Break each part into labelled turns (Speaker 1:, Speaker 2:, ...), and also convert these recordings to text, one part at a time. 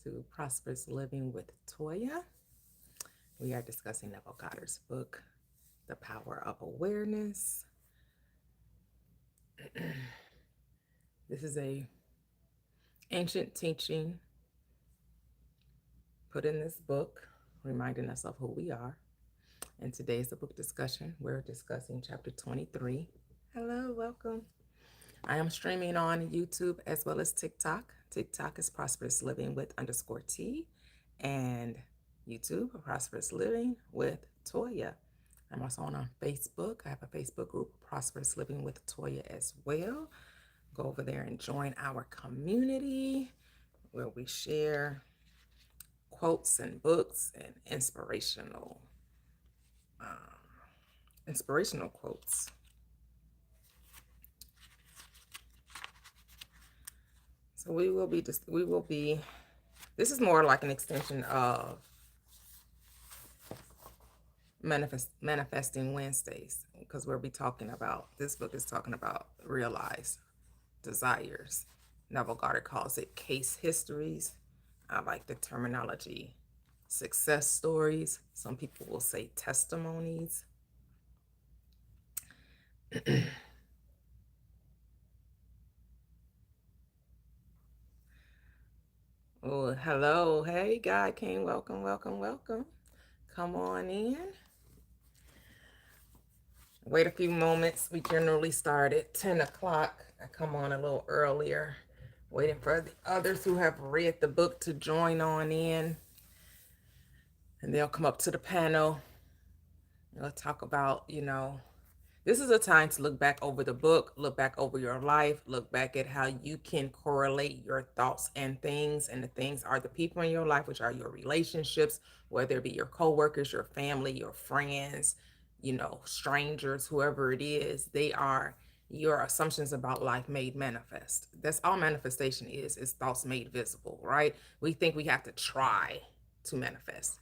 Speaker 1: to Prosperous Living with Toya. We are discussing Neville Goddard's book, The Power of Awareness. This is a ancient teaching put in this book, reminding us of who we are. And today is the book discussion. We're discussing chapter 23. Hello, welcome. I am streaming on YouTube as well as TikTok. TikTok is Prosperous Living with _T, and YouTube, Prosperous Living with Toya. I'm also on Facebook. I have a Facebook group, Prosperous Living with Toya, as well. Go over there and join our community where we share quotes and books and inspirational quotes. So this is more like an extension of Manifesting Wednesdays, because this book is talking about realized desires. Neville Goddard calls it case histories. I like the terminology success stories. Some people will say testimonies. Oh, hello. Hey, God King. Welcome, welcome, welcome. Come on in. Wait a few moments. We generally start at 10 o'clock. I come on a little earlier, waiting for the others who have read the book to join on in. And they'll come up to the panel. We'll talk about, this is a time to look back over the book, look back over your life, look back at how you can correlate your thoughts and things. And the things are the people in your life, which are your relationships, whether it be your coworkers, your family, your friends, strangers, whoever it is. They are your assumptions about life made manifest. That's all manifestation is thoughts made visible, right? We think we have to try to manifest.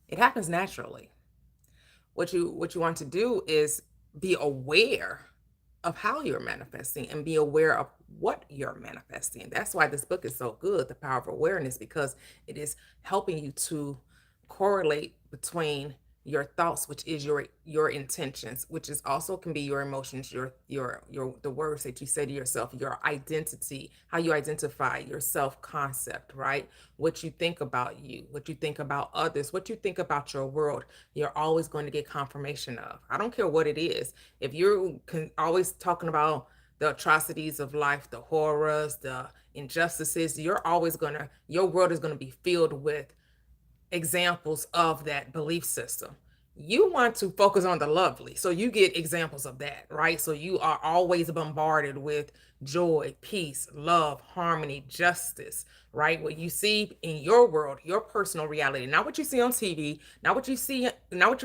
Speaker 1: It happens naturally. What you want to do is be aware of how you're manifesting and be aware of what you're manifesting. That's why this book is so good, The Power of Awareness, because it is helping you to correlate between your thoughts, which is your intentions, which is also can be your emotions, your the words that you say to yourself, your identity, how you identify your self-concept, right? What you think about you, what you think about others, what you think about your world, you're always going to get confirmation of. I don't care what it is. If you're always talking about the atrocities of life, the horrors, the injustices, your world is going to be filled with examples of that belief system. You want to focus on the lovely, so you get examples of that, right? So you are always bombarded with joy, peace, love, harmony, justice, right? What you see in your world, your personal reality, not what you see on TV, not what you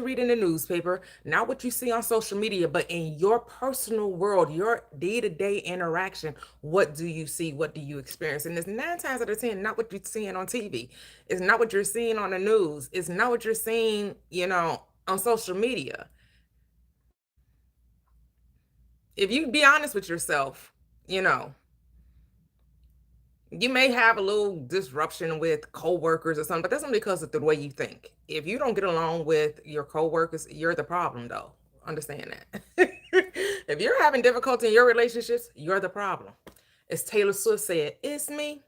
Speaker 1: read in the newspaper, not what you see on social media, but in your personal world, your day-to-day interaction. What do you see? What do you experience? And it's 9 times out of 10 not what you're seeing on TV. It's not what you're seeing on the news. It's not what you're seeing, on social media. If you be honest with yourself, you may have a little disruption with coworkers or something, but that's only because of the way you think. If you don't get along with your coworkers, you're the problem, though. Understand that. If you're having difficulty in your relationships, you're the problem. As Taylor Swift said, it's me.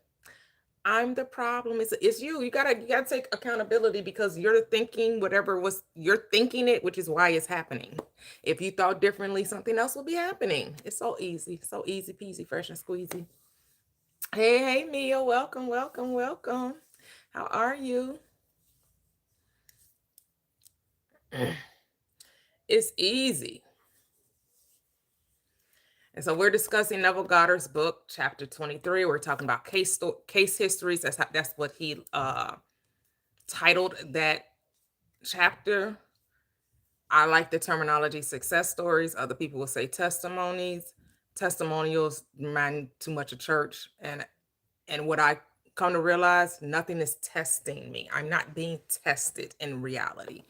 Speaker 1: I'm the problem. It's you. You gotta take accountability, because you're thinking you're thinking it, which is why it's happening. If you thought differently, something else will be happening. It's so easy peasy, fresh and squeezy. Hey, Mia, welcome, welcome, welcome. How are you? It's easy. And so we're discussing Neville Goddard's book, chapter 23. We're talking about case histories. That's what he titled that chapter. I like the terminology success stories. Other people will say testimonies. Testimonials remind too much of church. And what I come to realize, nothing is testing me. I'm not being tested in reality.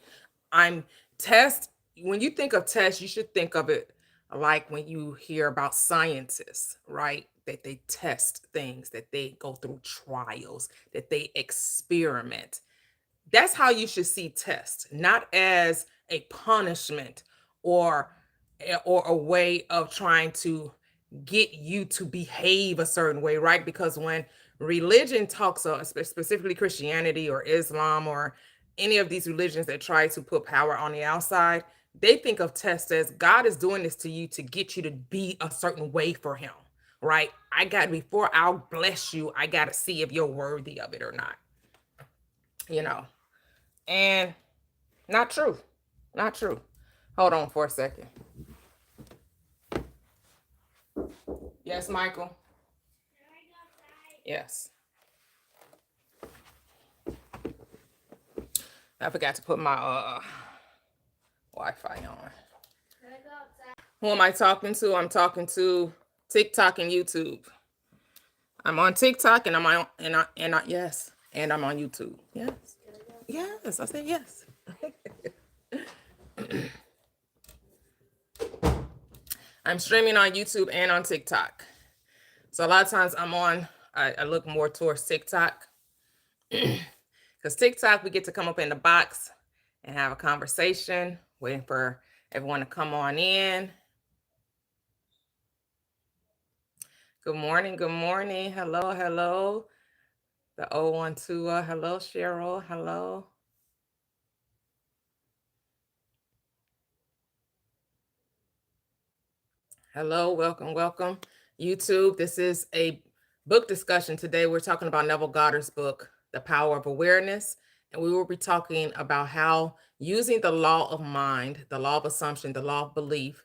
Speaker 1: I'm test. When you think of test, you should think of it like when you hear about scientists, right? That they test things, that they go through trials, that they experiment. That's how you should see tests, not as a punishment or or a way of trying to get you to behave a certain way, right? Because when religion talks, specifically Christianity or Islam or any of these religions that try to put power on the outside, they think of tests as God is doing this to you to get you to be a certain way for Him, right? I got, before I'll bless you, I got to see if you're worthy of it or not, you know. And not true. Not true. Hold on for a second. Yes, Michael. Yes. I forgot to put my Wi-Fi on. Who am I talking to? I'm talking to TikTok and YouTube. I'm on TikTok and I'm on yes, and I'm on YouTube. Yes. Yes, I said yes. I'm streaming on YouTube and on TikTok. So a lot of times I look more towards TikTok. Because TikTok, we get to come up in the box and have a conversation, waiting for everyone to come on in. Good morning. Good morning. Hello. Hello. The 012. Hello, Cheryl. Hello. Hello. Welcome. Welcome. YouTube. This is a book discussion today. We're talking about Neville Goddard's book, The Power of Awareness. And we will be talking about how using the law of mind, the law of assumption, the law of belief,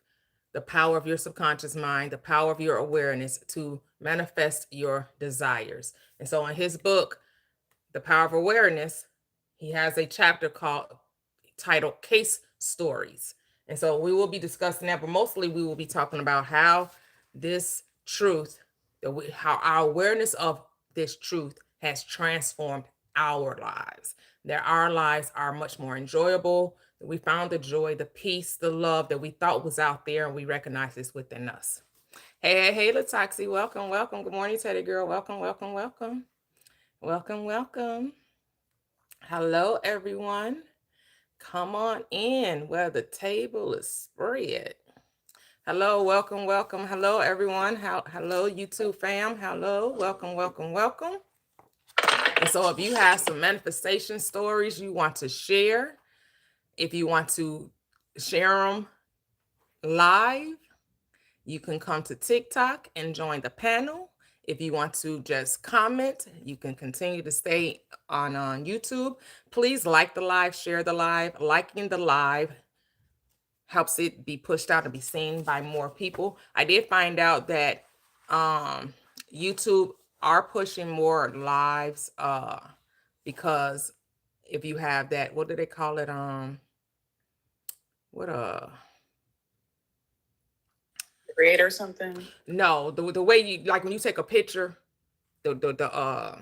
Speaker 1: the power of your subconscious mind, the power of your awareness to manifest your desires. And so in his book, The Power of Awareness, he has a chapter titled Case Stories. And so we will be discussing that, but mostly we will be talking about how this truth, how our awareness of this truth has transformed our lives. That our lives are much more enjoyable. That we found the joy, the peace, the love that we thought was out there, and we recognize this within us. Hey, Lataxi, welcome, welcome. Good morning, Teddy girl. Welcome, welcome, welcome. Welcome, welcome. Hello, everyone. Come on in where the table is spread. Hello, welcome, welcome. Hello, everyone. Hello, YouTube fam. Hello, welcome, welcome, welcome. And so if you have some manifestation stories you want to share, if you want to share them live, you can come to TikTok and join the panel. If you want to just comment, you can continue to stay on YouTube. Please like the live, share the live. Liking the live helps it be pushed out and be seen by more people. I did find out that YouTube are pushing more lives because if you have that, what do they call it?
Speaker 2: Create or something?
Speaker 1: No, the way you, like when you take a picture, the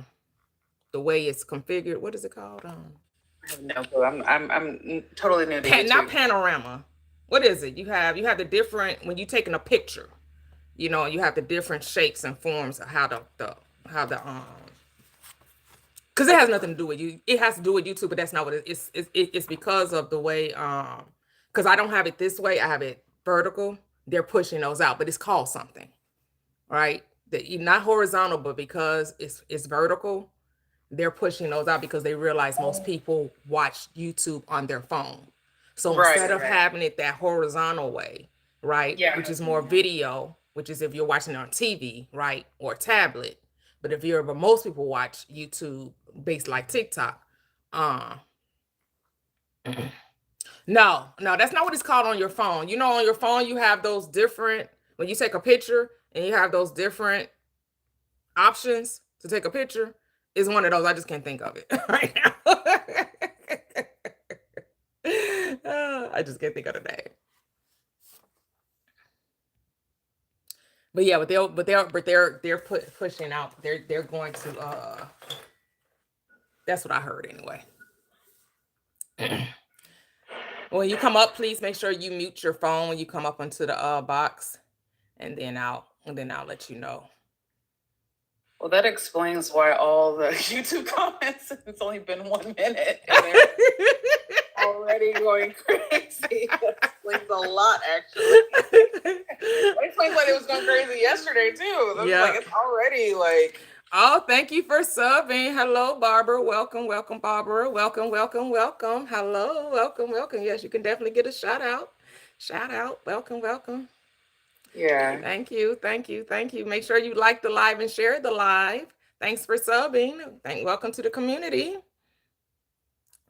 Speaker 1: way it's configured. What is it called?
Speaker 2: I have no clue. I'm totally new to YouTube.
Speaker 1: Not panorama. What is it? You have the different, when you're taking a picture, you know, you have the different shapes and forms of how the because it has nothing to do with you. It has to do with YouTube, but that's not what it is. It's because of the way because I don't have it this way. I have it vertical. They're pushing those out, but it's called something, right? Not horizontal, but because it's vertical, they're pushing those out because they realize most people watch YouTube on their phone. So instead of having it that horizontal way, right, which is more video, which is if you're watching it on TV, right, or tablet. But but most people watch YouTube based like TikTok. No, that's not what it's called on your phone. You know, on your phone, you have those different, when you take a picture and you have those different options to take a picture. Is one of those. I just can't think of it right now. I just can't think of the name. But yeah, they're pushing out. They're going to. That's what I heard anyway. When you come up, please make sure you mute your phone when you come up into the box, and then I'll let you know.
Speaker 2: Well, that explains why all the YouTube comments, it's only been 1 minute and they're already going crazy. That explains a lot, actually. That explains why it was going crazy yesterday, too. That's like, it's already like.
Speaker 1: Oh, thank you for subbing. Hello, Barbara. Welcome, Barbara. Welcome. Hello, welcome. Yes, you can definitely get a shout out. Welcome.
Speaker 2: Yeah.
Speaker 1: Thank you. Make sure you like the live and share the live. Thanks for subbing. Welcome to the community.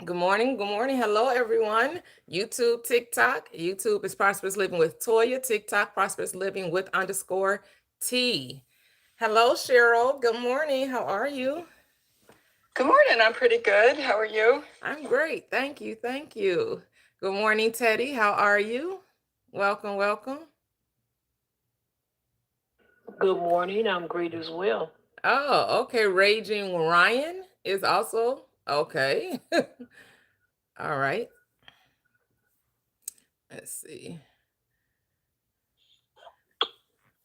Speaker 1: Good morning. Hello, everyone. YouTube, TikTok. YouTube is Prosperous Living with Toya. TikTok, Prosperous Living with _T. Hello, Cheryl. Good morning. How are you?
Speaker 3: Good morning. I'm pretty good. How are you?
Speaker 1: I'm great. Thank you. Good morning, Teddy. How are you? Welcome.
Speaker 4: Good morning. I'm great as well.
Speaker 1: Oh, okay. Raging Ryan is also okay. All right. Let's see.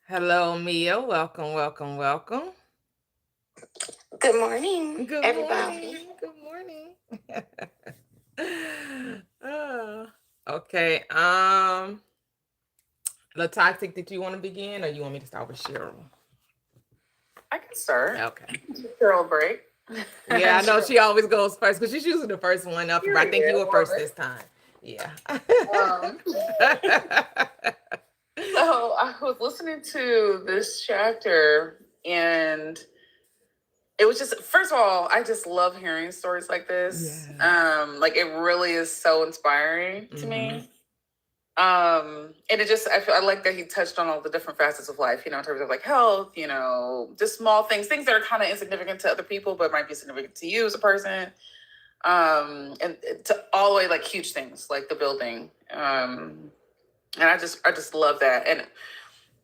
Speaker 1: Hello, Mia. Welcome.
Speaker 3: Good morning, everybody.
Speaker 1: Good morning. Okay. Latoxic, did you want to begin, or you want me to start with Cheryl?
Speaker 2: I can start.
Speaker 1: Okay.
Speaker 2: Cheryl break.
Speaker 1: Yeah, I know she always goes first because she's usually the first one up. But I think you were first this time. Yeah.
Speaker 2: So I was listening to this chapter, and it was just, first of all, I just love hearing stories like this.
Speaker 1: Yeah.
Speaker 2: Like, it really is so inspiring to me. And it just, I like that he touched on all the different facets of life, in terms of like health, just small things that are kind of insignificant to other people, but might be significant to you as a person. And to all the way like huge things like the building. And I just love that. And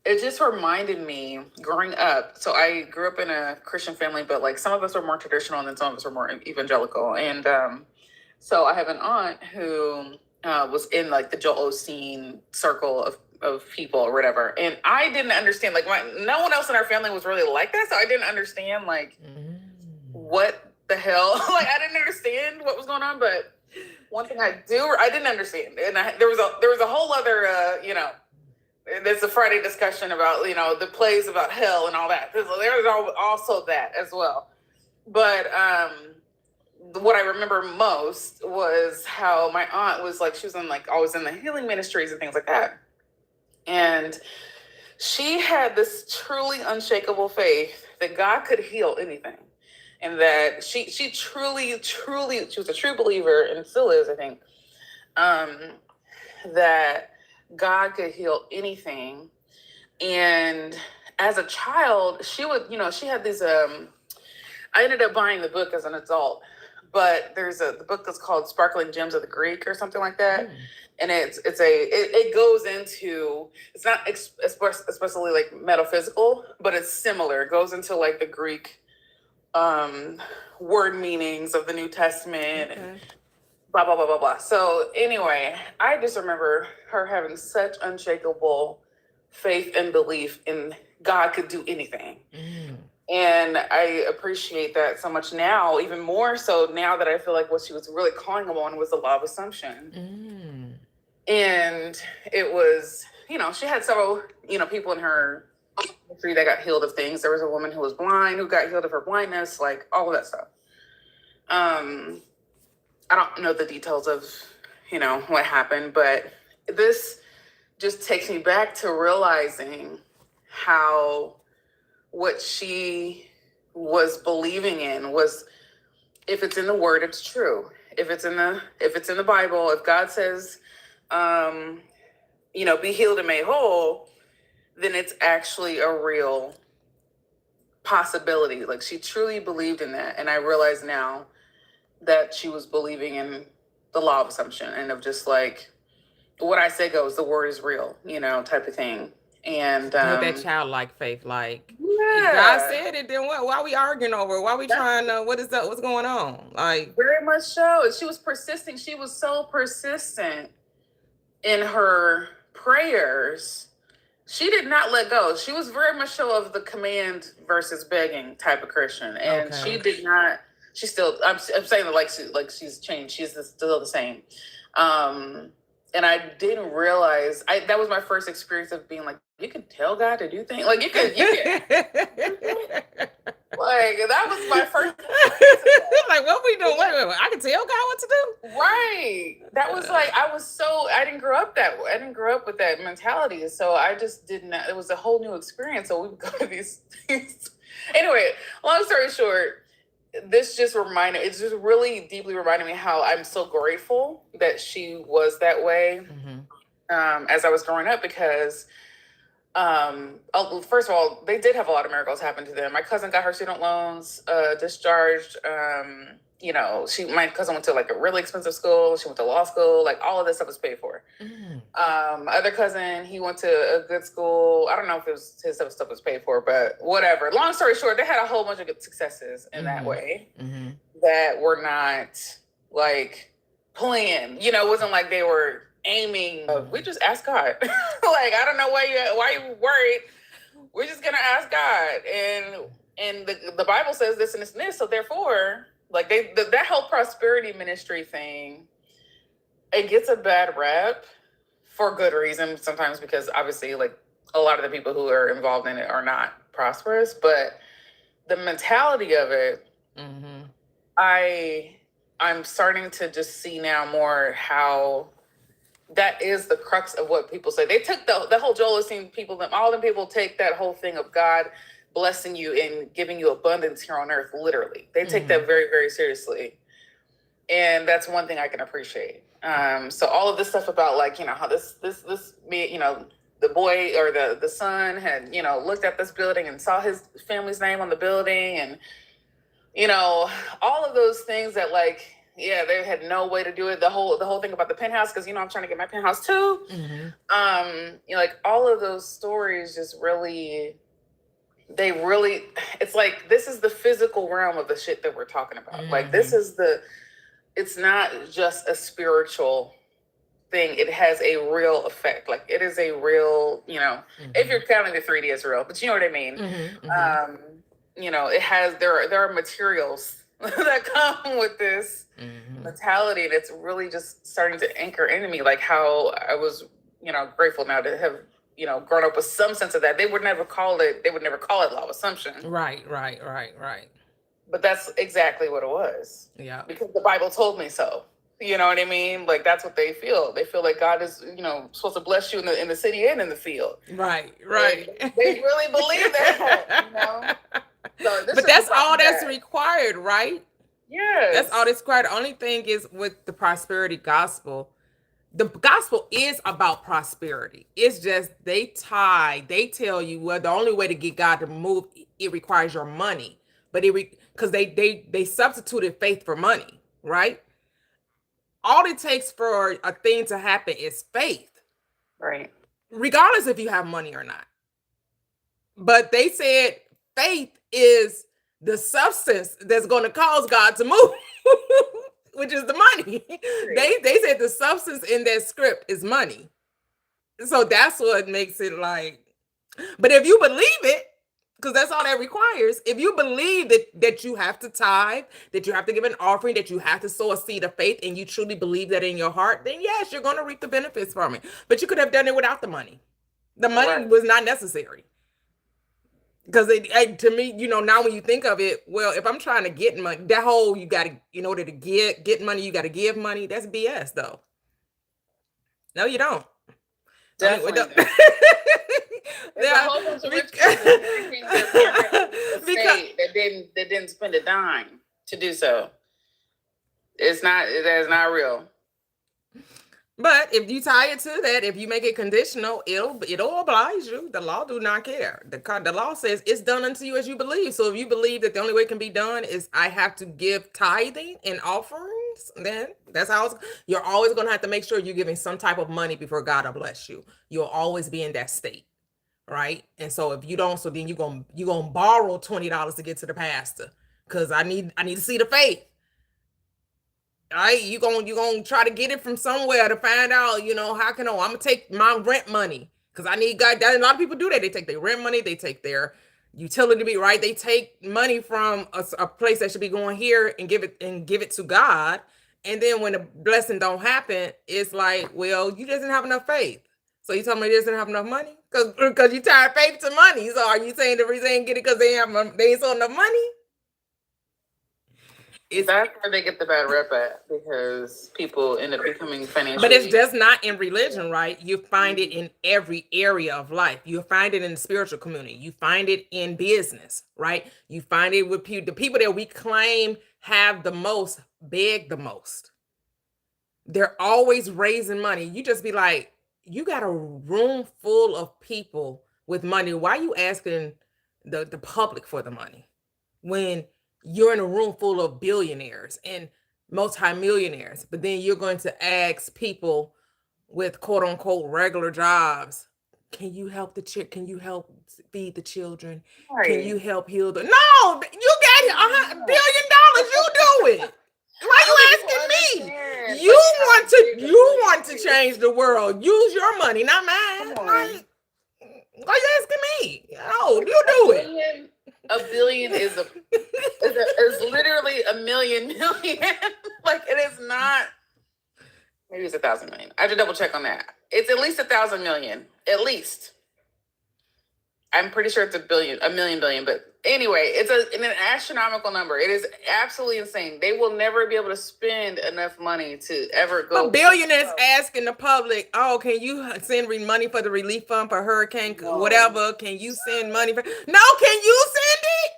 Speaker 2: it just reminded me growing up. So I grew up in a Christian family, but like some of us are more traditional and then some of us are more evangelical. And so I have an aunt who was in like the Joel Osteen circle of people or whatever. And I didn't understand, like no one else in our family was really like that. So I didn't understand like what the hell, like I didn't understand what was going on. But one thing I didn't understand. And there was a whole other, there's a Friday discussion about, the plays about hell and all that. There's also that as well. But what I remember most was how my aunt was like, she was in like always in the healing ministries and things like that. And she had this truly unshakable faith that God could heal anything. And that she truly, she was a true believer and still is, I think, that God could heal anything. And as a child, she would, she had these, I ended up buying the book as an adult, but there's the book that's called Sparkling Gems of the Greek or something like that. And it goes into, it's not especially like metaphysical, but it's similar. It goes into like the Greek word meanings of the New Testament and blah, blah, blah, blah, blah. So anyway, I just remember her having such unshakable faith and belief in God could do anything. And I appreciate that so much now, even more so now that I feel like what she was really calling on was the law of assumption. And it was, she had several, people in her history that got healed of things. There was a woman who was blind who got healed of her blindness, like all of that stuff. I don't know the details of, what happened, but this just takes me back to realizing how what she was believing in was, if it's in the word, it's true. If it's in the Bible, if God says, be healed and made whole, then it's actually a real possibility. Like she truly believed in that. And I realize now that she was believing in the law of assumption and of just like, what I say goes, the word is real, type of thing. And
Speaker 1: with that childlike faith, like,
Speaker 2: yeah,
Speaker 1: God said it, then what? Why are we arguing over it? Why are we trying to, what's going on? Like,
Speaker 2: very much so. She was persisting. She was so persistent in her prayers, she did not let go. She was very much so of the command versus begging type of Christian, and she did not. She still. I'm saying that like she's changed. She's still the same. And I didn't realize that was my first experience of being like, you can tell God to do things. Like you can. Like that was my first.
Speaker 1: Like what we doing? Wait, I can tell God what to do.
Speaker 2: Right. That was like I didn't grow up that way. I didn't grow up with that mentality. So I just didn't. It was a whole new experience. So we would go to these things. Anyway, long story short, it's just really deeply reminded me how I'm so grateful that she was that way as I was growing up, because first of all, they did have a lot of miracles happen to them. My cousin got her student loans discharged. My cousin went to like a really expensive school. She went to law school. Like all of this stuff was paid for. Other cousin, he went to a good school. I don't know if his stuff was paid for, but whatever. Long story short, they had a whole bunch of good successes in that way that were not like planned. You know, it wasn't like they were aiming. We just asked God. Like, I don't know why you worried. We're just gonna ask God, and the Bible says this and this and this. So therefore, like that whole prosperity ministry thing, it gets a bad rep for good reason sometimes, because obviously like a lot of the people who are involved in it are not prosperous, but the mentality of it, I'm starting to just see now more how that is the crux of what people say. They took the whole Joel Osteen people, all them people take that whole thing of God blessing you and giving you abundance here on earth, literally. They take that very, very seriously. And that's one thing I can appreciate. So all of this stuff about like, you know, how this you know, the boy or the son had, you know, looked at this building and saw his family's name on the building, and, you know, all of those things that like, yeah, they had no way to do it. The whole thing about the penthouse, because, you know, I'm trying to get my penthouse too. You know, like all of those stories just really, it's like, this is the physical realm of the shit that we're talking about. Like it's not just a spiritual thing. It has a real effect. Like it is a real, you know, if you're counting the 3D as real, but you know what I mean? You know, there are materials that come with this mentality, and it's really just starting to anchor into me, like how I was, you know, grateful now to have, you know, grown up with some sense of that. They would never call it law of assumption. Right. But that's exactly what it was. Yeah. Because the Bible told me so. You know what I mean? Like that's what they feel. They feel like God is, you know, supposed to bless you in the city and in the field. Right. And they really believe that, you know? So but that's all that's required, right? Yeah. That's all that's required. The only thing is with the prosperity gospel, the gospel is about prosperity. It's just they tell you, well, the only way to get God to move, it requires your money. But because they substituted faith for money, right? All it takes for a thing to happen is faith. Right. Regardless if you have money or not. But they said faith is the substance that's going to cause God to move, which is the money. They said the substance in that script is money. So that's what makes it like, but if you believe it, because that's all that requires. If you believe that you have to tithe, that you have to give an offering, that you have to sow a seed of faith, and you truly believe that in your heart, then yes, you're going to reap the benefits from it. But you could have done it without the money. The money was not necessary. Because to me, you know, now when you think of it, well, if I'm trying to get money, that whole you got to, in order to get money, you got to give money. That's BS, though. No, you don't. Definitely. There's a whole bunch of rich kids that didn't spend a dime to do so. That's not real. But if you tie it to that, if you make it conditional, it'll oblige you. The law do not care. The law says it's done unto you as you believe. So if you believe that the only way it can be done is I have to give tithing and offerings, then that's how you're always going to have to make sure you're giving some type of money before God will bless you. You'll always be in that state, right? And so if you don't, so then you're gonna borrow $20 to get to the pastor because I need to see the faith.
Speaker 1: You gonna try to get it from somewhere to find out, how can I'm gonna take my rent money because I need God. A lot of people do that. They take their rent money, they take their utility bill, right? They take money from a place that should be going here and give it to God. And then when the blessing don't happen, it's like, well, you just didn't have enough faith. So you tell me they didn't have enough money because you tied faith to money. So are you saying the reason they didn't get it because they ain't sold enough money?
Speaker 2: That's where they get the bad rep at, because people end up becoming financially.
Speaker 1: But it's just not in religion, right? You find it in every area of life. You find it in the spiritual community. You find it in business, right? You find it with the people that we claim have the most, beg the most. They're always raising money. You just be like, you got a room full of people with money. Why are you asking the public for the money when you're in a room full of billionaires and multimillionaires, but then you're going to ask people with quote unquote regular jobs, can you help can you help feed the children? Right. Can you help heal the, no, you got $1 billion, you do it. Why are you asking me? You want to change the world. Use your money, not mine. Why are you asking me? No, you do it.
Speaker 2: A billion is literally a million. Like, it is not. Maybe it's 1,000 million. I have to double check on that. It's at least 1,000 million. At least. I'm pretty sure it's a million billion, but anyway, it's an astronomical number. It is absolutely insane. They will never be able to spend enough money to ever go.
Speaker 1: But billionaires asking the public, oh, can you send money for the relief fund for hurricane, whatever? Can you send money for? No, can you send it?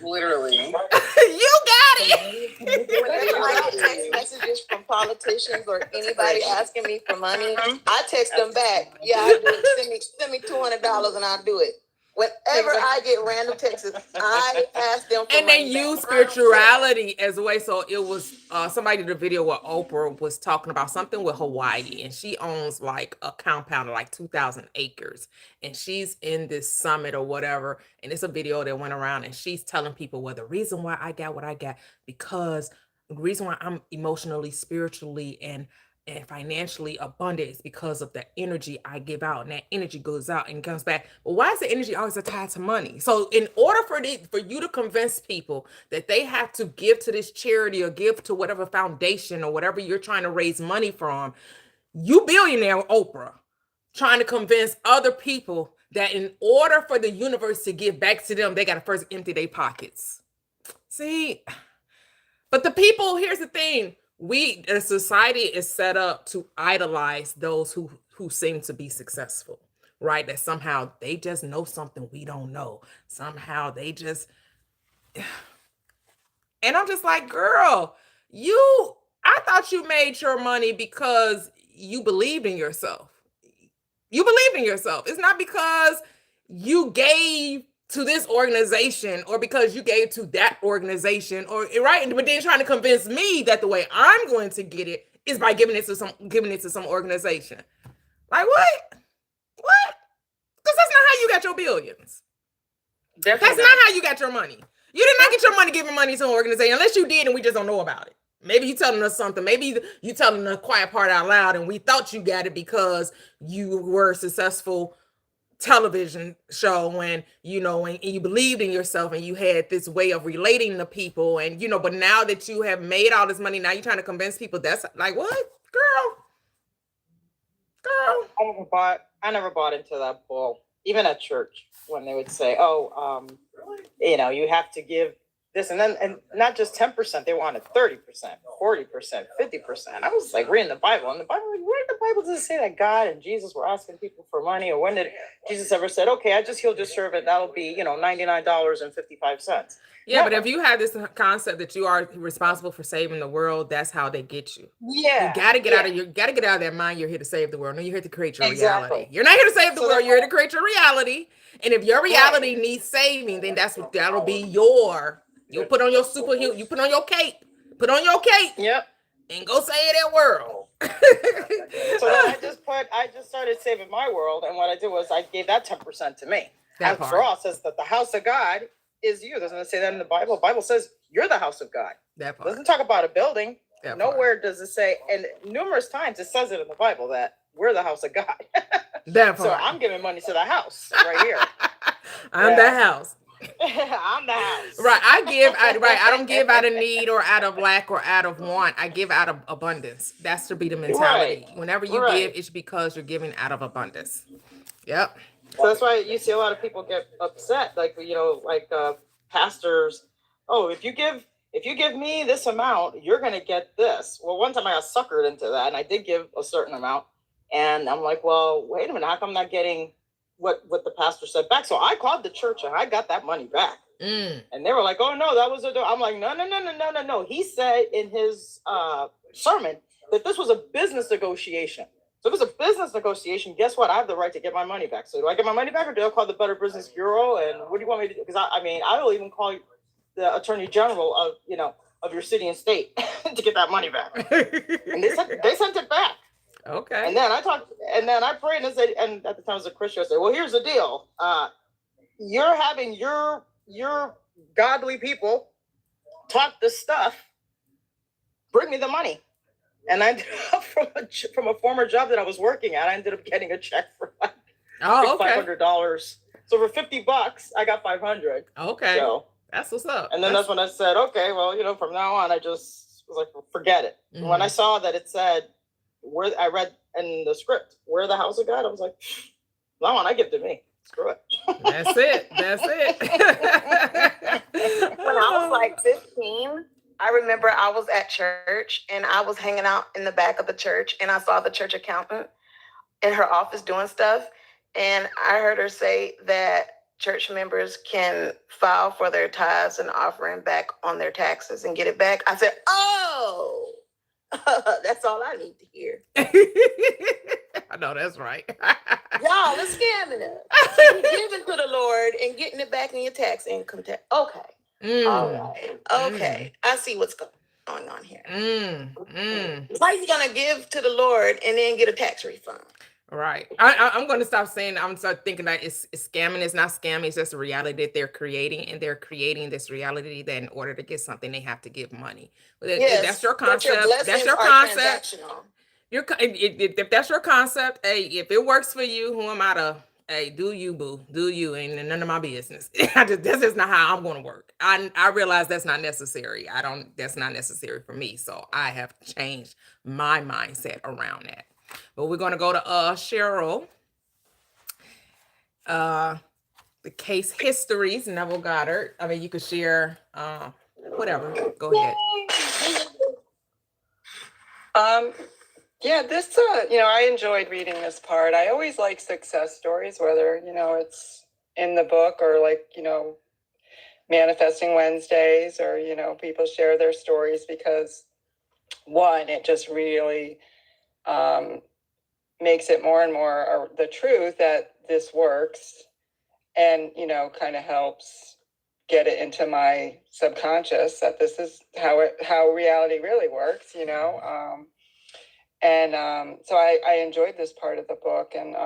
Speaker 2: Literally.
Speaker 1: You got it.
Speaker 5: Whenever I get text messages from politicians or anybody asking me for money, I text them back. Yeah, I do it. Send me $200 and I'll do it. Whenever I get random texts, I ask them for
Speaker 1: and
Speaker 5: money.
Speaker 1: they use spirituality as a way. So it was somebody did a video where Oprah was talking about something with Hawaii, and she owns like a compound of like 2,000 acres, and she's in this summit or whatever, and it's a video that went around, and she's telling people, well, the reason why I got what I got, because the reason why I'm emotionally, spiritually, and financially abundant is because of the energy I give out, and that energy goes out and comes back. But why is the energy always tied to money? So in order for you to convince people that they have to give to this charity or give to whatever foundation or whatever you're trying to raise money from, you billionaire Oprah trying to convince other people that in order for the universe to give back to them, they got to first empty their pockets. See, but the people, here's the thing. The society is set up to idolize those who seem to be successful, right? That somehow they just know something we don't know. Somehow they just, and I'm just like, girl, I thought you made your money because you believed in yourself. You believed in yourself. It's not because you gave to this organization or because you gave to that organization, or right, but then trying to convince me that the way I'm going to get it is by giving it to some organization. Like what? Because that's not how you got your billions. Definitely that's not how you got your money. You did not get your money giving money to an organization unless you did and we just don't know about it. Maybe you telling us something. Maybe you telling the quiet part out loud and we thought you got it because you were successful television show when you believed in yourself and you had this way of relating to people, and but now that you have made all this money, now you're trying to convince people. That's like, what? Girl
Speaker 3: I never bought into that bull, even at church, when they would say, you have to give this, and not just 10%, they wanted 30%, 40%, 50%. I was like reading the Bible, and the Bible, where did the Bible does it say that God and Jesus were asking people for money, or when did Jesus ever said, okay, I just healed your servant, that'll be $99.55?
Speaker 1: Yeah, but if you have this concept that you are responsible for saving the world, that's how they get you.
Speaker 3: Yeah,
Speaker 1: you gotta get out of that mind. You're here to save the world. No, you're here to create your reality. You're not here to save the world. You're here to create your reality. And if your reality needs saving, then that'll be your. You put on your superhero. You put on your cape.
Speaker 3: Yep.
Speaker 1: And go save that world.
Speaker 3: So then I just started saving my world, and what I did was I gave that 10% to me. After all, it says that the house of God is you. Doesn't it say that in the Bible? The Bible says you're the house of God.
Speaker 1: That part.
Speaker 3: It doesn't talk about a building.
Speaker 1: That part.
Speaker 3: nowhere does it say, and numerous times it says it in the Bible that we're the house of God.
Speaker 1: That
Speaker 3: So
Speaker 1: part.
Speaker 3: I'm giving money to the house right here.
Speaker 1: I'm
Speaker 3: Yeah.
Speaker 1: the house.
Speaker 3: I'm the house.
Speaker 1: Right. I don't give out of need or out of lack or out of want. I give out of abundance. That should be the mentality.
Speaker 3: Right.
Speaker 1: Whenever you
Speaker 3: Right.
Speaker 1: give, it's because you're giving out of abundance. Yep.
Speaker 3: So that's why you see a lot of people get upset, like pastors. Oh, if you give me this amount, you're gonna get this. Well, one time I got suckered into that, and I did give a certain amount, and I'm like, well, wait a minute, how come I'm not getting what the pastor said back? So I called the church and I got that money back, and they were like, oh no, that was a. I'm like, no. He said in his sermon that this was a business negotiation. So if it's a business negotiation, guess what? I have the right to get my money back. So do I get my money back, or do I call the Better Business Bureau? And what do you want me to do? Because I will even call the Attorney General of your city and state to get that money back. And they sent it back.
Speaker 1: Okay.
Speaker 3: And then I prayed and said, and at the time I was a Christian, I said, well, here's the deal. You're having your godly people talk this stuff. Bring me the money. And I ended up from a former job that I was working at, I ended up getting a check for like $500. So for $50, I got $500.
Speaker 1: Okay. So that's what's up.
Speaker 3: And then that's when I said, okay, well, from now on, I just was like, forget it. Mm-hmm. When I saw that it said, I read in the script, we're the house of God, I was like, now on, I give to me. Screw it.
Speaker 1: That's it.
Speaker 5: When I was like 15, I remember I was at church and I was hanging out in the back of the church, and I saw the church accountant in her office doing stuff. And I heard her say that church members can file for their tithes and offering back on their taxes and get it back. I said, oh, that's all I need to hear.
Speaker 1: I know that's right.
Speaker 5: Y'all are scamming us. You're giving to the Lord and getting it back in your tax income tax. Okay. All right. Okay. I see what's going on here. How you gonna give to the Lord and then get a tax refund?
Speaker 1: Right. I'm going to stop saying. I'm start thinking that it's scamming. It's not scamming. It's just a reality that they're creating, and they're creating this reality that in order to get something, they have to give money.
Speaker 5: Yes,
Speaker 1: that's your concept. That's your concept. If that's your concept, hey, if it works for you, who am I to? Hey, do you, boo? Do you? Ain't none of my business. This is not how I'm going to work. I realize that's not necessary. That's not necessary for me. So I have changed my mindset around that. But we're going to go to Cheryl. The case histories, Neville Goddard. I mean, you could share whatever. Go ahead.
Speaker 6: Yeah, this, I enjoyed reading this part. I always like success stories, whether, it's in the book or Manifesting Wednesdays or, people share their stories because one, it just really makes it more and more the truth that this works and, kind of helps get it into my subconscious that this is how reality really works, So I enjoyed this part of the book, and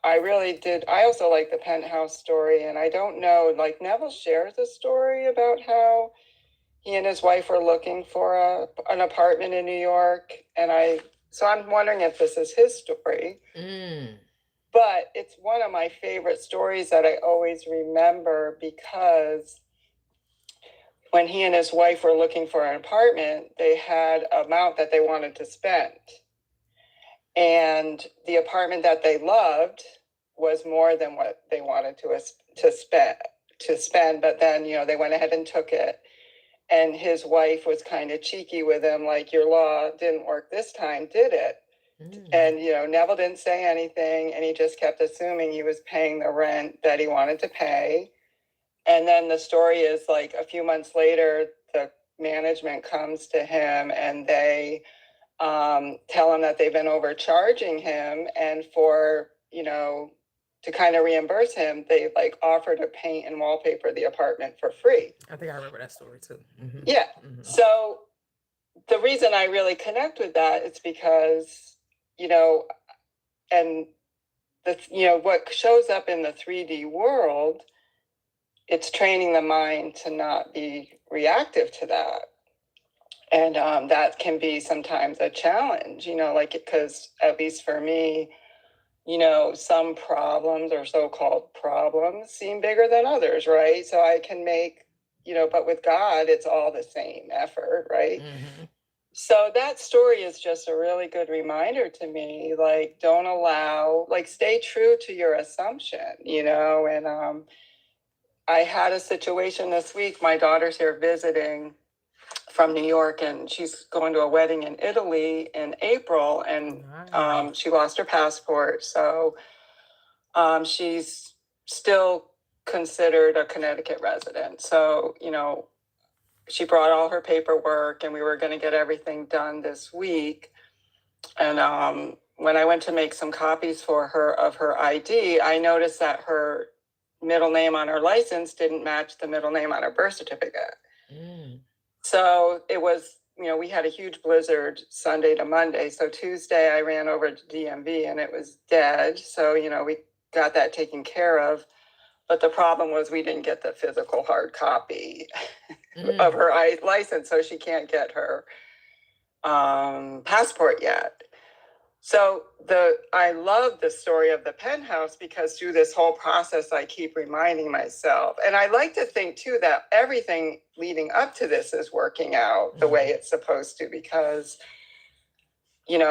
Speaker 6: I really did. I also like the penthouse story, and I don't know, Neville shares a story about how he and his wife were looking for an apartment in New York, so I'm wondering if this is his story. But it's one of my favorite stories that I always remember because when he and his wife were looking for an apartment, they had an amount that they wanted to spend. And the apartment that they loved was more than what they wanted to spend. But then, they went ahead and took it. And his wife was kind of cheeky with him, like, your law didn't work this time, did it? And, Neville didn't say anything, and he just kept assuming he was paying the rent that he wanted to pay. And then the story is like a few months later, the management comes to him and they tell him that they've been overcharging him, and for, to kind of reimburse him, they offer to paint and wallpaper the apartment for free.
Speaker 1: I think I remember that story too. Mm-hmm.
Speaker 6: Yeah. Mm-hmm. So the reason I really connect with that is because, and what shows up in the 3D world, it's training the mind to not be reactive to that. And that can be sometimes a challenge, like, because at least for me, some problems or so-called problems seem bigger than others, right? So I can make, but with God, it's all the same effort, right?
Speaker 1: Mm-hmm.
Speaker 6: So that story is just a really good reminder to me, like, don't allow, like, stay true to your assumption, and I had a situation this week. My daughter's here visiting from New York, and she's going to a wedding in Italy in April, and
Speaker 1: Nice.
Speaker 6: she lost her passport. So she's still considered a Connecticut resident. So, she brought all her paperwork, and we were going to get everything done this week. And when I went to make some copies for her of her ID, I noticed that her middle name on her license didn't match the middle name on her birth certificate.
Speaker 1: Mm.
Speaker 6: So it was, we had a huge blizzard Sunday to Monday. So Tuesday I ran over to DMV and it was dead. So, we got that taken care of. But the problem was we didn't get the physical hard copy of her license. So she can't get her passport yet. So I love the story of the penthouse because through this whole process, I keep reminding myself, and I like to think too that everything leading up to this is working out the way it's supposed to, because, in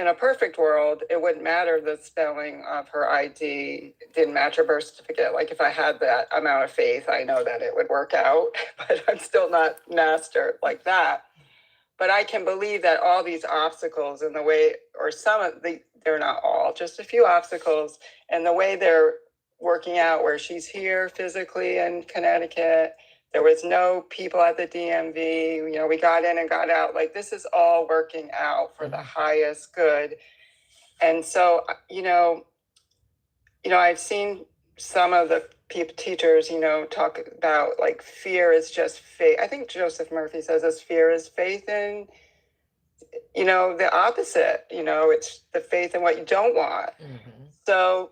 Speaker 6: a perfect world, it wouldn't matter the spelling of her ID didn't match her birth certificate. Like if I had that amount of faith, I know that it would work out, but I'm still not master like that. But I can believe that all these obstacles and the way, or they're not all, just a few obstacles, and the way they're working out where she's here physically in Connecticut, there was no people at the DMV, we got in and got out. Like this is all working out for the highest good. And so, I've seen some of the teachers, talk about like fear is just faith. I think Joseph Murphy says this: fear is faith in, the opposite. It's the faith in what you don't want. Mm-hmm. So,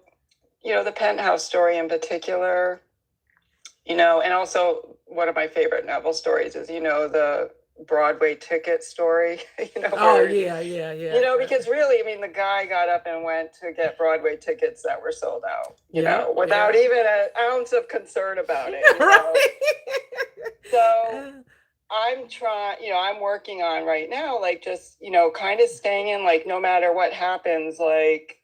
Speaker 6: the penthouse story in particular, and also one of my favorite novel stories is, the Broadway ticket story,
Speaker 1: Oh, yeah.
Speaker 6: Because really, the guy got up and went to get Broadway tickets that were sold out, without even an ounce of concern about it.
Speaker 1: Right.
Speaker 6: So I'm trying, I'm working on right now, like just, kind of staying in, like, no matter what happens, like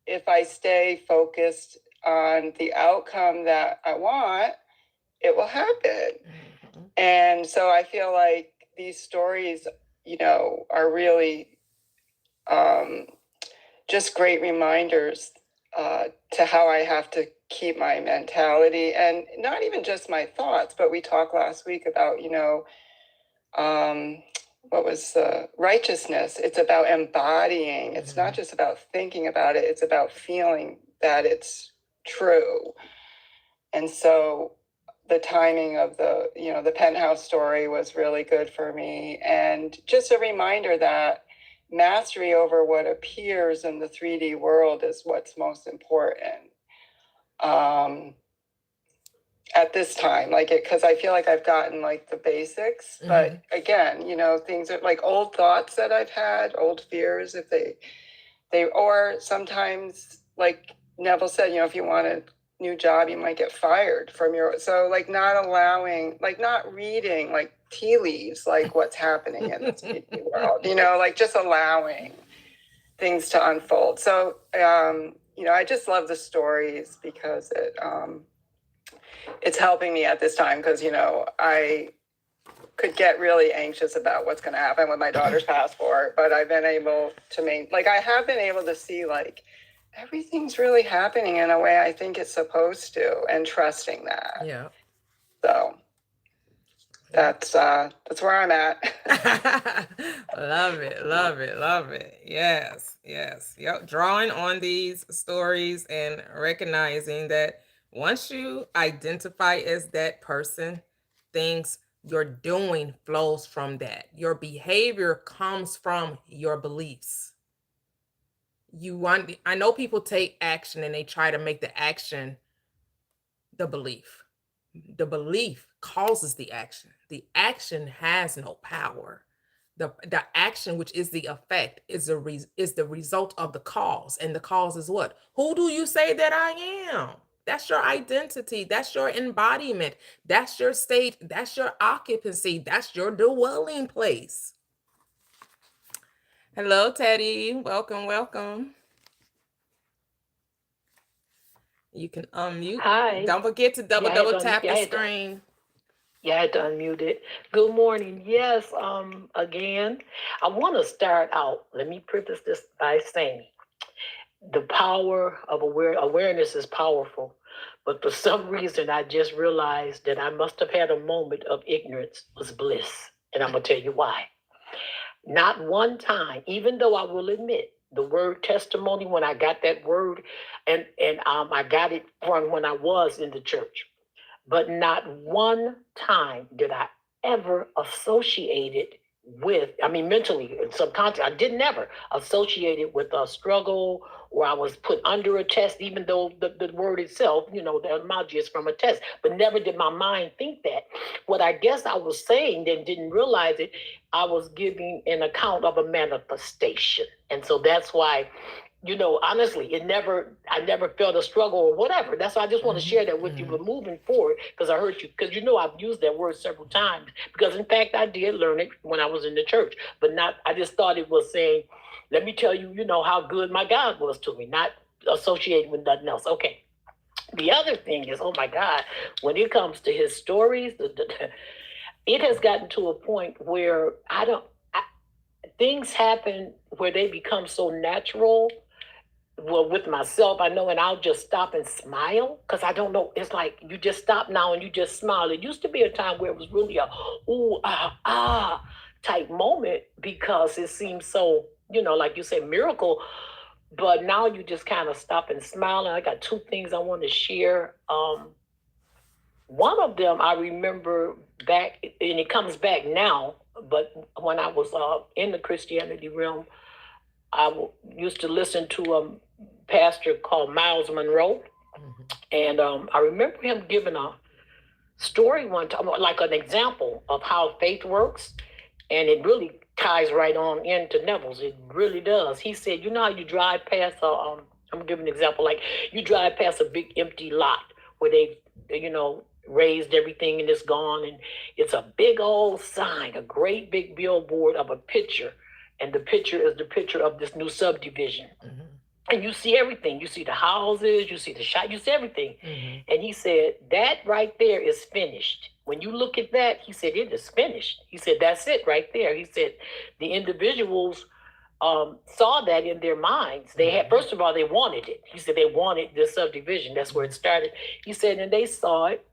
Speaker 6: if I stay focused on the outcome that I want, it will happen. Mm-hmm. And so I feel like these stories, are really just great reminders to how I have to keep my mentality, and not even just my thoughts, but we talked last week about, what was righteousness. It's about embodying. It's not just about thinking about it. It's about feeling that it's true. And so the timing of the penthouse story was really good for me. And just a reminder that mastery over what appears in the 3D world is what's most important. At this time, because I feel like I've gotten like the basics, but again, things are like old thoughts that I've had, old fears, if they, or sometimes like Neville said, if you want a new job, you might get fired from so like not allowing, like not reading like tea leaves, like what's happening in this world, like just allowing things to unfold. So, I just love the stories because it's helping me at this time, because, I could get really anxious about what's going to happen with my daughter's passport, but I've been able to I have been able to see like everything's really happening in a way I think it's supposed to, and trusting that.
Speaker 1: Yeah.
Speaker 6: So that's where I'm at.
Speaker 1: Love it. Yes. Yep. Drawing on these stories and recognizing that once you identify as that person, things you're doing flows from that. Your behavior comes from your beliefs. I know people take action and they try to make the action the belief. The belief causes the action. The action has no power. The action, which is the effect, is the result of the cause. And the cause is what? Who do you say that I am? That's your identity. That's your embodiment. That's your state. That's your occupancy. That's your dwelling place. Hello, Teddy. Welcome, welcome. You can unmute.
Speaker 4: Hi.
Speaker 1: Don't forget to double tap the screen.
Speaker 4: Yeah, I had to unmute it. Good morning. Yes, again, I want to start out. Let me preface this by saying the power of awareness is powerful. But for some reason, I just realized that I must have had a moment of ignorance was bliss. And I'm going to tell you why. Not one time, even though I will admit the word testimony, when I got that word, and I got it from when I was in the church. But not one time did I ever associate it with, I mean, mentally, subconsciously, I did never associate it with a struggle or I was put under a test, even though the word itself, the emoji is from a test, but never did my mind think that. What I guess I was saying and didn't realize it, I was giving an account of a manifestation. And so that's why, honestly, I never felt a struggle or whatever. That's why I just want to share that with you. But moving forward, because I heard you, because I've used that word several times. Because in fact, I did learn it when I was in the church, but I just thought it was saying, let me tell you, how good my God was to me, not associated with nothing else. Okay. The other thing is, oh my God, when it comes to his stories, it has gotten to a point where things happen where they become so natural. Well, with myself, I know, and I'll just stop and smile because I don't know. It's like you just stop now and you just smile. It used to be a time where it was really a ooh, type moment because it seems so, like you say, miracle. But now you just kind of stop and smile. And I got two things I want to share. One of them I remember back, and it comes back now. But when I was in the Christianity realm, I used to listen to a pastor called Miles Monroe. And I remember him giving a story one time, like an example of how faith works. And it really ties right on into Neville's. It really does. He said, how you drive past I'm giving an example, like you drive past a big empty lot where they raised everything and it's gone. And it's a big old sign, a great big billboard of a picture. And the picture is the picture of this new subdivision. And you see everything. You see the houses, you see the shop, you see everything. And he said, that right there is finished. When you look at that, he said, it is finished. He said, that's it right there. He said, the individuals saw that in their minds. They had, first of all, they wanted it. He said, they wanted this subdivision. That's where it started. He said, and they saw it.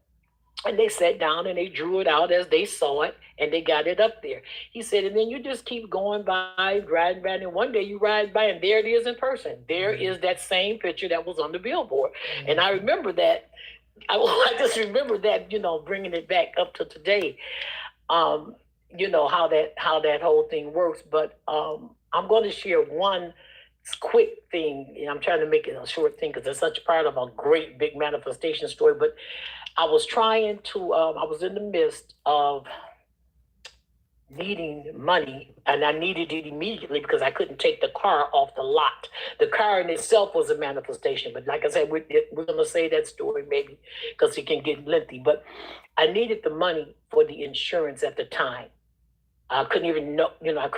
Speaker 4: And they sat down and they drew it out as they saw it and they got it up there. He said, and then you just keep going by, riding by, and one day you ride by and there it is in person. There is that same picture that was on the billboard. And I remember that. I just remember that, bringing it back up to today, how that whole thing works. But I'm going to share one quick thing, and I'm trying to make it a short thing because it's such part of a great big manifestation story. But I was trying to, I was in the midst of needing money, and I needed it immediately because I couldn't take the car off the lot. The car in itself was a manifestation, but like I said, we're going to say that story maybe because it can get lengthy. But I needed the money for the insurance at the time. I couldn't even know,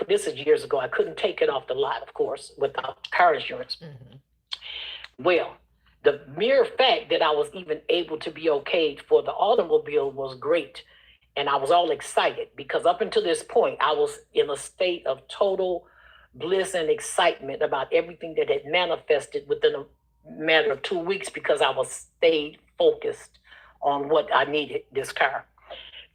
Speaker 4: this is years ago. I couldn't take it off the lot, of course, without car insurance. Well, the mere fact that I was even able to be okayed for the automobile was great. And I was all excited because up until this point, I was in a state of total bliss and excitement about everything that had manifested within a matter of 2 weeks because I was stayed focused on what I needed, this car.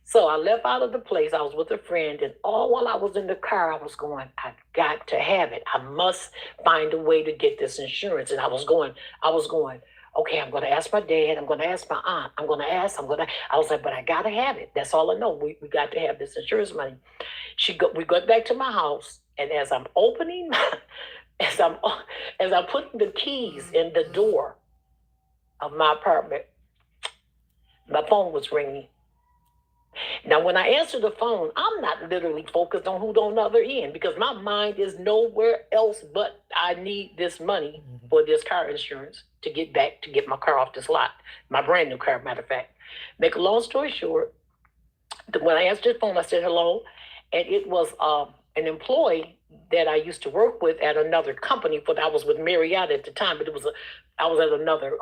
Speaker 4: So I left out of the place. I was with a friend, and all while I was in the car, I was going, I've got to have it. I must find a way to get this insurance. And I was going, okay, I'm going to ask my dad. I'm going to ask my aunt. I was like, but I got to have it. That's all I know. We got to have this insurance money. We got back to my house, and as I'm opening, as I'm putting the keys in the door of my apartment, My phone was ringing. Now, when I answer the phone, I'm not literally focused on who's on the other end because my mind is nowhere else but I need this money for this car insurance to get my car off this lot. My brand new car, matter of fact. Make a long story short, when I answered the phone, I said hello, and it was an employee that I used to work with at another company, but I was with Marriott at the time, but I was at another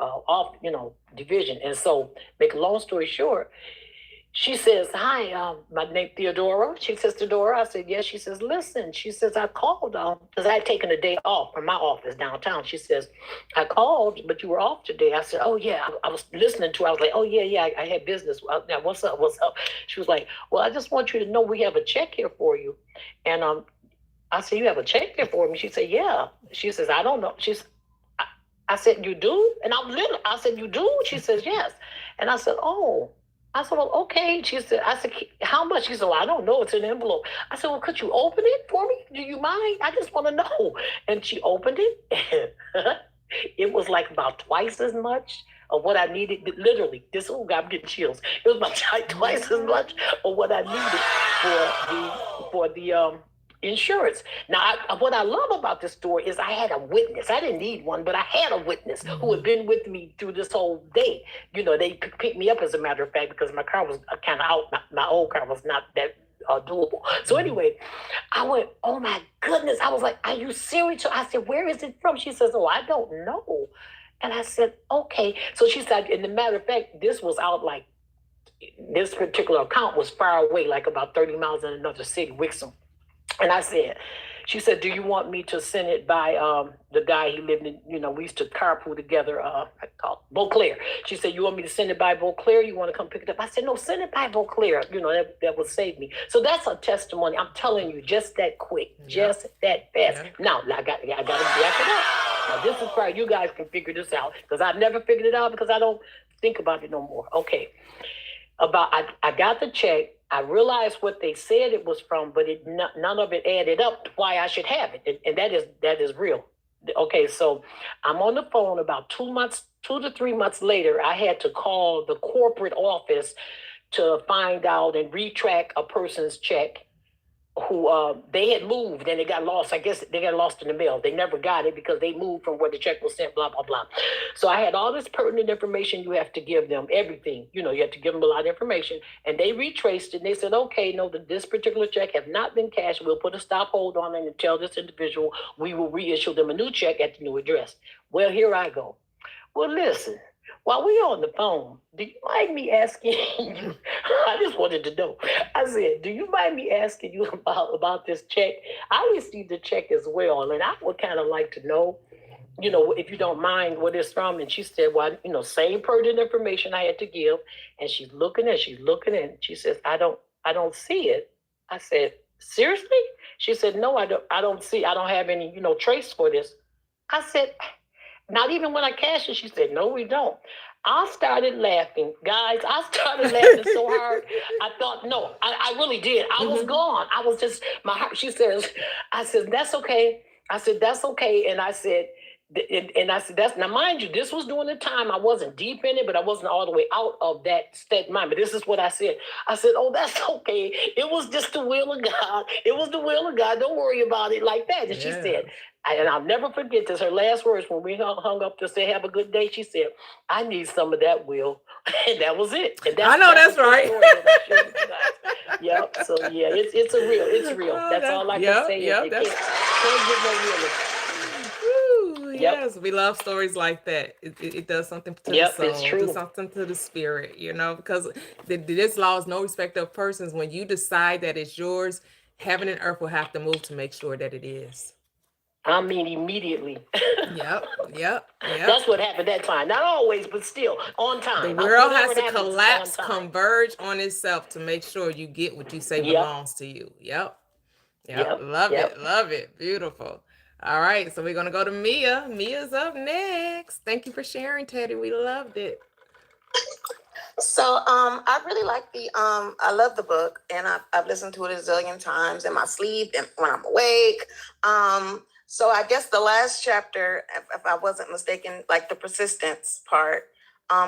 Speaker 4: division. And so, make a long story short, she says, hi, my name Theodora. She says, Theodora. I said, yes. She says, listen. She says, I called because I had taken a day off from my office downtown. She says, I called, but you were off today. I said, oh, yeah. I was listening to her. I was like, oh, yeah. I had business. Now, what's up? What's up? She was like, well, I just want you to know we have a check here for you. And I said, you have a check here for me? She said, yeah. She says, I don't know. I said, you do? And I said, you do? She says, yes. And I said, oh. I said, well, okay. I said, how much? She said, well, I don't know. It's an envelope. I said, well, could you open it for me? Do you mind? I just want to know. And she opened it. And it was like about twice as much of what I needed. Literally, I'm getting chills. It was about twice as much of what I needed for the insurance. Now, what I love about this story is I had a witness. I didn't need one, but I had a witness who had been with me through this whole day. They picked me up, as a matter of fact, because my car was kind of out. My old car was not that doable. So anyway, I went, oh my goodness. I was like, are you serious? I said, where is it from? She says, oh, I don't know. And I said, okay. So she said, and the matter of fact, this was out like, this particular account was far away, like about 30 miles in another city, Wixom. And I said, she said, do you want me to send it by the guy he lived in, we used to carpool together, called Beauclair. She said, you want me to send it by Beauclair? You want to come pick it up? I said, no, send it by Beauclair. That would save me. So that's a testimony. I'm telling you, just that quick, just that fast. Now, I got to back it up. Now, this is part you guys can figure this out because I've never figured it out because I don't think about it no more. Okay. I got the check. I realized what they said it was from, but none of it added up to why I should have it. And that is real. Okay, so I'm on the phone about 2 to 3 months later. I had to call the corporate office to find out and retrack a person's check who they had moved and it got lost. I guess they got lost in the mail. They never got it because they moved from where the check was sent, blah, blah, blah. So I had all this pertinent information you have to give them, everything. You have to give them a lot of information. And they retraced it and they said, okay, no, this particular check have not been cashed. We'll put a stop hold on it and tell this individual we will reissue them a new check at the new address. Well, here I go. Well, listen. While we on the phone, do you mind me asking you? I just wanted to know. I said, do you mind me asking you about this check? I received the check as well, and I would kind of like to know, if you don't mind what it's from. And she said, well, same pertinent information I had to give. And she's looking, and she says, I don't see it. I said, seriously? She said, no, I don't see. I don't have any, trace for this. I said, not even when I cashed it. She said, no, we don't. I started laughing. Guys, I started laughing so hard. I thought, no, I really did. I was gone. I was just, my heart, I said, that's okay. I said, that's okay. And I said, that's, now mind you, this was during the time I wasn't deep in it, but I wasn't all the way out of that state of mind. But this is what I said. I said, oh, that's okay. It was just the will of God. It was the will of God. Don't worry about it like that. And she said, and I'll never forget this, her last words when we hung up to say, have a good day. She said, I need some of that, Will. And that was it. And
Speaker 1: I know that's right.
Speaker 4: Yep. So yeah, it's real. Oh, that's all I can say. Can't get no realer.
Speaker 1: Yes, we love stories like that. It does something to the soul,
Speaker 4: it's true.
Speaker 1: Do something to the spirit, because this law is no respect of persons. When you decide that it's yours, heaven and earth will have to move to make sure that it is.
Speaker 4: I mean, immediately.
Speaker 1: Yep.
Speaker 4: That's what happened that time. Not always, but still on time.
Speaker 1: The world has to collapse, converge on itself to make sure you get what you say belongs to you. Yep. Love it. Beautiful. All right, so we're gonna go to Mia. Mia's up next. Thank you for sharing, Teddy. We loved it.
Speaker 5: So I really like I love the book, and I've listened to it a zillion times in my sleep and when I'm awake. So I guess the last chapter, if I wasn't mistaken, like the persistence part,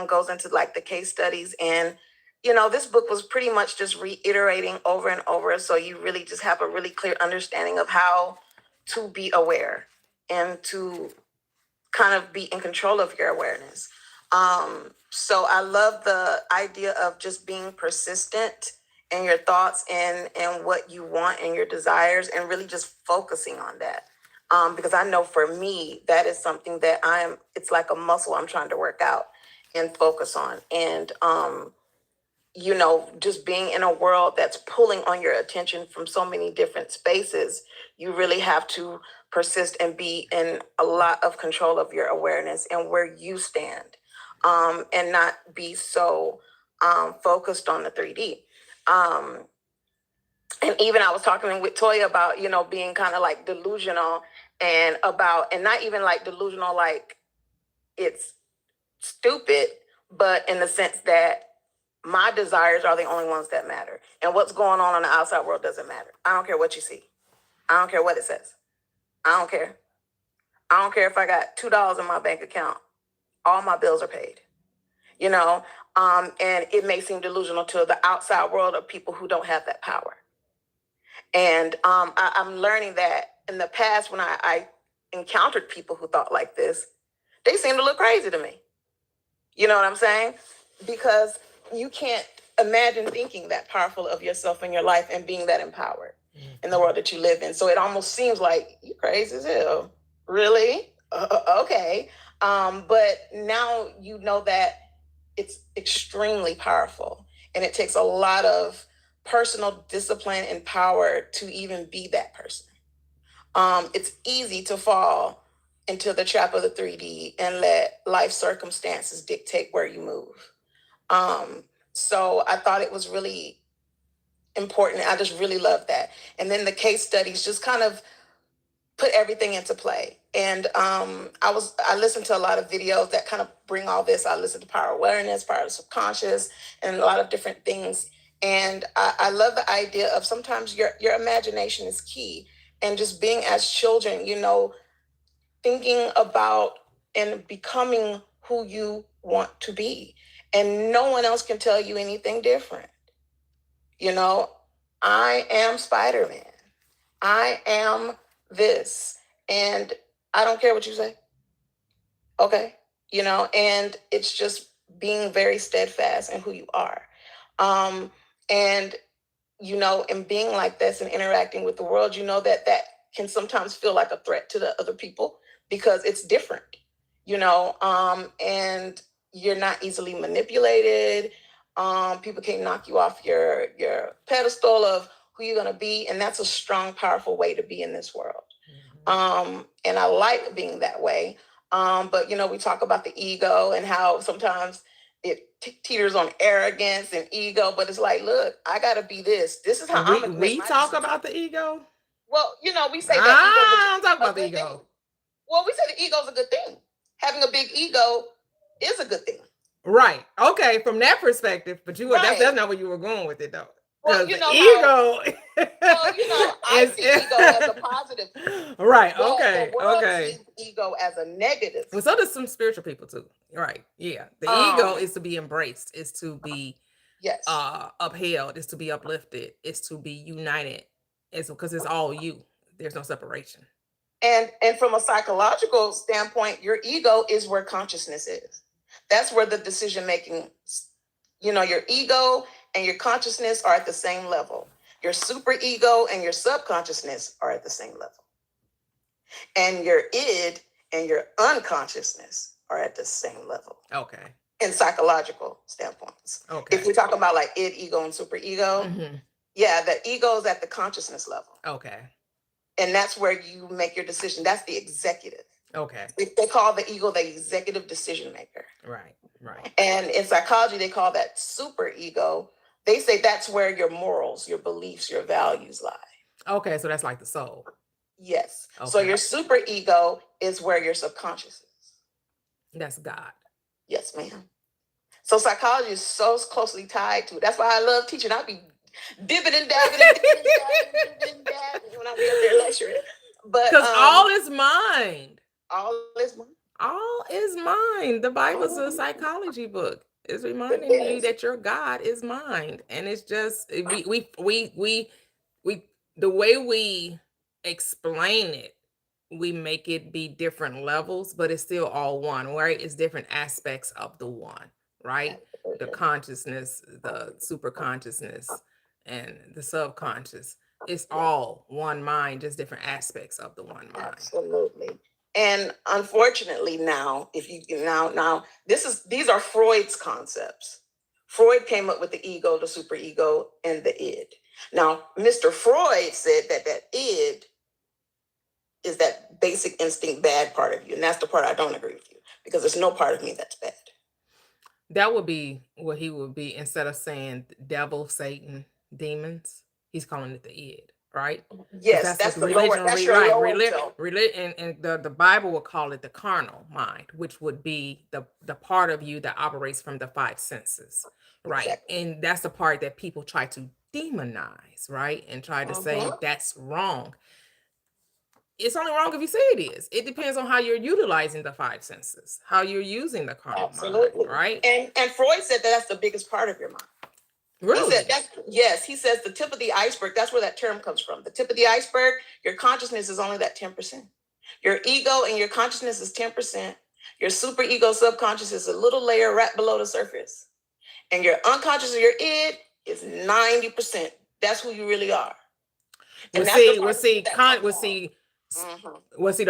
Speaker 5: goes into like the case studies. And, you know, this book was pretty much just reiterating over and over. So you really just have a really clear understanding of how to be aware and to kind of be in control of your awareness. So I love the idea of just being persistent in your thoughts and what you want and your desires, and really just focusing on that. Because I know for me, that is something that it's like a muscle I'm trying to work out and focus on. And, you know, just being in a world that's pulling on your attention from so many different spaces, you really have to persist and be in a lot of control of your awareness and where you stand, and not be so focused on the 3D. And even I was talking with Toya about, you know, being kind of like delusional and not even like delusional, like it's stupid, but in the sense that my desires are the only ones that matter. And what's going on in the outside world doesn't matter. I don't care what you see. I don't care what it says. I don't care. I don't care if I got $2 in my bank account. All my bills are paid. You know, and it may seem delusional to the outside world of people who don't have that power. And I'm learning that in the past, when I encountered people who thought like this, they seemed to look crazy to me. You know what I'm saying? Because you can't imagine thinking that powerful of yourself in your life and being that empowered in the world that you live in. So it almost seems like you crazy as hell. Really? Okay. But now you know that it's extremely powerful, and it takes a lot of personal discipline and power to even be that person. It's easy to fall into the trap of the 3D and let life circumstances dictate where you move. So I thought it was really important. I just really love that. And then the case studies just kind of put everything into play. And I listened to a lot of videos that kind of bring all this. I listened to Power Awareness, Power of Subconscious, and a lot of different things. And I love the idea of sometimes your imagination is key. And just being as children, you know, thinking about and becoming who you want to be. And no one else can tell you anything different. You know, I am Spider-Man. I am this. And I don't care what you say. Okay. You know, and it's just being very steadfast in who you are. And, you know, and being like this and interacting with the world, you know, that can sometimes feel like a threat to the other people because it's different, you know, and you're not easily manipulated. People can't knock you off your pedestal of who you're going to be. And that's a strong, powerful way to be in this world. And I like being that way. But, you know, we talk about the ego and how sometimes it teeters on arrogance and ego, but it's like, look, I got to be this. This is how
Speaker 1: we talk about the ego.
Speaker 5: Well, you know, we say that
Speaker 1: ego. Talk about the ego.
Speaker 5: Well, we say the ego is a good thing. Having a big ego is a good thing.
Speaker 1: Right. Okay. From that perspective, but
Speaker 5: Right.
Speaker 1: that's not where you were going with it, though.
Speaker 5: Well, you know,
Speaker 1: ego.
Speaker 5: Well, you know, I see ego as a positive.
Speaker 1: Right.
Speaker 5: But
Speaker 1: Okay.
Speaker 5: the world
Speaker 1: Okay.
Speaker 5: sees ego as a negative.
Speaker 1: Well, so does some spiritual people too. Right. Yeah. The ego is to be embraced. Is to be upheld. Is to be uplifted. Is to be united. It's because it's all you. There's no separation.
Speaker 5: And from a psychological standpoint, your ego is where consciousness is. That's where the decision making, you know, your ego and your consciousness are at the same level. Your super ego and your subconsciousness are at the same level. And your id and your unconsciousness are at the same level.
Speaker 1: Okay.
Speaker 5: In psychological standpoints.
Speaker 1: Okay.
Speaker 5: If we talk about like id, ego, and super ego, yeah, the ego is at the consciousness level.
Speaker 1: Okay.
Speaker 5: And that's where you make your decision. That's the executive.
Speaker 1: Okay.
Speaker 5: They call the ego the executive decision maker.
Speaker 1: Right. Right.
Speaker 5: And in psychology, they call that super ego. They say that's where your morals, your beliefs, your values lie.
Speaker 1: Okay, so that's like the soul.
Speaker 5: Yes.
Speaker 1: Okay.
Speaker 5: So your super ego is where your subconscious is.
Speaker 1: That's God.
Speaker 5: Yes, ma'am. So psychology is so closely tied to it. That's why I love teaching. I'll be dipping and dabbing when I be up there lecturing. But
Speaker 1: because all is mind.
Speaker 5: All is mind.
Speaker 1: All is mind. The Bible's a psychology book. It's reminding you
Speaker 5: is.
Speaker 1: that your God is mind. And it's just we the way we explain it, we make it be different levels, but it's still all one, right? It's different aspects of the one, right? The consciousness, the super consciousness, and the subconscious. It's all one mind, just different aspects of the one mind.
Speaker 5: Absolutely. And unfortunately now, if you now these are Freud's concepts. Freud came up with the ego, the superego, and the id. Now, Mr. Freud said that id is that basic instinct bad part of you. And that's the part I don't agree with you, because there's no part of me that's bad.
Speaker 1: That would be what he would be instead of saying devil, Satan, demons. He's calling it the id, right? 'Cause
Speaker 5: Yes, that's
Speaker 1: what
Speaker 5: the lower, that's your
Speaker 1: right?
Speaker 5: lower self.
Speaker 1: And the Bible will call it the carnal mind, which would be the part of you that operates from the five senses, right?
Speaker 5: Exactly.
Speaker 1: And that's the part that people try to demonize, right? And try to say that's wrong. It's only wrong if you say it is. It depends on how you're utilizing the five senses, how you're using the carnal
Speaker 5: Absolutely.
Speaker 1: mind, right?
Speaker 5: And Freud said that that's the biggest part of your mind.
Speaker 1: Really?
Speaker 5: He said yes, he says the tip of the iceberg, that's where that term comes from. The tip of the iceberg, your consciousness is only that 10%. Your ego and your consciousness is 10%. Your super ego subconscious is a little layer right below the surface. And your unconscious or your id is 90%. That's who you really are.
Speaker 1: The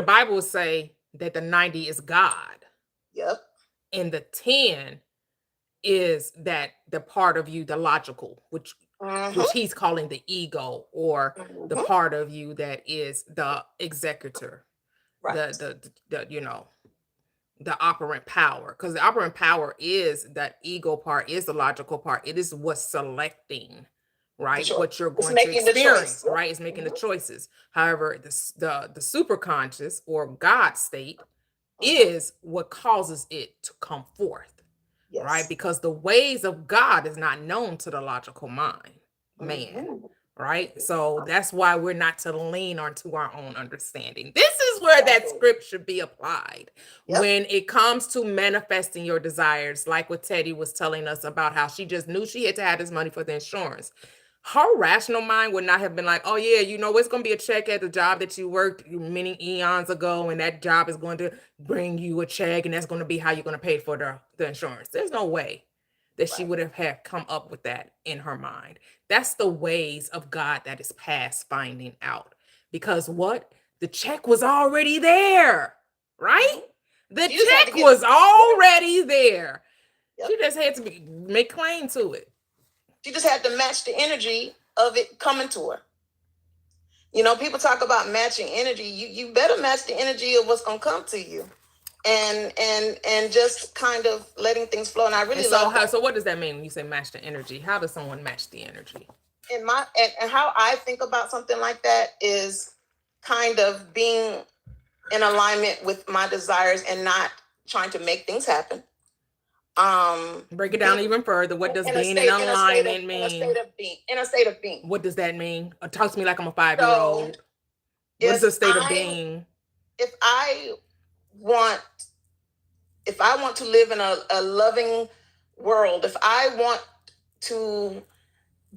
Speaker 1: Bible will say that the 90 is God.
Speaker 5: Yep.
Speaker 1: And the 10 is that the part of you, the logical, which he's calling the ego, or the part of you that is the executor, right. the you know, the operant power. Because the operant power is that ego part, is the logical part. It is what's selecting, right?
Speaker 5: Sure.
Speaker 1: What you're going to experience, right? It's making the choices. However, the super conscious or God state is what causes it to come forth. Yes. Right? Because the ways of God is not known to the logical mind, man. Right? So that's why we're not to lean onto our own understanding. This is where that script should be applied. Yep. When it comes to manifesting your desires, like what Teddy was telling us about how she just knew she had to have this money for the insurance. Her rational mind would not have been like, oh yeah, you know, it's going to be a check at the job that you worked many eons ago, and that job is going to bring you a check, and that's going to be how you're going to pay for the insurance. There's no way that she would have had come up with that in her mind. That's the ways of God that is past finding out. Because what? The check was already there, right? The check was already there. Yep. She just had to make claim to it.
Speaker 5: She just had to match the energy of it coming to her. You know, people talk about matching energy. You better match the energy of what's going to come to you, and just kind of letting things flow. And I really love that.
Speaker 1: So what does that mean when you say match the energy? How does someone match the energy?
Speaker 5: And how I think about something like that is kind of being in alignment with my desires and not trying to make things happen.
Speaker 1: Break it down even further. What does being in alignment mean?
Speaker 5: In a state of being.
Speaker 1: What does that mean? Talk to me like I'm a 5-year-old. What is a state of being?
Speaker 5: If I want to live in a loving world, if I want to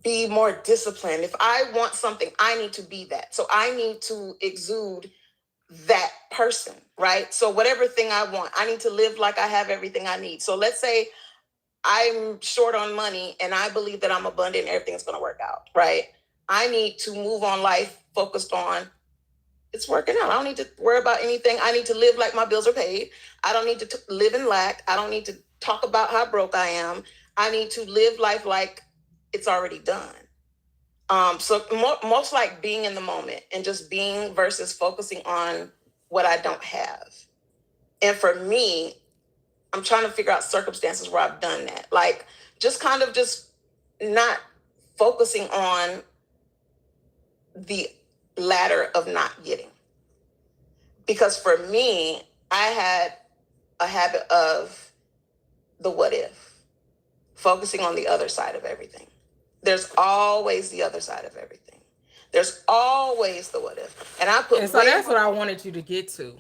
Speaker 5: be more disciplined, if I want something, I need to be that. So I need to exude that person, right? So whatever thing I want, I need to live like I have everything I need. So let's say I'm short on money and I believe that I'm abundant and everything's going to work out, right? I need to move on life focused on it's working out. I don't need to worry about anything. I need to live like my bills are paid. I don't need to live in lack. I don't need to talk about how broke I am. I need to live life like it's already done. So most like being in the moment and just being versus focusing on what I don't have. And for me, I'm trying to figure out circumstances where I've done that. Like just kind of just not focusing on the ladder of not getting. Because for me, I had a habit of the what if, focusing on the other side of everything. There's always the other side of everything. There's always the what if. And so
Speaker 1: that's what I wanted you to get to.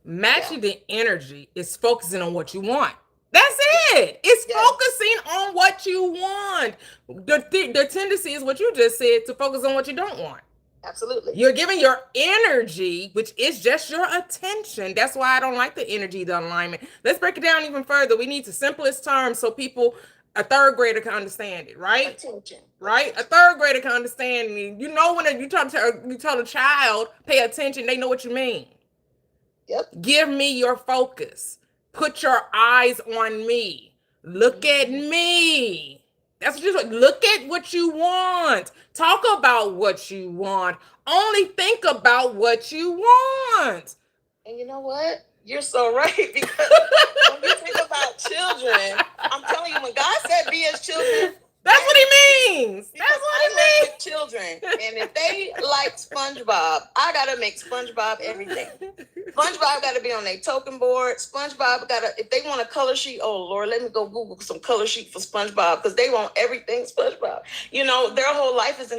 Speaker 1: Matching the energy is focusing on what you want. That's it. It's focusing on what you want. The tendency is what you just said, to focus on what you don't want.
Speaker 5: Absolutely.
Speaker 1: You're giving your energy, which is just your attention. That's why I don't like the energy, the alignment. Let's break it down even further. We need the simplest terms so people, a third grader, can understand it, right?
Speaker 5: Attention.
Speaker 1: Right? A third grader can understand me. You know, when you tell a child, pay attention, they know what you mean.
Speaker 5: Yep.
Speaker 1: Give me your focus. Put your eyes on me. Look at me. That's what you're look at what you want. Talk about what you want. Only think about what you want.
Speaker 5: And you know what? You're so right, because when you think about children, I'm telling you, when God said be as children,
Speaker 1: that's what he means. That's what
Speaker 5: I
Speaker 1: he
Speaker 5: live
Speaker 1: means.
Speaker 5: with children, and if they like SpongeBob, I gotta make SpongeBob everything. SpongeBob gotta be on their token board. SpongeBob gotta, if they want a color sheet, oh Lord, let me go Google some color sheet for SpongeBob, because they want everything SpongeBob. You know, their whole life is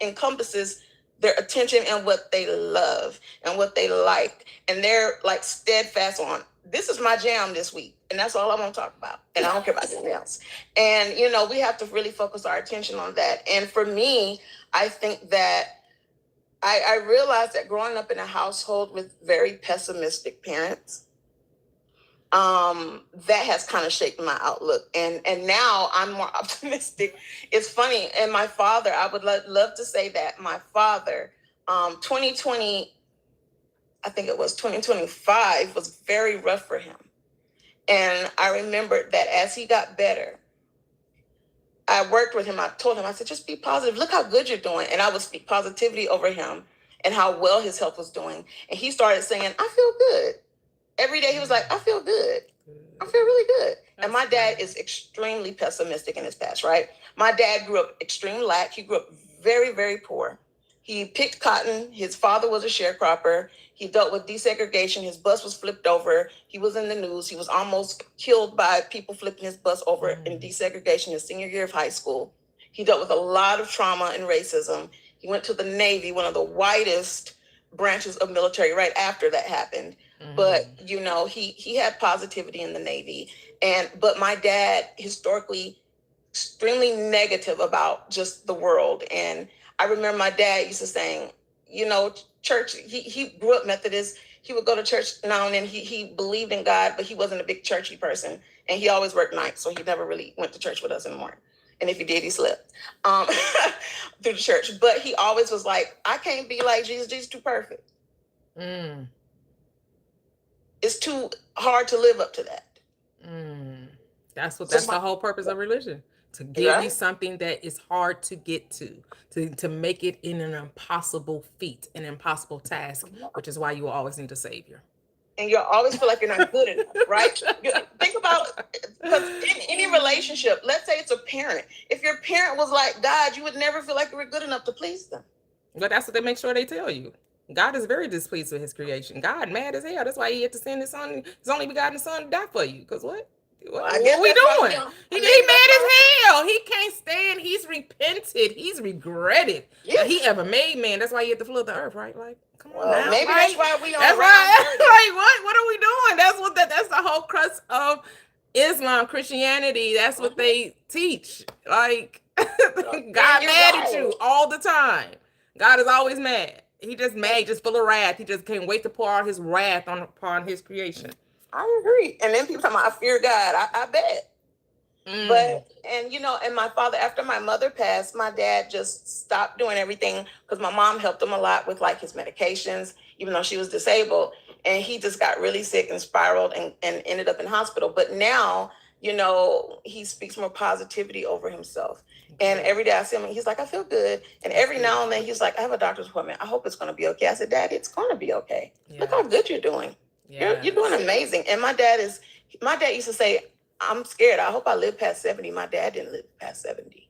Speaker 5: encompasses their attention and what they love and what they like, and they're like steadfast on, this is my jam this week, and that's all I want to talk about, and I don't care about anything else. And you know, we have to really focus our attention on that. And for me, I think that I realized that growing up in a household with very pessimistic parents, that has kind of shaped my outlook, and now I'm more optimistic. It's funny, and my father, I would love to say that my father, 2020, I think it was 2025, was very rough for him. And I remembered that as he got better, I worked with him. I told him, I said, just be positive. Look how good you're doing. And I would speak positivity over him and how well his health was doing. And he started saying, I feel good. Every day he was like, I feel good. I feel really good. And my dad is extremely pessimistic in his past, right? My dad grew up extreme lack. He grew up very, very poor. He picked cotton. His father was a sharecropper. He dealt with desegregation. His bus was flipped over. He was in the news. He was almost killed by people flipping his bus over in desegregation his senior year of high school. He dealt with a lot of trauma and racism. He went to the Navy, one of the widest branches of military, right after that happened. But, you know, he had positivity in the Navy. But my dad, historically, extremely negative about just the world. And I remember my dad used to saying, you know, church, he grew up Methodist. He would go to church now and then. He believed in God, but he wasn't a big churchy person. And he always worked nights, so he never really went to church with us in the morning. And if he did, he slept through the church. But he always was like, I can't be like Jesus. Jesus is too perfect. It's too hard to live up to that.
Speaker 1: That's the whole purpose of religion. To give you something that is hard to get to make it in an impossible feat, an impossible task, which is why you will always need a savior.
Speaker 5: And you'll always feel like you're not good enough, right? Think about, because in any relationship, let's say it's a parent. If your parent was like God, you would never feel like you were good enough to please them.
Speaker 1: But that's what they make sure they tell you. God is very displeased with his creation. God mad as hell. That's why he had to send his son, his only begotten son, to die for you. Because what? What are we doing? He mad as hell. He can't stand. He's repented. He's regretted that he ever made man. That's why he had to flood the earth, right? Like, come on now.
Speaker 5: Maybe that's why we
Speaker 1: That's right. Like, what are we doing? That's the whole crux of Islam, Christianity. That's what they teach. Like, God mad at you all the time. God is always mad. He just mad, just full of wrath. He just can't wait to pour out his wrath upon his creation.
Speaker 5: I agree. And then people talking about, I fear God. I bet. But, and you know, and my father, after my mother passed, my dad just stopped doing everything, because my mom helped him a lot with like his medications, even though she was disabled. And he just got really sick and spiraled and ended up in hospital. But now, you know, he speaks more positivity over himself. And every day I see him, he's like, I feel good. And every now and then he's like, I have a doctor's appointment. I hope it's going to be okay. I said, Dad, it's going to be okay. Look how good you're doing. You're doing amazing. And my dad used to say, I'm scared. I hope I live past 70. My dad didn't live past 70.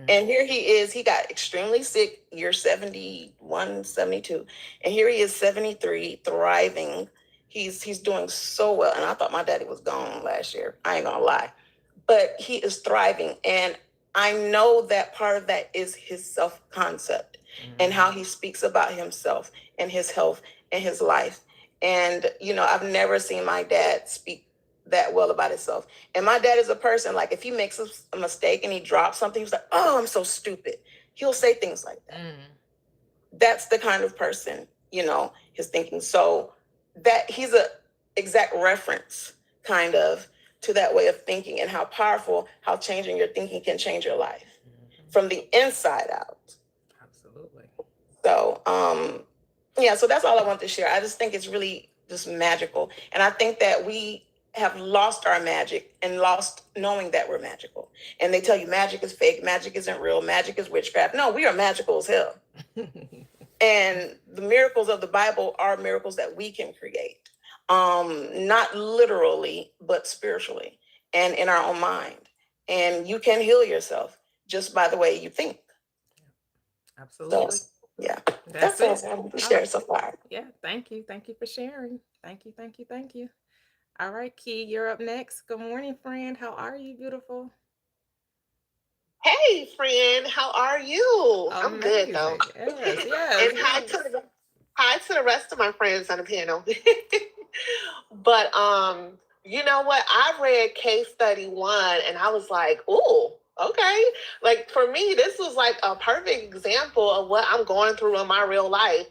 Speaker 5: And here he is. He got extremely sick, year 71, 72. And here he is, 73, thriving. He's doing so well. And I thought my daddy was gone last year. I ain't gonna lie. But he is thriving. And I know that part of that is his self-concept and how he speaks about himself and his health and his life. And, I've never seen my dad speak that well about himself. And my dad is a person, like, if he makes a mistake and he drops something, he's like, oh, I'm so stupid. He'll say things like that. That's the kind of person, his thinking. So that he's a exact reference kind of to that way of thinking, and how powerful, how changing your thinking can change your life from the inside out.
Speaker 1: Absolutely.
Speaker 5: So, so that's all I want to share. I just think it's really just magical. And I think that we have lost our magic and lost knowing that we're magical. And they tell you magic is fake, magic isn't real, magic is witchcraft. No, we are magical as hell. And the miracles of the Bible are miracles that we can create. Not literally, but spiritually and in our own mind. And you can heal yourself just by the way you think.
Speaker 1: Absolutely.
Speaker 5: So, yeah,
Speaker 1: That's
Speaker 5: all
Speaker 1: it.
Speaker 5: I want to share so far.
Speaker 1: Yeah, thank you. Thank you for sharing. Thank you, thank you, thank you. All right, Key, you're up next. Good morning, friend. How are you, beautiful?
Speaker 7: Hey, friend, how are you? I'm good though.
Speaker 1: Yes, yes.
Speaker 7: And hi to the rest of my friends on the panel. But you know what? I read case study 1 and I was like, ooh, okay. Like for me, this was like a perfect example of what I'm going through in my real life.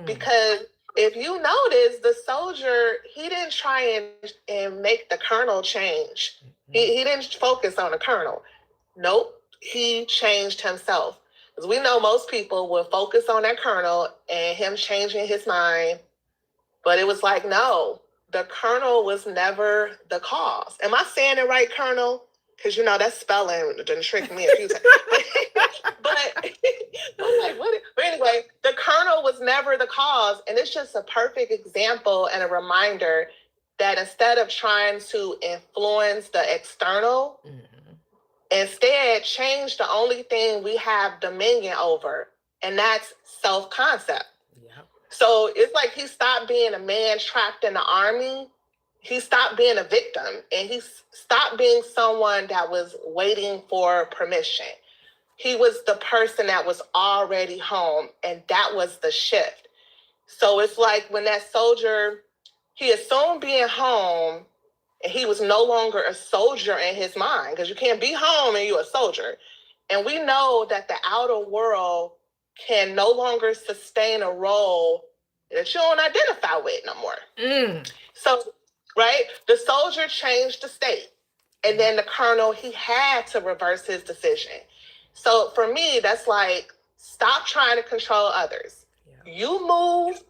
Speaker 7: Because if you notice, the soldier, he didn't try and make the colonel change. He didn't focus on the colonel. Nope. He changed himself. Because we know most people will focus on that colonel and him changing his mind. But it was like, no, the colonel was never the cause. Am I saying it right, colonel? Because, that spelling didn't trick me a few times. but I'm like, what? But anyway, the colonel was never the cause. And it's just a perfect example and a reminder that instead of trying to influence the external, instead, change the only thing we have dominion over, and that's self-concept. Yep. So it's like he stopped being a man trapped in the army. He stopped being a victim, and he stopped being someone that was waiting for permission. He was the person that was already home, and that was the shift. So it's like when that soldier, he assumed being home, and he was no longer a soldier in his mind, because you can't be home and you're a soldier. And we know that the outer world can no longer sustain a role that you don't identify with no more. So, right, the soldier changed the state. And then the colonel, he had to reverse his decision. So for me, that's like, stop trying to control others. Yeah. You move,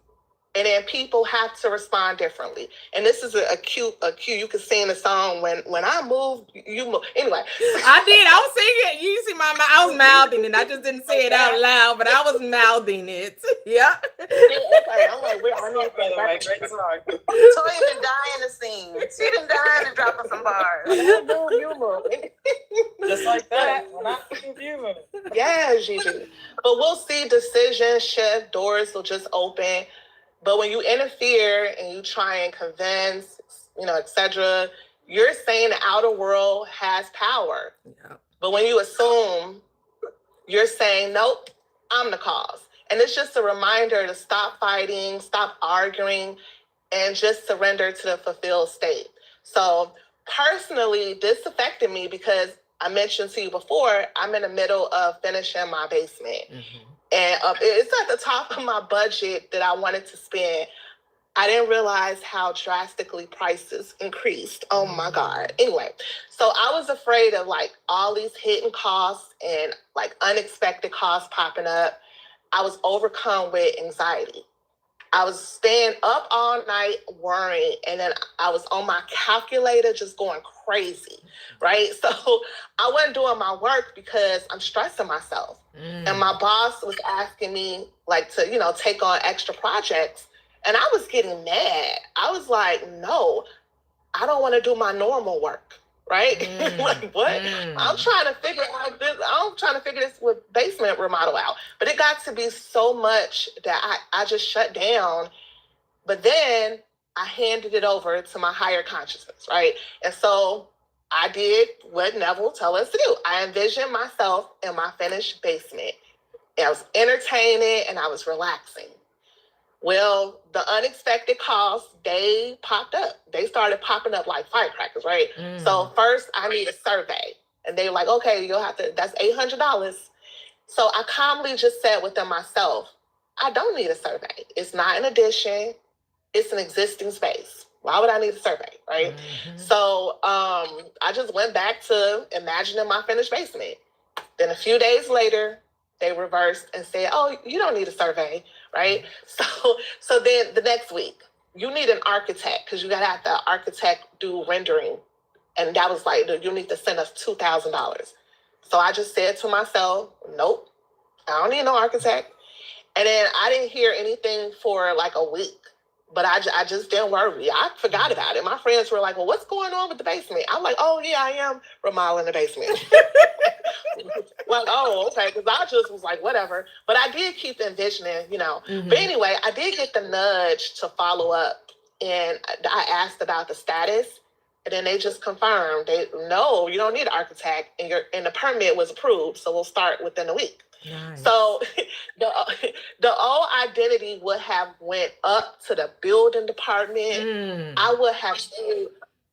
Speaker 7: and then people have to respond differently. And this is a cue. You can sing the song, when I move, you move. Anyway.
Speaker 1: I did. I was singing it. You see I was mouthing it. I just didn't say it out loud, but I was mouthing it. Yeah.
Speaker 5: Okay. I'm like, we're on it, by the way. Great song. Toya been dying to sing. She been dying to drop us some bars.
Speaker 3: You move. Just like that. When I move, you move.
Speaker 7: Yeah, Gigi. But we'll see decisions shift, doors will just open. But when you interfere and you try and convince, etc., you're saying the outer world has power. Yeah. But when you assume, you're saying, nope, I'm the cause. And it's just a reminder to stop fighting, stop arguing, and just surrender to the fulfilled state. So personally, this affected me because I mentioned to you before, I'm in the middle of finishing my basement. And it's at the top of my budget that I wanted to spend. I didn't realize how drastically prices increased. Oh my God. Anyway, so I was afraid of like all these hidden costs and like unexpected costs popping up. I was overcome with anxiety. I was staying up all night worrying, and then I was on my calculator just going crazy, right? So I wasn't doing my work because I'm stressing myself. And my boss was asking me like to, take on extra projects. And I was getting mad. I was like, no, I don't want to do my normal work. Right? Like what? I'm trying to figure out this. I'm trying to figure this with basement remodel out. But it got to be so much that I just shut down. But then I handed it over to my higher consciousness, right? And so I did what Neville tell us to do. I envisioned myself in my finished basement. And I was entertaining and I was relaxing. Well, the unexpected costs, they popped up. They started popping up like firecrackers, right? So first I need a survey. And they were like, okay, you'll have to, that's $800. So I calmly just said within myself, I don't need a survey. It's not an addition. It's an existing space. Why would I need a survey, right? So I just went back to imagining my finished basement. Then a few days later, they reversed and said, oh, you don't need a survey, right? So then the next week, you need an architect because you got to have the architect do rendering. And that was like, you need to send us $2,000. So I just said to myself, nope, I don't need no architect. And then I didn't hear anything for like a week. But I just didn't worry. I forgot about it. My friends were like, well, what's going on with the basement? I'm like, oh, yeah, I am remodeling the basement. Like, oh, okay. Because I just was like, whatever. But I did keep envisioning, you know. But anyway, I did get the nudge to follow up. And I asked about the status. And then they just confirmed, no, you don't need an architect. And the permit was approved. So we'll start within a week. Nice. So the old identity would have went up to the building department. I would have seen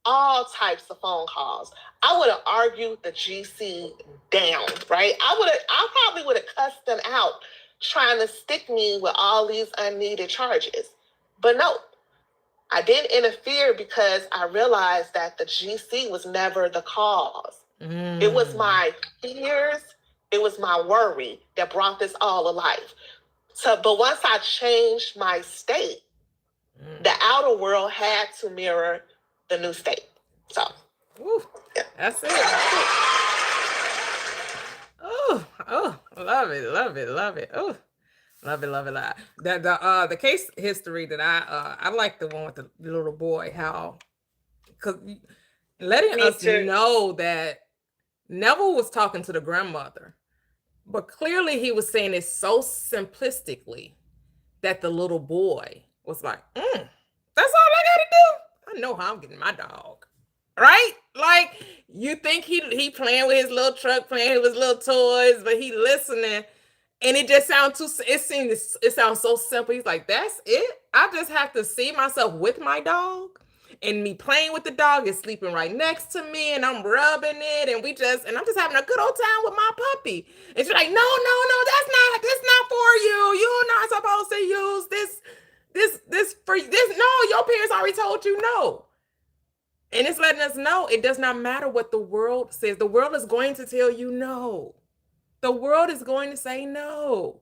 Speaker 7: all types of phone calls. I would have argued the GC down, right? I probably would have cussed them out trying to stick me with all these unneeded charges. But no, I didn't interfere because I realized that the GC was never the cause. It was my fears. It was my worry that brought this all to life. But once I changed my state, the outer world had to mirror the new state. So,
Speaker 1: yeah. That's it. Oh, love it. Oh, love it. The case history that I like the one with the little boy. How, because letting us know that Neville was talking to the grandmother. But clearly he was saying it so simplistically that the little boy was like, that's all I gotta do. I know how I'm getting my dog. Right? Like, you think he playing with his little truck, playing with his little toys, but he listening. And it just sounds it sounds so simple. He's like, that's it? I just have to see myself with my dog. And me playing with the dog is sleeping right next to me, and I'm rubbing it, and I'm just having a good old time with my puppy. And she's like, no, that's not for you. You're not supposed to use this for this. No, your parents already told you no. And it's letting us know it does not matter what the world says. The world is going to tell you no. The world is going to say no.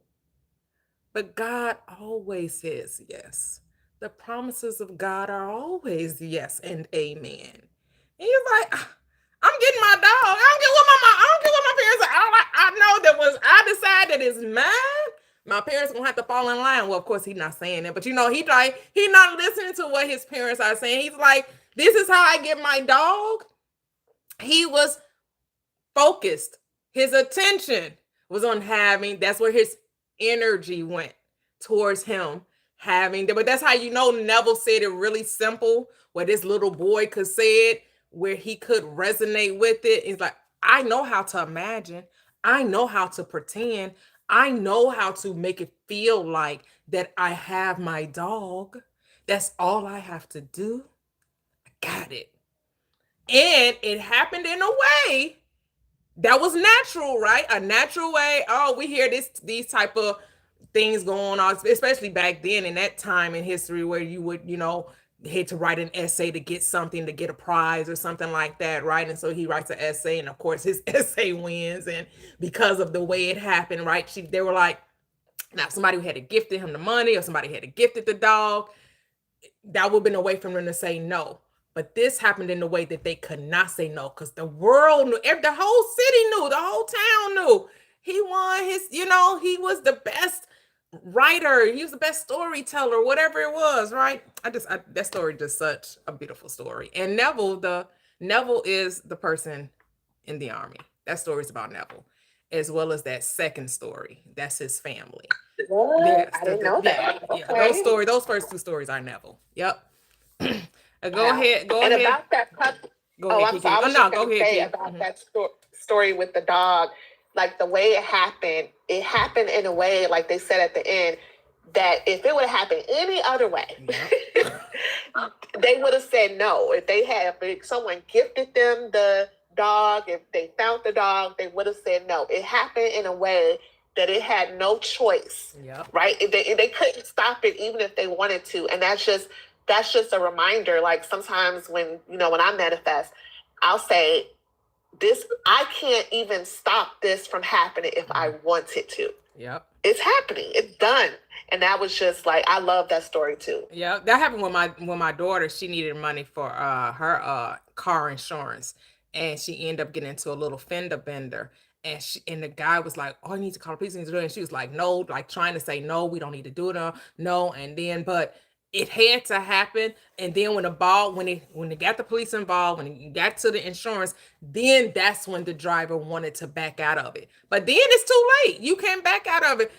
Speaker 1: But God always says yes. The promises of God are always yes and amen. And you're like, I'm getting my dog. I don't care what my parents are. I know that once I decide that it's mine, my parents gonna have to fall in line. Well, of course, he's not saying it, but he's not listening to what his parents are saying. He's like, this is how I get my dog. He was focused. His attention was on that's where his energy went towards him having, but that's how you know Neville said it really simple, where this little boy could say it, where he could resonate with it. It's like, I know how to imagine. I know how to pretend. I know how to make it feel like that I have my dog. That's all I have to do. I got it. And it happened in a way that was natural, right? A natural way. Oh, we hear these type of things going on, especially back then in that time in history where you would, had to write an essay to get something, to get a prize or something like that, right? And so he writes an essay, and of course his essay wins. And because of the way it happened, right? They were like, now somebody had to gifted him the money, or somebody had to gifted the dog, that would have been a way for them to say no. But this happened in a way that they could not say no, because the world knew, the whole city knew, the whole town knew. He won he was the best writer, he was the best storyteller, whatever it was, right? That story is just such a beautiful story. And Neville is the person in the army. That story is about Neville, as well as that second story. That's his family.
Speaker 7: What? Yes, I didn't know that.
Speaker 1: Yeah, okay. Those first two stories are Neville. Yep. Go ahead.
Speaker 7: About that puppy. I'm sorry. I was just going to say about that story with the dog. Like the way it happened in a way, like they said at the end, that if it would have happened any other way,
Speaker 1: Yep.
Speaker 7: they would have said no. If someone gifted them the dog, if they found the dog, they would have said no. It happened in a way that it had no choice.
Speaker 1: Yep.
Speaker 7: Right? They couldn't stop it even if they wanted to. And that's just a reminder. Like sometimes when I manifest, I'll say I can't even stop this from happening if I wanted to.
Speaker 1: Yep.
Speaker 7: It's happening. It's done. And that was just like, I love that story too.
Speaker 1: Yeah, that happened with my daughter. She needed money for her car insurance, and she ended up getting into a little fender bender. And the guy was like, "Oh, I need to call the police." And she was like, "No," like trying to say, "No, we don't need to do it." No, and then but it had to happen. And then when they got the police involved, when it got to the insurance, then that's when the driver wanted to back out of it. But then it's too late. You can't back out of it,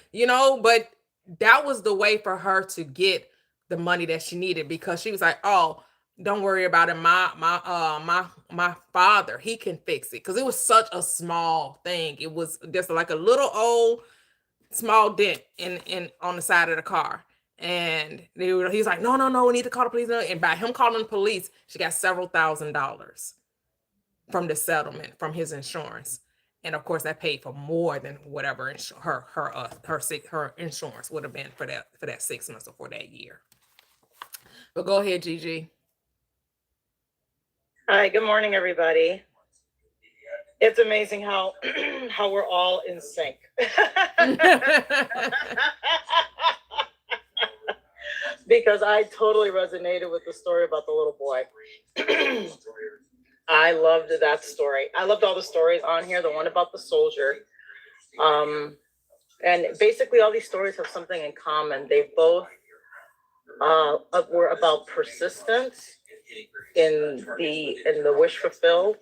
Speaker 1: But that was the way for her to get the money that she needed, because she was like, "Oh, don't worry about it. My father, he can fix it." Because it was such a small thing. It was just like a little old small dent in on the side of the car. And he's like, no, we need to call the police. And by him calling the police, she got several $1,000s from the settlement from his insurance. And of course, that paid for more than whatever her insurance would have been for that 6 months or for that year. But go ahead, Gigi.
Speaker 3: Hi, good morning, everybody. It's amazing how how we're all in sync. Because I totally resonated with the story about the little boy. I loved that story. I loved all the stories on here. The one about the soldier. And basically all these stories have something in common. They both were about persistence in the wish fulfilled.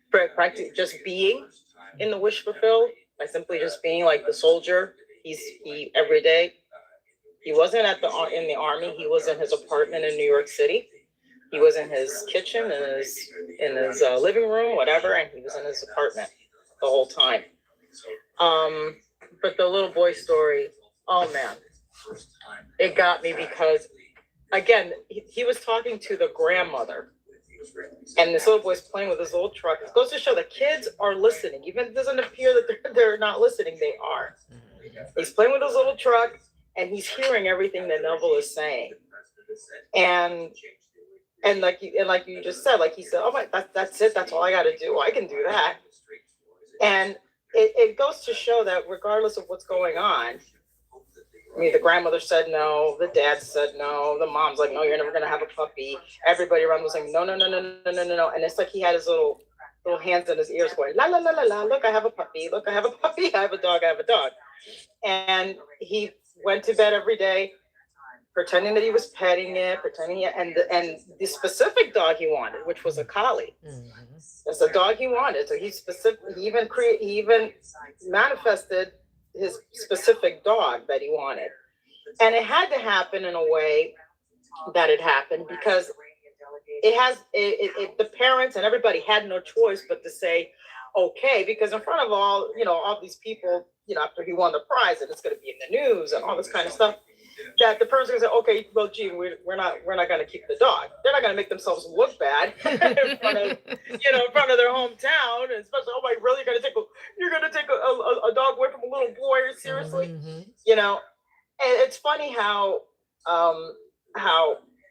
Speaker 3: Practically just being in the wish fulfilled by simply just being like the soldier. He every day. He wasn't in the army. He was in his apartment in New York City. He was in his kitchen, in his living room, whatever, and he was in his apartment the whole time. But the little boy story, oh man, it got me because, again, he was talking to the grandmother, and this little boy's playing with his little truck. It goes to show that kids are listening, even if it doesn't appear that they're not listening. They are. He's playing with his little truck, and he's hearing everything that Neville is saying, and like you just said, like he said, "Oh my, that's it. That's all I got to do. I can do that." And it goes to show that regardless of what's going on, I mean, the grandmother said no, the dad said no, the mom's like, "No, you're never gonna have a puppy." Everybody around was like, "No, no, no, no, no, no, no, no." And it's like he had his little hands in his ears going, "La la la la la. Look, I have a puppy. Look, I have a puppy. I have a dog. I have a dog." And he went to bed every day, pretending that he was petting it, and the specific dog he wanted, which was a collie. That's the dog he wanted. So he even manifested his specific dog that he wanted. And it had to happen in a way that it happened because the parents and everybody had no choice but to say, okay, because in front of all these people, after he won the prize, and it's going to be in the news and all this kind of stuff, that the person's going to say, okay, well, gee, we're not going to keep the dog. They're not going to make themselves look bad in front of their hometown, and especially, oh my, really, you're going to take a dog away from a little boy? Seriously, And it's funny how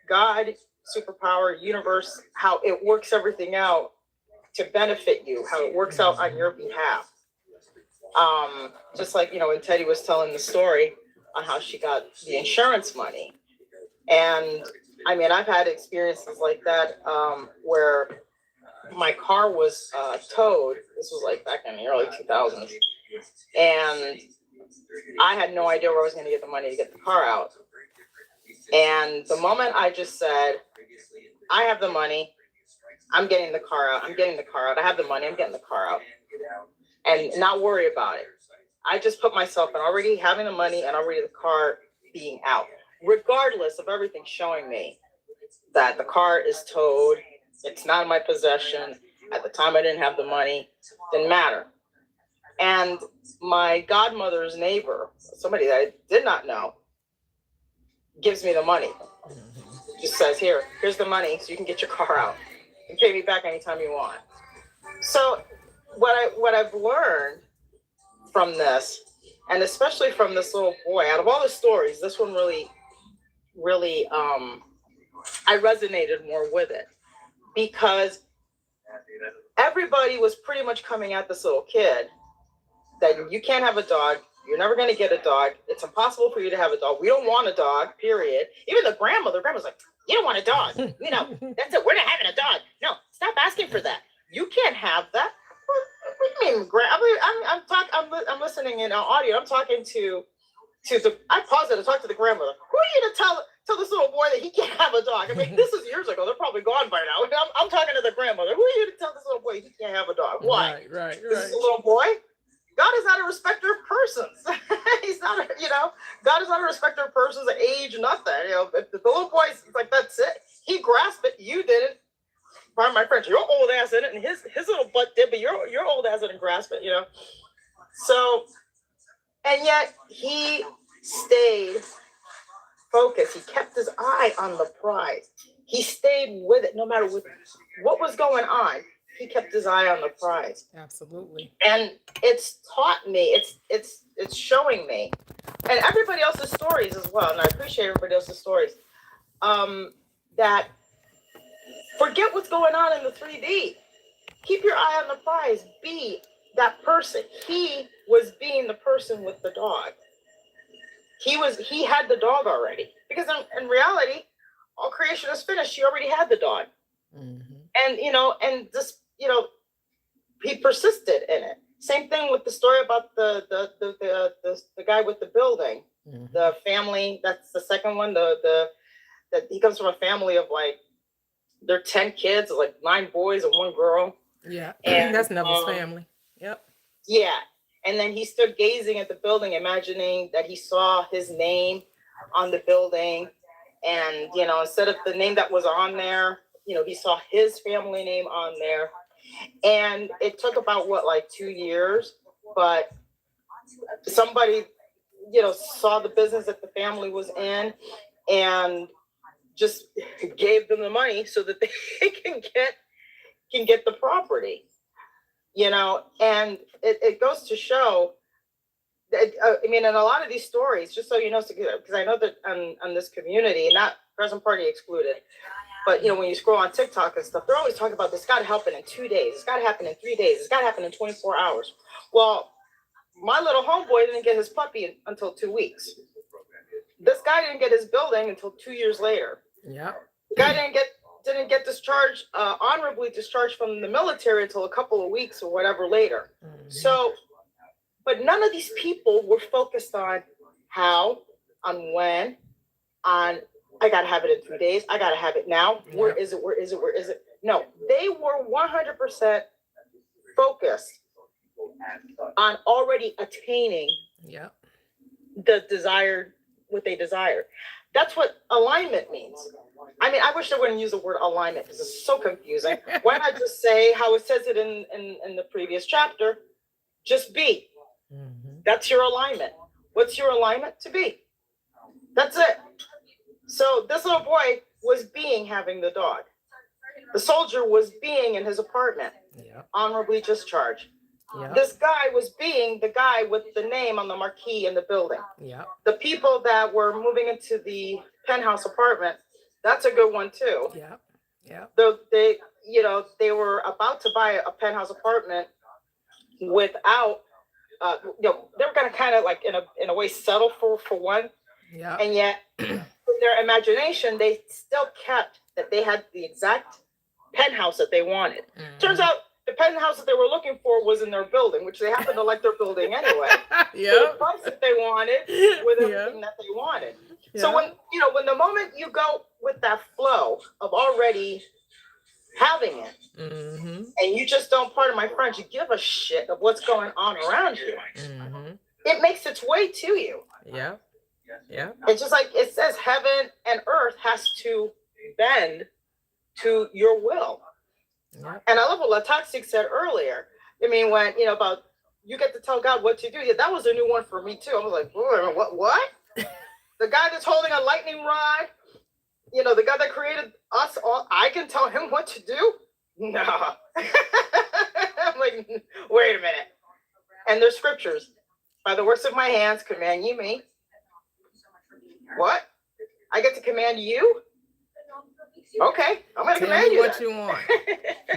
Speaker 3: God, superpower, universe, how it works everything out to benefit you, how it works out on your behalf. Just like, when Teddy was telling the story on how she got the insurance money. And I mean, I've had experiences like that, where my car was towed. This was like back in the early 2000s. And I had no idea where I was going to get the money to get the car out. And the moment I just said, I have the money, I'm getting the car out. I have the money, I'm getting the car out. And not worry about it. I just put myself in already having the money and already the car being out, regardless of everything showing me that the car is towed. It's not in my possession. At the time, I didn't have the money. Didn't matter. And my godmother's neighbor, somebody that I did not know, gives me the money. Just says, here's the money so you can get your car out and pay me back anytime you want. So what I've learned from this, and especially from this little boy, out of all the stories, this one really I resonated more with it, because everybody was pretty much coming at this little kid that you can't have a dog. You're never going to get a dog. It's impossible for you to have a dog. We don't want a dog, period. Even the grandmother's like, you don't want a dog. You know, that's it. We're not having a dog. No, stop asking for that. You can't have that. What do you mean, I'm listening in audio. I'm talking to I paused it to talk to the grandmother. Who are you to tell this little boy that he can't have a dog? I mean, this is years ago. They're probably gone by now. I'm talking to the grandmother. Who are you to tell this little boy he can't have a dog? Why?
Speaker 1: Right.
Speaker 3: This is a little boy. God is not a respecter of persons. He's not, God is not a respecter of persons, age, nothing. If the little boy's like, that's it. He grasped it. You didn't. Pardon my French. Your old ass in it, and his little butt did, but your old ass didn't grasp it. So, and yet he stayed focused. He kept his eye on the prize. He stayed with it, no matter what was going on. He kept his eye on the prize.
Speaker 1: Absolutely.
Speaker 3: And it's taught me, it's showing me, and everybody else's stories as well, and I appreciate everybody else's stories, that forget what's going on in the 3D. Keep your eye on the prize. Be that person. He was being the person with the dog. He had the dog already. Because in reality, all creation is finished. She already had the dog. And, and just, he persisted in it. Same thing with the story about the guy with the building, the family. That's the second one. That he comes from a family of like, they're 10 kids, like 9 boys and 1 girl.
Speaker 1: Yeah,
Speaker 3: and
Speaker 1: that's Neville's family. Yep.
Speaker 3: Yeah, and then he stood gazing at the building, imagining that he saw his name on the building, and instead of the name that was on there, he saw his family name on there. And it took about 2 years, but somebody saw the business that the family was in and just gave them the money so that they can get the property, and it goes to show that, in a lot of these stories, just so you know, because I know that on this community, not present party excluded, but when you scroll on TikTok and stuff, they're always talking about this got to happen in 2 days, it's got to happen in 3 days, it's got to happen in 24 hours. Well, my little homeboy didn't get his puppy until 2 weeks. This guy didn't get his building until 2 years later.
Speaker 1: Yeah.
Speaker 3: The guy didn't get discharged, honorably discharged from the military until a couple of weeks or whatever later. So, but none of these people were focused on how, on when, on I gotta have it in 3 days. I gotta have it now. Where is it? Where is it? Where is it? No, they were 100% focused on already attaining what they desired. That's what alignment means. I wish I wouldn't use the word alignment because it's so confusing. Why not just say how it says it in the previous chapter? Just be. That's your alignment. What's your alignment? To be. That's it. So this little boy was having the dog. The soldier was in his apartment, honorably discharged. This guy was the guy with the name on the marquee in the building. The people that were moving into the penthouse apartment, that's a good one too. Though they were about to buy a penthouse apartment without, they were gonna kind of like in a way settle for one. And yet in their imagination, they still kept that they had the exact penthouse that they wanted. Turns out the penthouse that they were looking for was in their building, which they happen to like their building anyway. The price that they wanted with everything that they wanted. So when the moment you go with that flow of already having it, and you just don't, pardon my French, you give a shit of what's going on around you, it makes its way to you. It's just like it says, heaven and earth has to bend to your will. And I love what Latoxic said earlier. When about you get to tell God what to do. Yeah, that was a new one for me too. I was like, what? The guy that's holding a lightning rod, the guy that created us all, I can tell him what to do? No. I'm like, wait a minute. And there's scriptures. By the works of my hands, command ye me. What? I get to command you? Okay, I'm going to command you.
Speaker 1: Tell me what you want.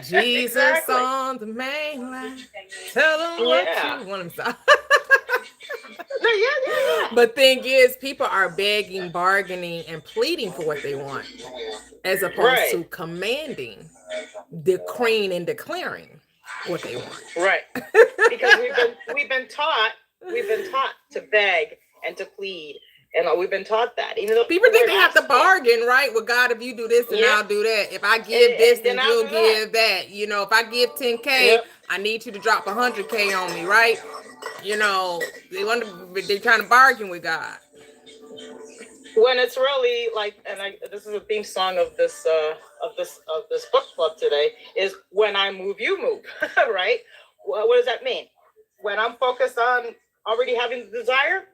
Speaker 1: Jesus exactly. On the main line. Tell them what you want.
Speaker 3: Yeah.
Speaker 1: But thing is, people are begging, bargaining, and pleading for what they want, as opposed to commanding, decreeing, and declaring what they want.
Speaker 3: Right. Because we've been taught to beg and to plead. And we've been taught that. Even though
Speaker 1: people think they have to bargain, right? With God, if you do this, then I'll do that. If I give this, then you'll give that. If I give 10K, I need you to drop 100K on me, right? They're trying to bargain with God.
Speaker 3: When it's really like, this is a theme song of this book club today, is when I move, you move, right? What does that mean? When I'm focused on already having the desire,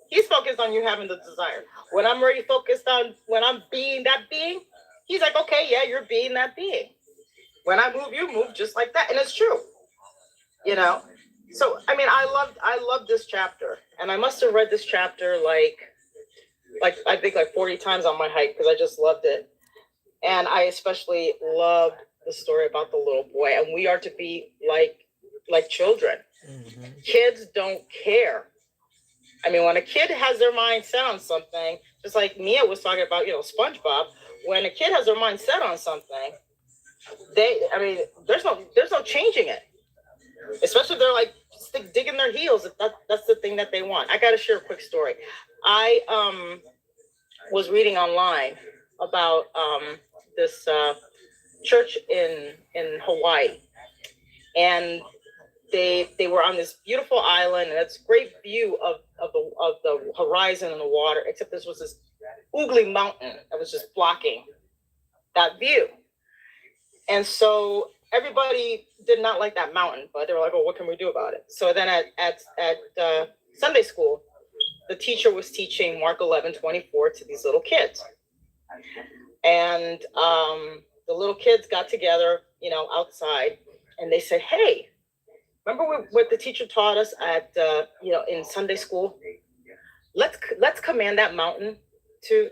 Speaker 3: he's focused on you having the desire. When I'm already focused on when I'm being that being, he's like, okay, yeah, you're being that being. When I move, you move, just like that. And it's true. So I love this chapter. And I must have read this chapter like I think 40 times on my hike, because I just loved it. And I especially loved the story about the little boy. And we are to be like children. Mm-hmm. Kids don't care. When a kid has their mind set on something, just like Mia was talking about, SpongeBob, when a kid has their mind set on something, there's no changing it. Especially if they're like digging their heels, if that's the thing that they want. I got to share a quick story. I was reading online about this church in Hawaii, and they were on this beautiful island, and it's a great view of the horizon and the water, except this was this oogly mountain that was just blocking that view. And so everybody did not like that mountain, but they were like, oh, what can we do about it? So then at Sunday school, the teacher was teaching Mark 11:24 to these little kids. And the little kids got together, outside, and they said, hey, remember what the teacher taught us at in Sunday school? Let's command that mountain to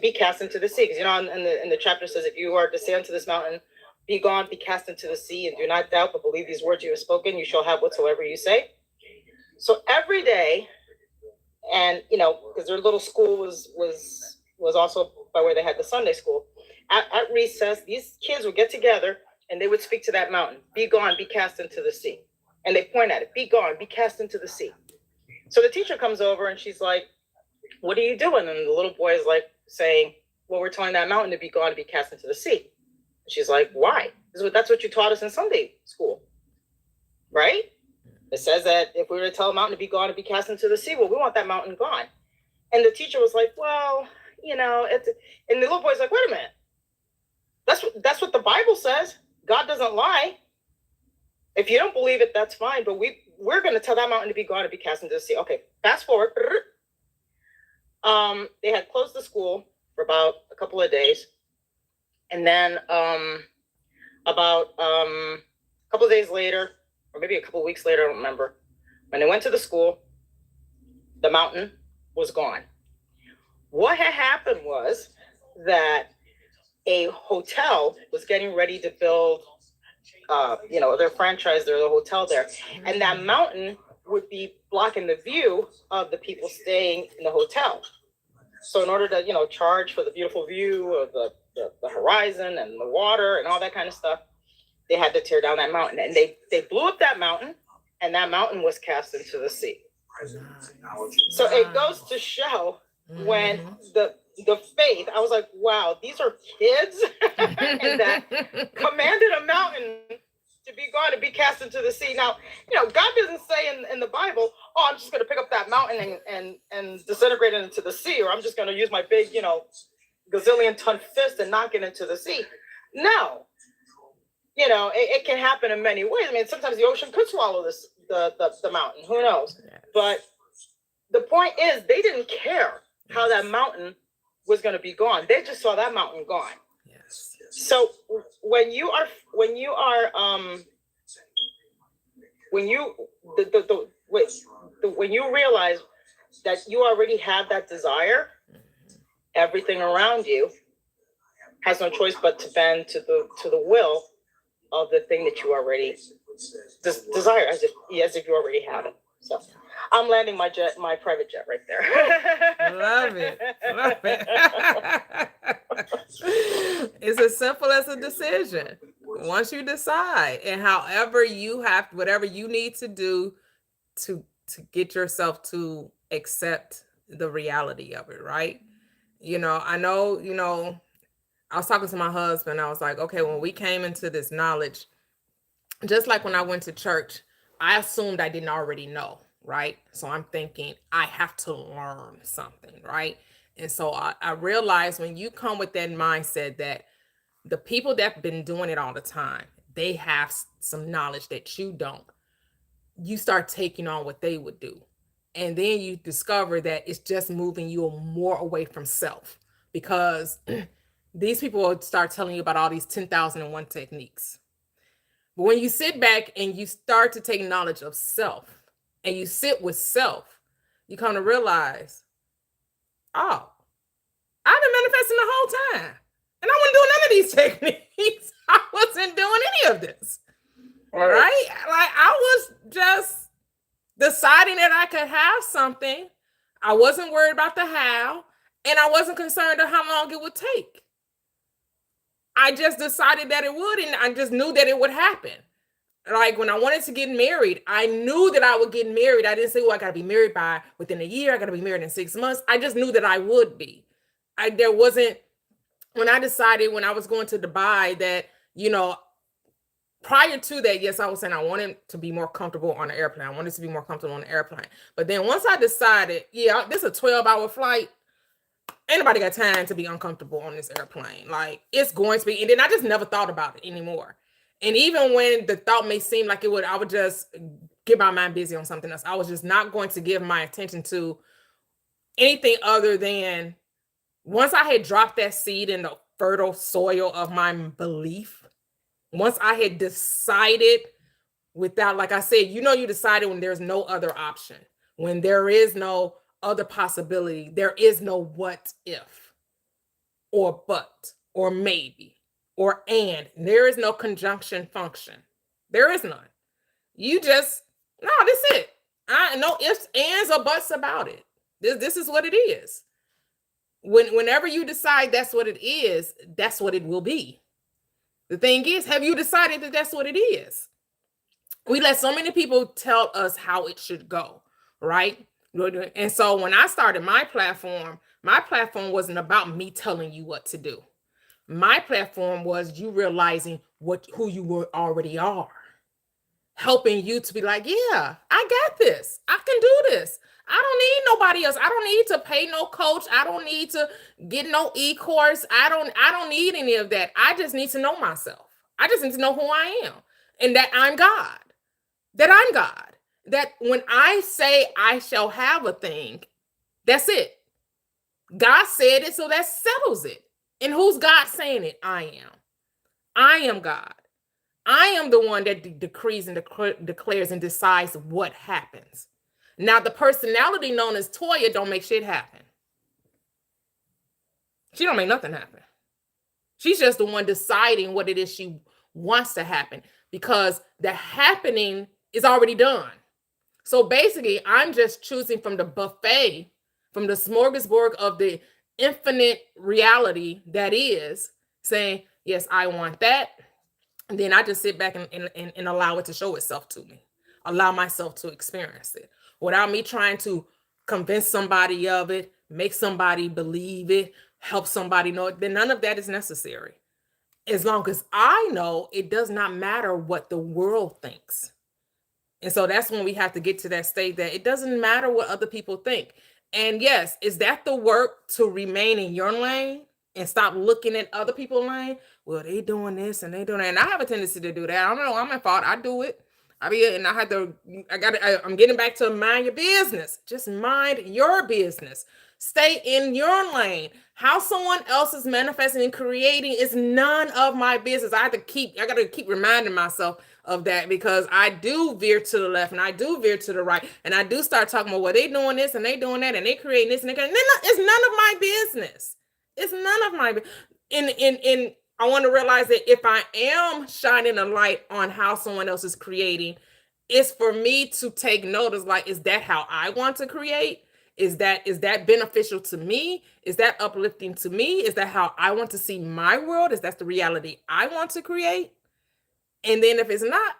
Speaker 3: be cast into the sea. Because in the chapter says, if you are to say unto this mountain, be gone, be cast into the sea, and do not doubt, but believe these words you have spoken, you shall have whatsoever you say. So every day, and because their little school was also by where they had the Sunday school, at recess, these kids would get together and they would speak to that mountain, be gone, be cast into the sea. And they point at it, be gone, be cast into the sea. So the teacher comes over and she's like, what are you doing? And the little boy is like saying, well, we're telling that mountain to be gone, to be cast into the sea. And she's like, why? That's what you taught us in Sunday school, right? It says that if we were to tell a mountain to be gone, to be cast into the sea, well, we want that mountain gone. And the teacher was like, well, and the little boy's like, wait a minute. That's what the Bible says. God doesn't lie. If you don't believe it, that's fine. But we're going to tell that mountain to be gone, to be cast into the sea. Okay, fast forward. They had closed the school for about a couple of days. And then about a couple of days later, or maybe a couple of weeks later, I don't remember, when they went to the school, the mountain was gone. What had happened was that a hotel was getting ready to build, their franchise, their hotel there. And that mountain would be blocking the view of the people staying in the hotel. So in order to, charge for the beautiful view of the horizon and the water and all that kind of stuff, they had to tear down that mountain. And they blew up that mountain, and that mountain was cast into the sea. So it goes to show when the faith, I was like, wow, these are kids and that commanded a mountain to be gone, to be cast into the sea. Now, God doesn't say in the Bible, oh, I'm just going to pick up that mountain and disintegrate it into the sea, or I'm just going to use my big, gazillion ton fist and knock it into the sea. No. it can happen in many ways. I mean, sometimes the ocean could swallow the mountain. Who knows?
Speaker 1: Yes.
Speaker 3: But the point is, they didn't care how that mountain was going to be gone. They just saw that mountain gone.
Speaker 1: Yes.
Speaker 3: So when you realize that you already have that desire, everything around you has no choice but to bend to the will of the thing that you already desire, as if you already have it. So I'm landing my private jet right there.
Speaker 1: Love it. Love it. It's as simple as a decision. Once you decide, and however you have, whatever you need to do to get yourself to accept the reality of it, right? I know, I was talking to my husband. I was like, okay, when we came into this knowledge, just like when I went to church, I assumed I didn't already know, right? So I'm thinking I have to learn something, right? And so I realized when you come with that mindset that the people that have been doing it all the time, they have some knowledge that you don't, you start taking on what they would do. And then you discover that it's just moving you more away from self, because these people will start telling you about all these 10,001 techniques. But when you sit back and you start to take knowledge of self and you sit with self, you come to realize, oh, I've been manifesting the whole time. And I wasn't doing none of these techniques. I wasn't doing any of this. Right? Like, I was just deciding that I could have something. I wasn't worried about the how, and I wasn't concerned of how long it would take. I just decided that it would, and I just knew that it would happen. Like when I wanted to get married, I knew that I would get married. I didn't say, well, I got to be married by within a year. I got to be married in 6 months. I just knew that I would be. There wasn't, when I decided when I was going to Dubai that, prior to that, yes, I was saying I wanted to be more comfortable on the airplane. I wanted to be more comfortable on the airplane. But then once I decided, yeah, this is a 12-hour flight, anybody got time to be uncomfortable on this airplane. Like, it's going to be. And then I just never thought about it anymore. And even when the thought may seem like it would, I would just get my mind busy on something else. I was just not going to give my attention to anything other than, once I had dropped that seed in the fertile soil of my belief, once I had decided without, like I said, you decided when there's no other option, when there is no other possibility, there is no what if or but or maybe or and. There is no conjunction function. There is none. You just, no, that's it. No ifs, ands, or buts about it. This is what it is. Whenever you decide that's what it is, that's what it will be. The thing is, have you decided that that's what it is? We let so many people tell us how it should go, right? And so when I started my platform wasn't about me telling you what to do. My platform was you realizing who you already are, helping you to be like, yeah, I got this. I can do this. I don't need nobody else. I don't need to pay no coach. I don't need to get no e-course. I don't need any of that. I just need to know myself. I just need to know who I am, and that I'm God. That when I say I shall have a thing, that's it. God said it, so that settles it. And who's God saying it? I am. I am God. I am the one that decrees and declares and decides what happens. Now, the personality known as Toya don't make shit happen. She don't make nothing happen. She's just the one deciding what it is she wants to happen, because the happening is already done. So basically, I'm just choosing from the buffet, from the smorgasbord of the infinite reality that is, saying, yes, I want that. And then I just sit back and allow it to show itself to me, allow myself to experience it without me trying to convince somebody of it, make somebody believe it, help somebody know it. Then none of that is necessary. As long as I know, it does not matter what the world thinks. And so that's when we have to get to that state that it doesn't matter what other people think. And yes, is that the work to remain in your lane? and stop looking at other people's lane. Well, they doing this and they doing that. And I have a tendency to do that. I don't know. I'm at fault. I do it. I'm getting back to mind your business. Just mind your business. Stay in your lane. How someone else is manifesting and creating is none of my business. I got to keep reminding myself of that, because I do veer to the left and I do veer to the right. And I do start talking about, well, they doing this and they doing that and they creating this and it's none of my business. It's none of my in I want to realize that if I am shining a light on how someone else is creating, it's for me to take notice. Like, is that how I want to create? Is that beneficial to me? Is that uplifting to me? Is that how I want to see my world? Is that the reality I want to create? And then if it's not,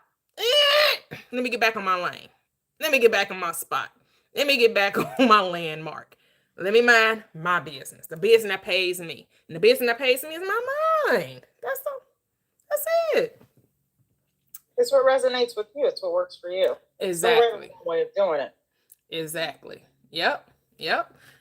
Speaker 1: let me get back on my lane. Let me get back on my spot. Let me get back on my landmark. Let me mind my business, the business that pays me. And the business that pays me is my mind. That's it.
Speaker 3: It's what resonates with you. It's what works for you.
Speaker 1: Exactly.
Speaker 3: Way of doing it.
Speaker 1: Exactly. Yep.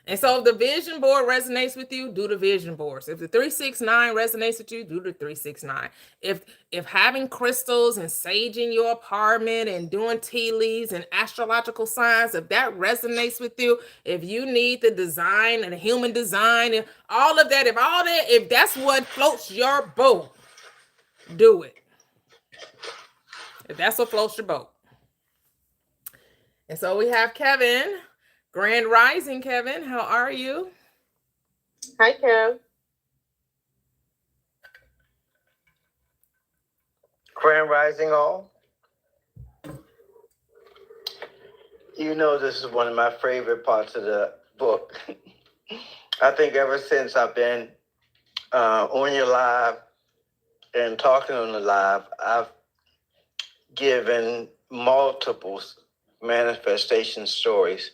Speaker 1: And so if the vision board resonates with you, do the vision boards. If the 369 resonates with you, do the 369. If having crystals and sage in your apartment and doing tea leaves and astrological signs, if that resonates with you, if you need the design and the human design and all of that, if that's what floats your boat, do it. If that's what floats your boat. And so we have Kevin. Grand Rising, Kevin. How are you?
Speaker 3: Hi, Kev.
Speaker 8: Grand Rising all. You know, this is one of my favorite parts of the book. I think ever since I've been on your live and talking on the live, I've given multiple manifestation stories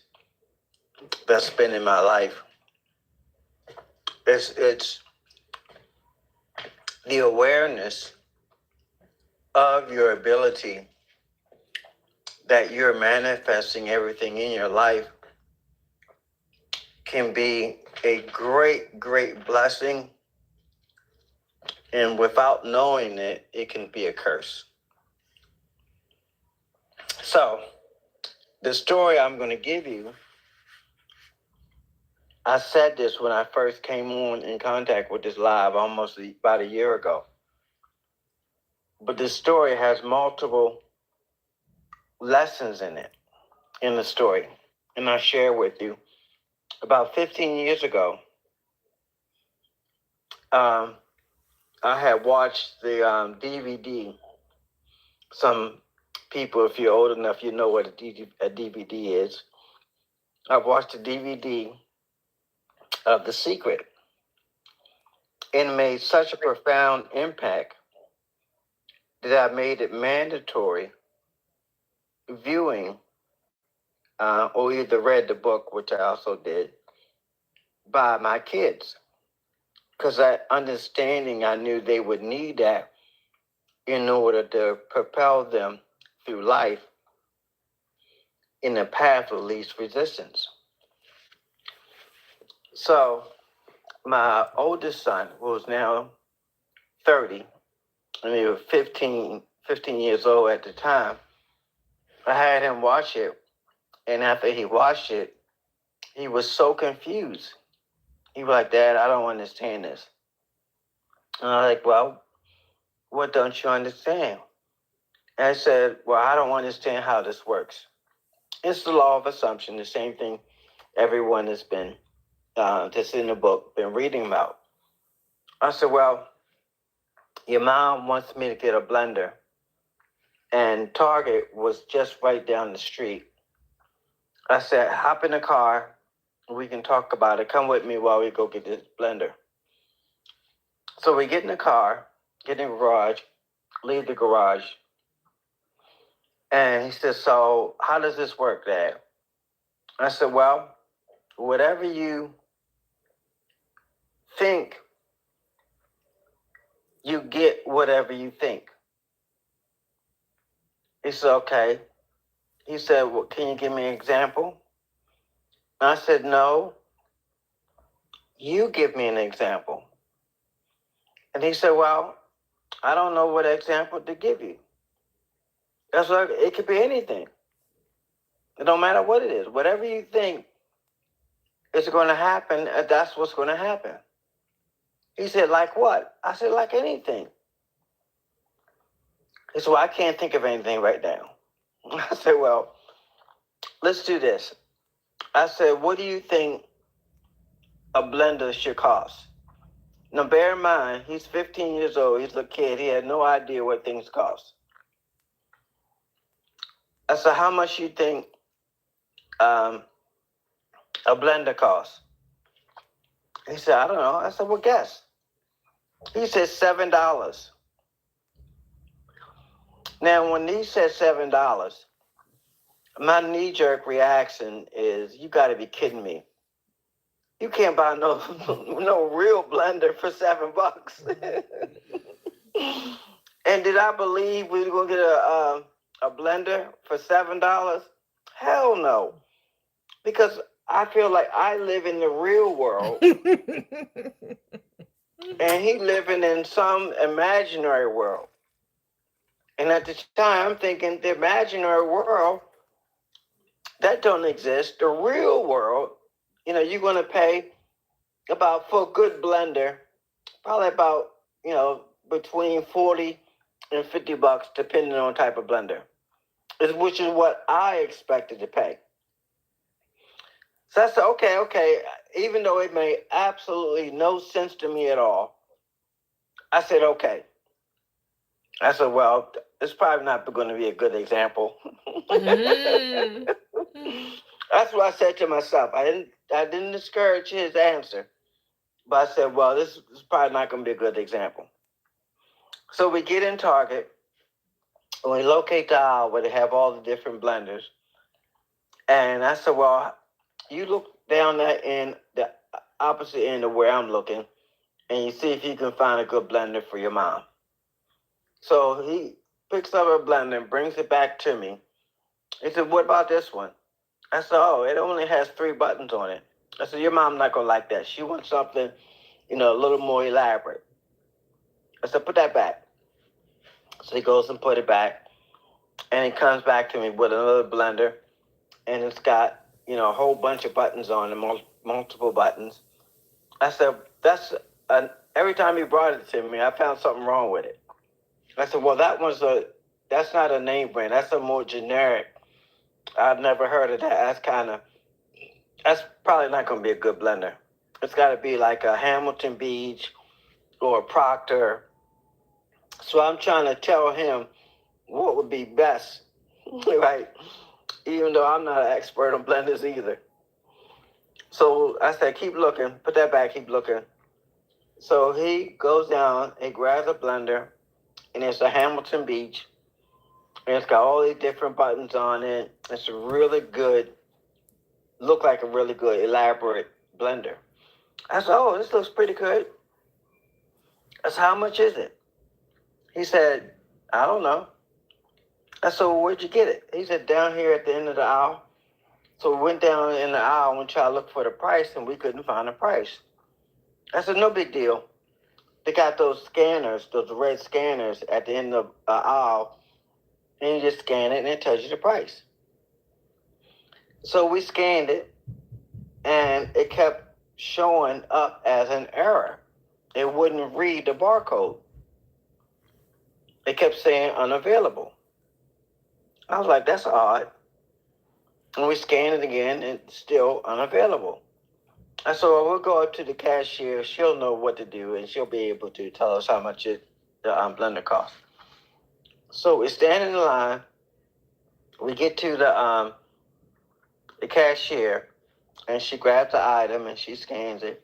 Speaker 8: that's been in my life. It's the awareness of your ability that you're manifesting everything in your life can be a great, great blessing. And without knowing it, it can be a curse. So, the story I'm going to give you, I said this when I first came on in contact with this live almost about a year ago. But this story has multiple lessons in it, in the story. And I'll share with you. About 15 years ago, I had watched the DVD. Some people, if you're old enough, you know what a DVD is. I watched a DVD of The Secret, and made such a profound impact that I made it mandatory viewing, or either read the book, which I also did, by my kids. Because that understanding, I knew they would need that in order to propel them through life in the path of least resistance. So my oldest son, who was now 30, and he was 15 years old at the time, I had him watch it. And after he watched it, he was so confused. He was like, Dad, I don't understand this. And I was like, well, what don't you understand? And I said, well, I don't understand how this works. It's the law of assumption, the same thing everyone has been, that's in the book, been reading about. I said, well, your mom wants me to get a blender, and Target was just right down the street. I said, hop in the car, we can talk about it. Come with me while we go get this blender. So we get in the car, get in the garage, leave the garage. And he said, so how does this work, Dad? I said, well, whatever you think, you get whatever you think. He said, okay. He said, well, can you give me an example? I said, no, you give me an example. And he said, well, I don't know what example to give you. That's like, it could be anything. It don't matter what it is. Whatever you think is going to happen, that's what's going to happen. He said, like what? I said, like anything. He said, well, I can't think of anything right now. I said, well, let's do this. I said, what do you think a blender should cost? Now, bear in mind, he's 15 years old. He's a kid. He had no idea what things cost. I said, how much you think a blender costs? He said, I don't know. I said, well, guess. He said $7. Now, when he said $7, my knee-jerk reaction is, you got to be kidding me. You can't buy no no real blender for $7. And did I believe we were going to get a blender for $7? Hell no. Because I feel like I live in the real world and he living in some imaginary world. And at the time, I'm thinking the imaginary world, that don't exist. The real world, you're going to pay about, for a good blender, probably about, between 40 and $50, depending on type of blender, which is what I expected to pay. So I said, okay. Even though it made absolutely no sense to me at all, I said, okay. I said, well, it's probably not going to be a good example. Mm-hmm. That's what I said to myself. I didn't discourage his answer, but I said, well, this is probably not going to be a good example. So we get in Target, and we locate the aisle where they have all the different blenders. And I said, well, you look down that end, the opposite end of where I'm looking, and you see if you can find a good blender for your mom. So he picks up a blender and brings it back to me. He said, what about this one? I said, oh, it only has 3 buttons on it. I said, your mom's not going to like that. She wants something, a little more elaborate. I said, put that back. So he goes and put it back. And he comes back to me with another blender. And it's got, a whole bunch of buttons on it, multiple buttons. I said, every time he brought it to me, I found something wrong with it. I said, well, that's not a name brand. That's a more generic. I've never heard of that. That's probably not going to be a good blender. It's got to be like a Hamilton Beach or a Proctor. So I'm trying to tell him what would be best, right? Even though I'm not an expert on blenders either. So I said, keep looking. Put that back, keep looking. So he goes down, he grabs a blender, and it's a Hamilton Beach. And it's got all these different buttons on it. It's a really good, look like a really good, elaborate blender. I said, oh, this looks pretty good. I said, how much is it? He said, I don't know. I said, well, where'd you get it? He said, down here at the end of the aisle. So we went down in the aisle and tried to look for the price, and we couldn't find the price. I said, no big deal. They got those scanners, those red scanners at the end of the aisle, and you just scan it, and it tells you the price. So we scanned it, and it kept showing up as an error. It wouldn't read the barcode. It kept saying unavailable. I was like, that's odd. And we scanned it again, and it's still unavailable. I said, well, we'll go up to the cashier. She'll know what to do, and she'll be able to tell us how much the blender costs. So we stand in the line. We get to the cashier, and she grabs the item, and she scans it.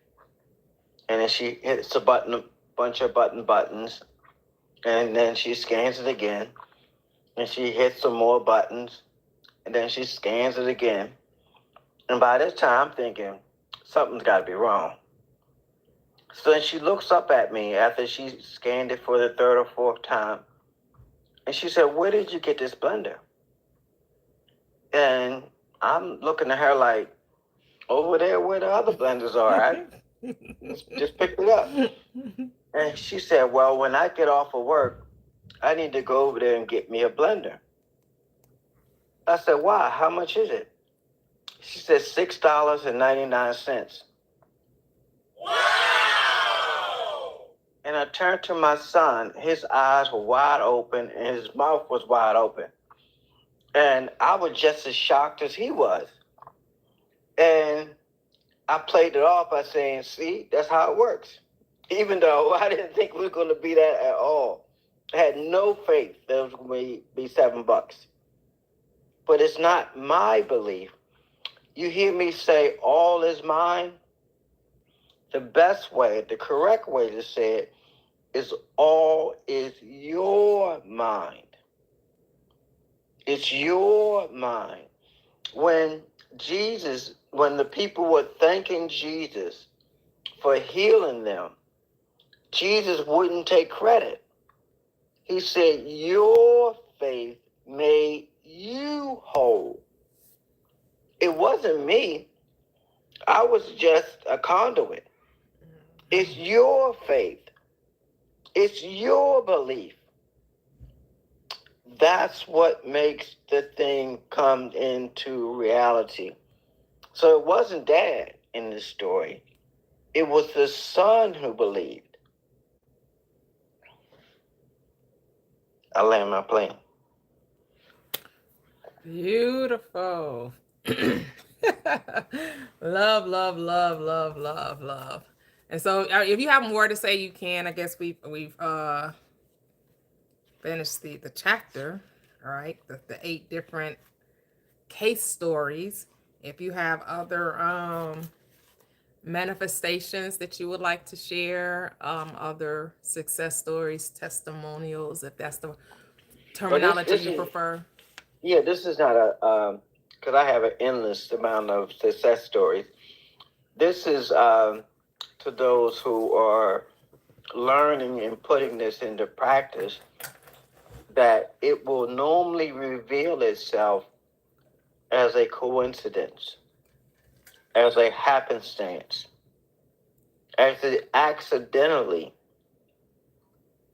Speaker 8: And then she hits a bunch of buttons, and then she scans it again. And she hits some more buttons, and then she scans it again. And by this time, I'm thinking, something's got to be wrong. So then she looks up at me after she scanned it for the 3rd or 4th time. And she said, where did you get this blender? And I'm looking at her like, over there where the other blenders are. I just picked it up. And she said, well, when I get off of work, I need to go over there and get me a blender. I said, why? How much is it? She said, $6.99. Wow! And I turned to my son. His eyes were wide open and his mouth was wide open. And I was just as shocked as he was. And I played it off by saying, see, that's how it works. Even though I didn't think we were going to be that at all. I had no faith that it was going to be $7. But it's not my belief. You hear me say, all is mine? The best way, the correct way to say it is all is your mind. It's your mind. When the people were thanking Jesus for healing them, Jesus wouldn't take credit. He said, your faith made you whole. It wasn't me. I was just a conduit. It's your faith. It's your belief. That's what makes the thing come into reality. So it wasn't Dad in this story. It was the son who believed. I land my plane.
Speaker 1: Beautiful. Love, love, love, love, love, love. And so if you have more to say, you can. I guess we've finished the chapter, all right? The 8 different case stories. If you have other manifestations that you would like to share, other success stories, testimonials, if that's the terminology you prefer.
Speaker 8: Yeah, this is not because I have an endless amount of success stories. This is to those who are learning and putting this into practice, that it will normally reveal itself as a coincidence, as a happenstance, as it accidentally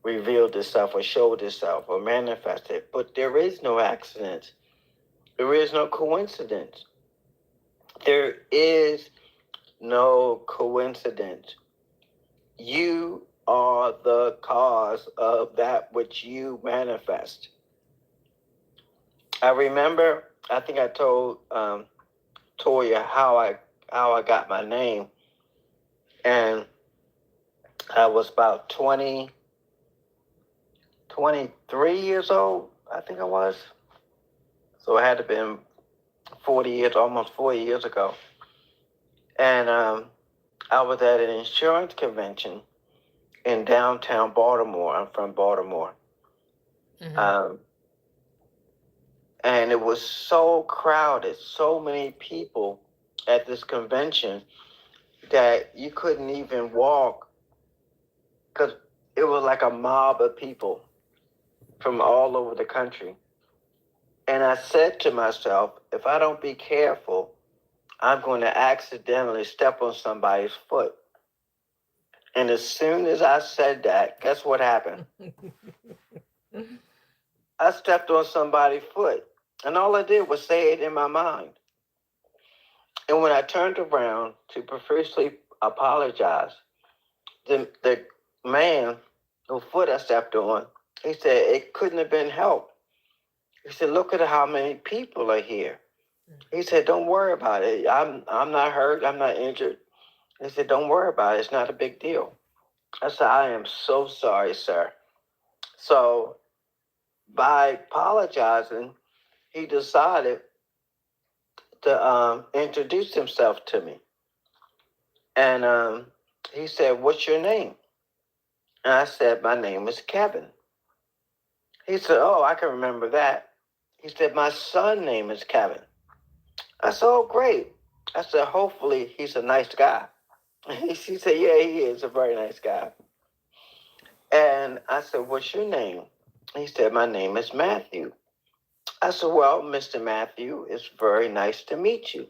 Speaker 8: revealed itself or showed itself or manifested. But there is no accident. There is no coincidence. There is no coincidence. You are the cause of that which you manifest. I remember, I think I told Toya how I got my name, and I was about 23 years old, I think I was. So it had to have been 40 years, almost 40 years ago. And I was at an insurance convention in downtown Baltimore. I'm from Baltimore. Mm-hmm. And it was so crowded, so many people at this convention that you couldn't even walk because it was like a mob of people from all over the country. And I said to myself, if I don't be careful, I'm going to accidentally step on somebody's foot. And as soon as I said that, guess what happened? I stepped on somebody's foot. And all I did was say it in my mind. And when I turned around to profusely apologize, the man whose foot I stepped on, he said, it couldn't have been helped. He said, look at how many people are here. He said, don't worry about it. I'm not hurt. I'm not injured. He said, don't worry about it. It's not a big deal. I said, I am so sorry, sir. So by apologizing, he decided to introduce himself to me. And he said, what's your name? And I said, my name is Kevin. He said, oh, I can remember that. He said, my son's name is Kevin. I said, oh, great. I said, hopefully he's a nice guy. He said, yeah, he is a very nice guy. And I said, what's your name? He said, my name is Matthew. I said, well, Mr. Matthew, it's very nice to meet you.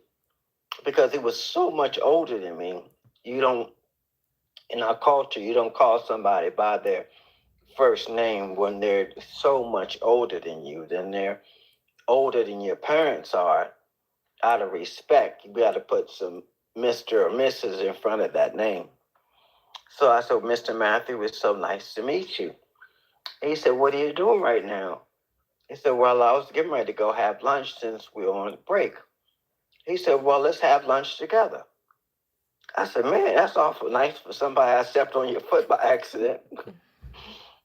Speaker 8: Because he was so much older than me, you don't In our culture, you don't call somebody by their first name when they're so much older than you, than they're older than your parents are. Out of respect, you got to put some Mr. or Mrs. in front of that name. So I said, Mr. Matthew, it's so nice to meet you. He said, what are you doing right now? He said, well, I was getting ready to go have lunch since we were on break. He said, well, let's have lunch together. I said, man, that's awful nice for somebody I stepped on your foot by accident.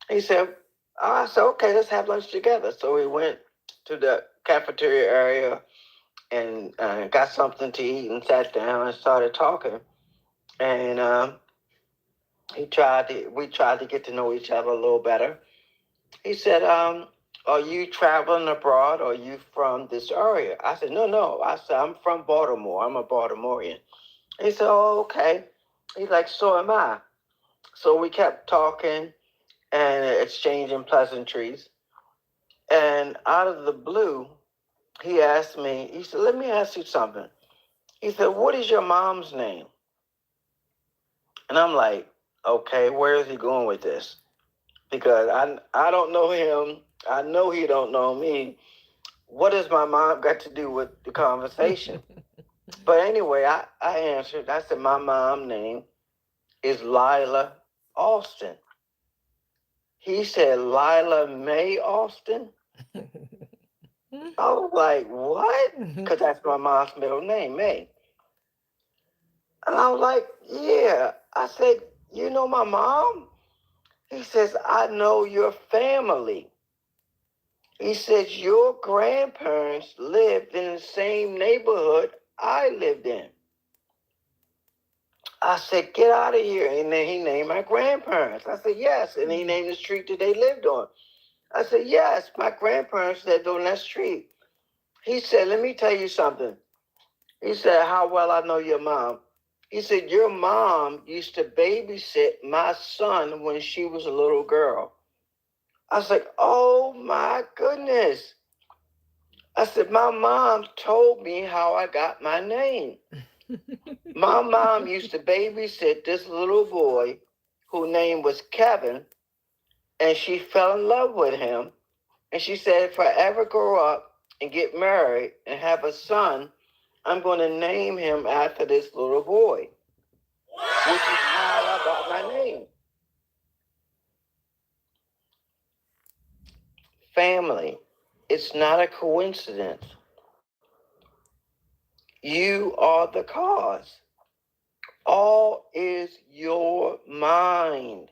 Speaker 8: He said, I said, okay, let's have lunch together. So we went to the cafeteria area and got something to eat and sat down and started talking. And we tried to get to know each other a little better. He said, are you traveling abroad or are you from this area? I said, no. I said, I'm from Baltimore. I'm a Baltimorean. He said, oh, okay. He's like, so am I. So we kept talking and exchanging pleasantries. And out of the blue, he asked me, he said, let me ask you something. He said, what is your mom's name? And I'm like, okay, where is he going with this? Because I don't know him. I know he don't know me. What has my mom got to do with the conversation? But anyway, I answered. I said, my mom's name is Lila Austin. He said, Lila Mae Austin? I was like, what? Because that's my mom's middle name, Mae. And I was like, yeah. I said, you know my mom? He says, I know your family. He says, your grandparents lived in the same neighborhood I lived in. I said, get out of here. And then he named my grandparents. I said, yes. And he named the street that they lived on. I said, yes, my grandparents lived on that street. He said, let me tell you something. He said, how well I know your mom. He said, your mom used to babysit my son when she was a little girl. I was like, oh my goodness. I said, my mom told me how I got my name. My mom used to babysit this little boy whose name was Kevin, and she fell in love with him. And she said, if I ever grow up and get married and have a son, I'm going to name him after this little boy, which is how I got my name. Family, it's not a coincidence. You are the cause. All is your mind.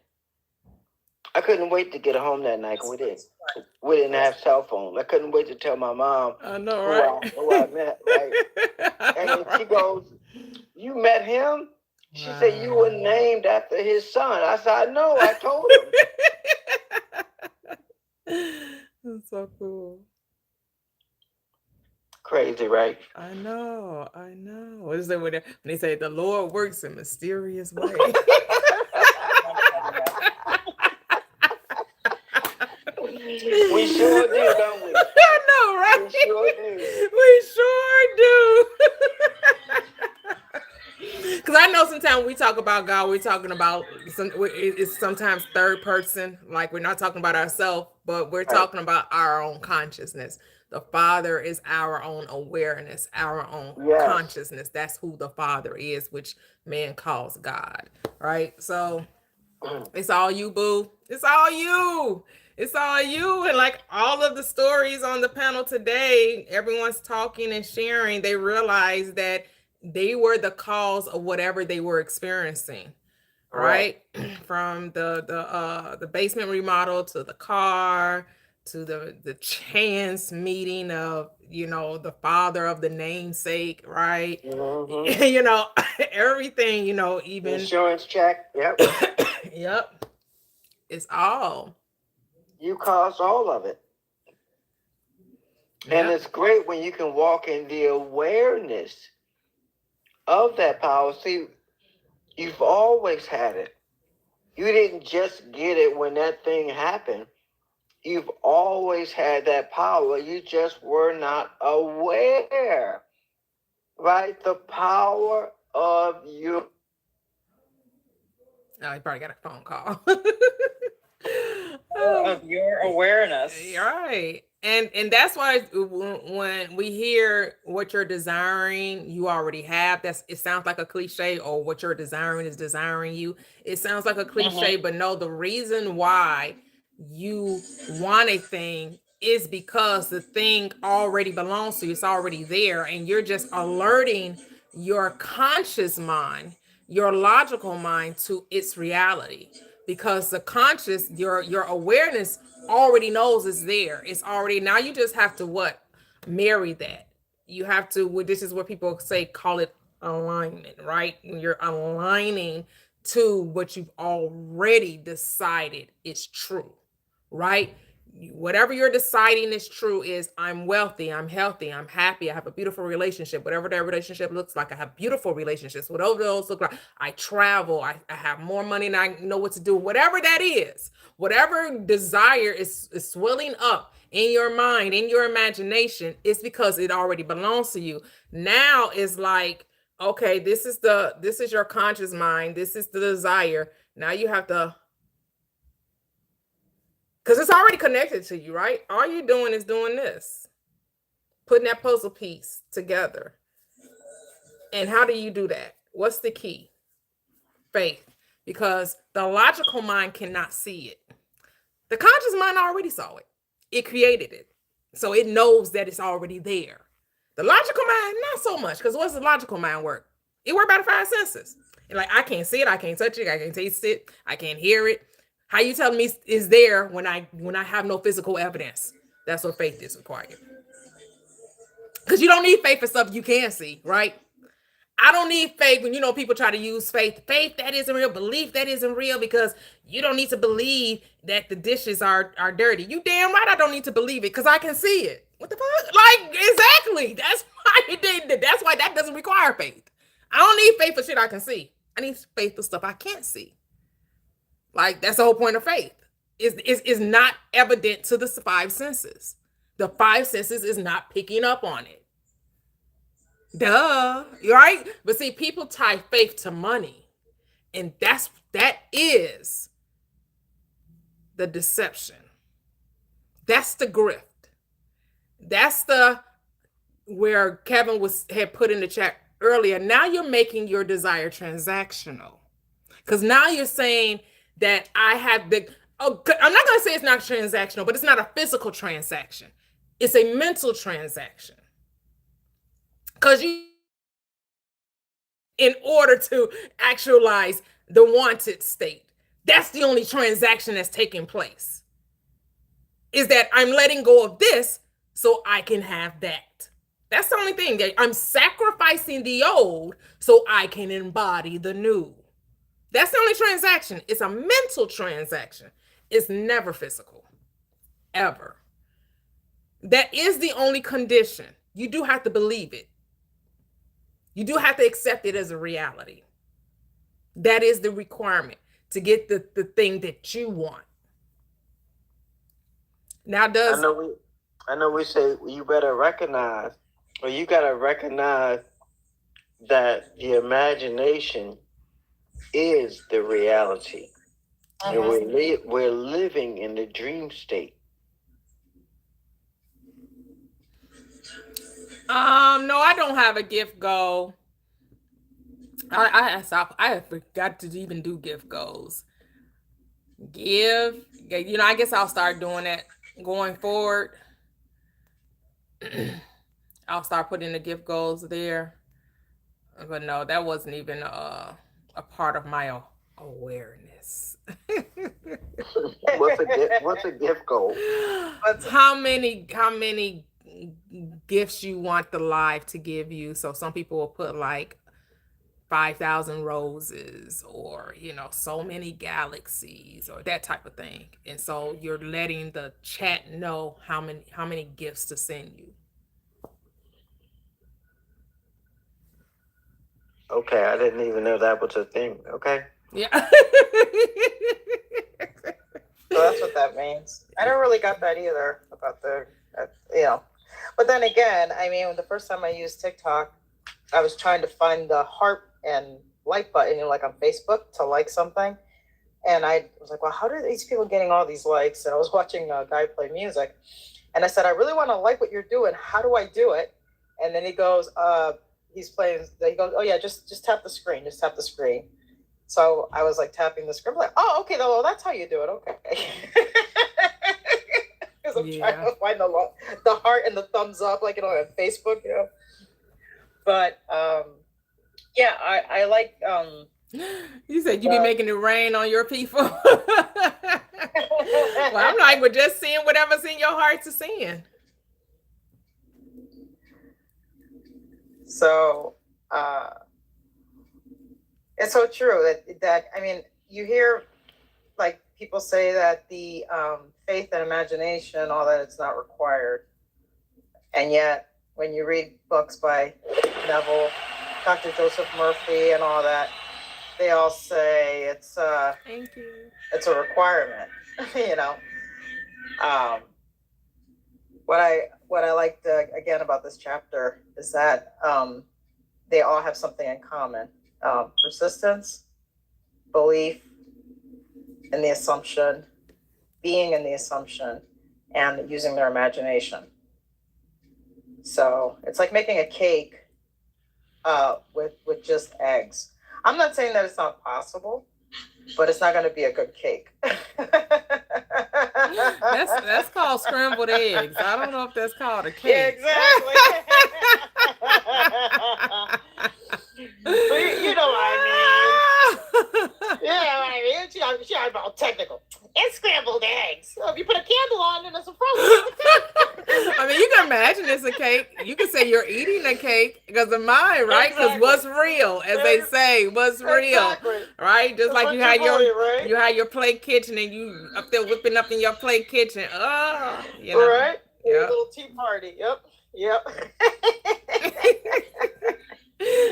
Speaker 8: I couldn't wait to get home that night. We didn't have cell phones. I couldn't wait to tell my mom
Speaker 1: I know, right?
Speaker 8: who I met, right? And she goes, you met him? She said, you were named after his son. I said, I know, I told him.
Speaker 1: That's so cool.
Speaker 8: Crazy, right?
Speaker 1: I know. What is it when they say the Lord works in mysterious ways?
Speaker 8: We sure do, don't we?
Speaker 1: I know, right?
Speaker 8: We sure do.
Speaker 1: We sure do. Because I know sometimes when we talk about God, we're talking about it's sometimes third person, like we're not talking about ourselves, but we're talking about our own consciousness. The Father is our own awareness, our own consciousness. That's who the Father is, which man calls God, right? So it's all you, boo. It's all you. It's all you. And like all of the stories on the panel today, everyone's talking and sharing. They realize that they were the cause of whatever they were experiencing, right? From the basement remodel to the car to the chance meeting of, the father of the namesake, right? Everything, even
Speaker 8: insurance check. Yep.
Speaker 1: Yep. It's all.
Speaker 8: You caused all of it. Yep. And it's great when you can walk in the awareness of that power. See, you've always had it. You didn't just get it when that thing happened. You've always had that power. You just were not aware, right? The power of you.
Speaker 1: Oh, he probably got a phone call.
Speaker 3: Of your awareness.
Speaker 1: Right. And that's why when we hear what you're desiring, you already have. It sounds like a cliche, or what you're desiring is desiring you. It sounds like a cliche, but no, the reason why you want a thing is because the thing already belongs to you. It's already there, and you're just alerting your conscious mind, your logical mind, to its reality, because the conscious, your awareness already knows it's there. It's already, now you just have to what? Marry that. You have to, this is what people say, call it alignment, right? When you're aligning to what you've already decided is true, right? Whatever you're deciding is true is, I'm wealthy, I'm healthy, I'm happy, I have a beautiful relationship, whatever that relationship looks like. I have beautiful relationships, whatever those look like. I travel, I have more money and I know what to do, whatever that is. Whatever desire is swelling up in your mind, in your imagination, it's because it already belongs to you. Now it's like, okay, this is your conscious mind, this is the desire. Now you have to, because it's already connected to you, right? All you're doing is doing this, putting that puzzle piece together. And how do you do that? What's the key? Faith. Because the logical mind cannot see it. The conscious mind already saw it. It created it. So it knows that it's already there. The logical mind, not so much, because what's the logical mind work? It works by the five senses. And like, I can't see it, I can't touch it, I can't taste it, I can't hear it. How you telling me is there when I have no physical evidence? That's what faith is required. Because you don't need faith for stuff you can see, right? I don't need faith when, people try to use faith. Faith that isn't real, belief that isn't real, because you don't need to believe that the dishes are dirty. You damn right I don't need to believe it, because I can see it. What the fuck? Like, exactly. That's why that doesn't require faith. I don't need faith for shit I can see. I need faith for stuff I can't see. Like, that's the whole point of faith. Is not evident to the five senses. The five senses is not picking up on it. Duh, right? But see, people tie faith to money, and that is the deception. That's the grift. That's the where Kevin had put in the chat earlier. Now you're making your desire transactional, because now you're saying that I have the. Oh, I'm not going to say it's not transactional, but it's not a physical transaction. It's a mental transaction. Because in order to actualize the wanted state, that's the only transaction that's taking place. Is that I'm letting go of this so I can have that. That's the only thing. That I'm sacrificing the old so I can embody the new. That's the only transaction. It's a mental transaction. It's never physical. Ever. That is the only condition. You do have to believe it. You do have to accept it as a reality. That is the requirement to get the thing that you want. Now
Speaker 8: I know we say you better recognize, or you gotta recognize that the imagination is the reality. And we're living in the dream state.
Speaker 1: No, I don't have a gift goal. I forgot to even do gift goals. I guess I'll start doing that going forward. I'll start putting the gift goals there. But no, that wasn't even a part of my awareness.
Speaker 8: What's a gift goal?
Speaker 1: How many gifts you want the life to give you? So some people will put like 5,000 roses, or so many galaxies, or that type of thing. And so you're letting the chat know how many gifts to send you.
Speaker 8: Okay, I didn't even know that was a thing. Okay.
Speaker 1: Yeah.
Speaker 3: So that's what that means. I never really got that either about But then again, I mean, the first time I used TikTok, I was trying to find the heart and like button, like on Facebook, to like something. And I was like, well, how are these people getting all these likes? And I was watching a guy play music. And I said, I really want to like what you're doing. How do I do it? And then he goes, he's playing, he goes, oh yeah, just tap the screen. Just tap the screen. So I was like tapping the screen. I'm like, oh, okay, well, that's how you do it. Okay. Because I'm trying to find the heart and the thumbs up, like, on Facebook, But yeah, I like.
Speaker 1: You said you be making it rain on your people. Well, I'm like, we're just seeing whatever's in your heart to seeing.
Speaker 3: So it's so true that I mean, you hear like people say that the faith and imagination, all that, it's not required, and yet when you read books by Neville, Dr. Joseph Murphy, and all that, they all say it's
Speaker 1: Thank you.
Speaker 3: It's a requirement. What I liked again about this chapter is that they all have something in common: persistence, belief in the assumption, being in the assumption, and using their imagination. So it's like making a cake with just eggs. I'm not saying that it's not possible, but it's not going to be a good cake.
Speaker 1: That's called scrambled eggs. I don't know if that's called a cake.
Speaker 3: Yeah, exactly. So you know what I mean. Yeah, I mean, she about technical. It's scrambled eggs. So if you put a candle on and it's a frozen.
Speaker 1: I mean, you can imagine it's a cake. You can say you're eating a cake because of mine, right? Because what's real, as they say, what's real, right? Just like you had your play kitchen and you up there whipping up in your play kitchen. Oh,
Speaker 3: right? Yep. A little tea party. Yep.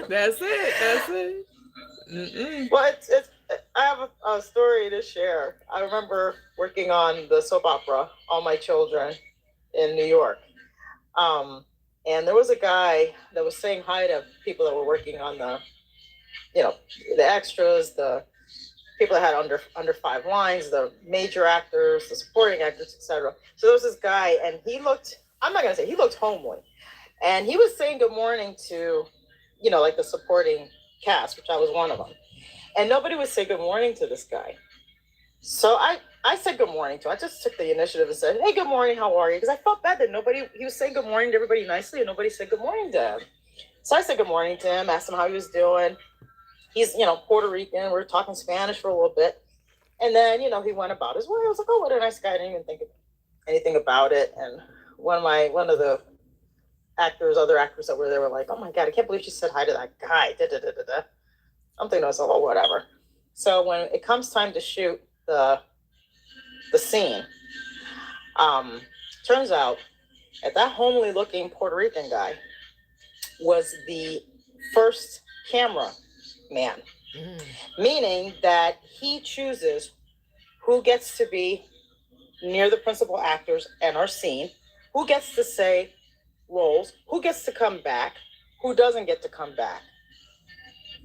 Speaker 1: That's it. Mm-mm.
Speaker 3: Well, I have a story to share. I remember working on the soap opera All My Children in New York. And there was a guy that was saying hi to people that were working on the extras, the people that had under 5 lines, the major actors, the supporting actors, etc. So there was this guy, and he looked homely. And he was saying good morning to, like the supporting cast, which I was one of them. And nobody would say good morning to this guy. So I said good morning to him. I just took the initiative and said, hey, good morning, how are you? Because I felt bad that he was saying good morning to everybody nicely, and nobody said good morning to him. So I said good morning to him, asked him how he was doing. He's, Puerto Rican. We were talking Spanish for a little bit. And then, he went about his way. I was like, oh, what a nice guy. I didn't even think anything about it. And one of the other actors that were there were like, oh my God, I can't believe she said hi to that guy. I'm thinking to myself, oh, whatever. So when it comes time to shoot the scene, turns out that homely looking Puerto Rican guy was the first camera man, meaning that he chooses who gets to be near the principal actors and our scene, who gets to say roles, who gets to come back, who doesn't get to come back.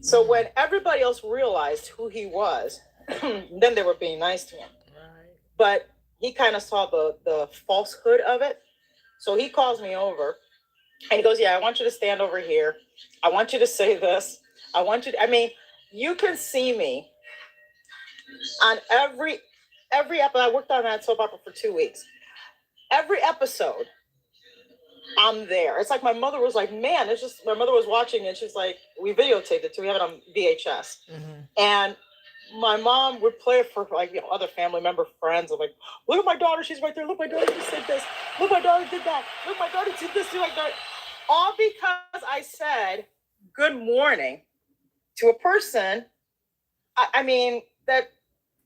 Speaker 3: So when everybody else realized who he was, then they were being nice to him. Right. But he kind of saw the falsehood of it. So he calls me over and he goes, yeah, I want you to stand over here. I want you to say this. You can see me on every episode. I worked on that soap opera for 2 weeks. Every episode, I'm there. It's like my mother was like, man, my mother was watching and she's like, we videotaped it too. We have it on VHS. Mm-hmm. And my mom would play it for other family member friends. I'm like, look at my daughter. She's right there. Look, my daughter just said this. Look, my daughter did that. Look, my daughter did this. All because I said good morning to a person. That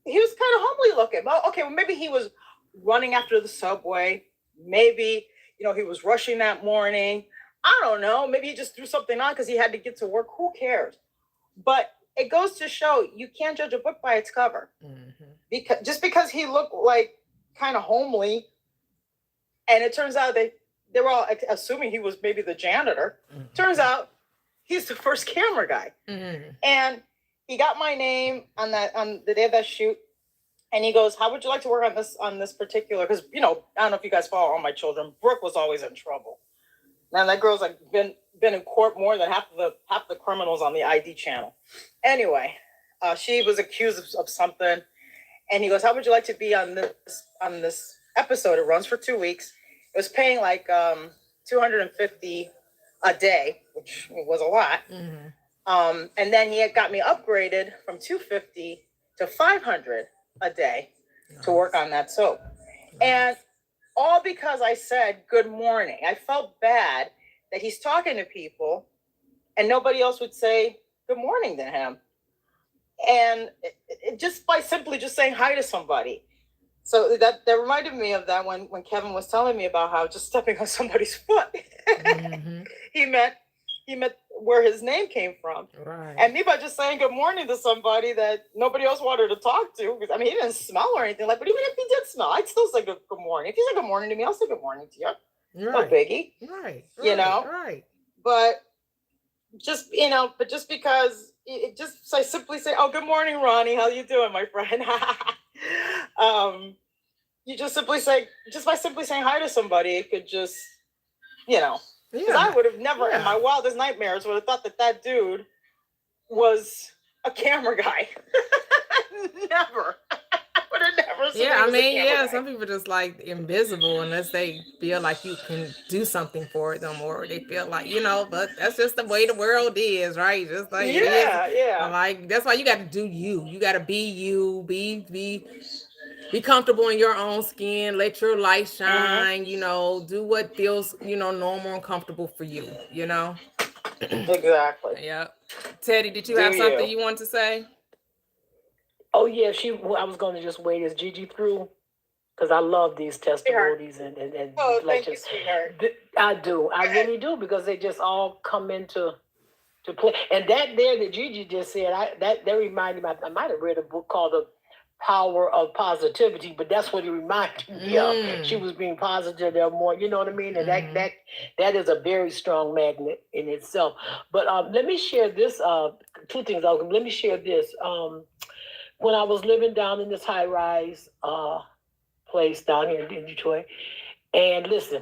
Speaker 3: he was kind of homely looking. Well, okay, well, maybe he was running after the subway. Maybe, he was rushing that morning. I don't know. Maybe he just threw something on because he had to get to work. Who cares? But it goes to show you can't judge a book by its cover. Mm-hmm. Because he looked like kind of homely, and it turns out they were all assuming he was maybe the janitor. Mm-hmm. Turns out he's the first camera guy. Mm-hmm. And he got my name on the day of that shoot. And he goes, how would you like to work on this particular? Because, I don't know if you guys follow all my children. Brooke was always in trouble. Now that girl's like been in court more than half the criminals on the ID channel. Anyway, she was accused of something. And he goes, how would you like to be on this episode? It runs for 2 weeks. It was paying like $250 a day, which was a lot.
Speaker 1: Mm-hmm.
Speaker 3: And then he had got me upgraded from $250 to $500 a day to work on that soap. And all because I said good morning. I felt bad that he's talking to people and nobody else would say good morning to him. And just by simply just saying hi to somebody. So that reminded me of that when Kevin was telling me about how just stepping on somebody's foot,
Speaker 1: Mm-hmm.
Speaker 3: he meant where his name came from.
Speaker 1: Right.
Speaker 3: And me by just saying good morning to somebody that nobody else wanted to talk to, because I mean, he didn't smell or anything like, but even if he did smell, I'd still say good morning. If you say good morning to me, I'll say good morning to you. No
Speaker 1: Right.
Speaker 3: biggie.
Speaker 1: Right.
Speaker 3: Right. But just because I simply say, oh, good morning, Ronnie. How you doing, my friend? You just simply say, just by simply saying hi to somebody, it could just, because I would have never in my wildest nightmares would have thought that dude was a camera guy. Never. Would have never.
Speaker 1: Yeah, I mean, some people just like invisible unless they feel like you can do something for them, or they feel like, but that's just the way the world is, right? Just like it is.
Speaker 3: Yeah.
Speaker 1: Like, that's why you got to do you. You got to be you, be comfortable in your own skin, let your light shine, do what feels, normal and comfortable for you,
Speaker 3: Exactly.
Speaker 1: Yep. Teddy, did you have something you wanted to say?
Speaker 4: Oh yeah, I was going to just wait as Gigi through, because I love these testimonies and
Speaker 3: thank you, sweetheart.
Speaker 4: I do, I really do, because they just all come into play. And that Gigi just said, that reminded me. I might have read a book called The Power of Positivity, but that's what it reminded me of. She was being positive there more, you know what I mean? And that is a very strong magnet in itself. But let me share this. Two things. Let me share this. When I was living down in this high-rise place down here in Detroit, and listen,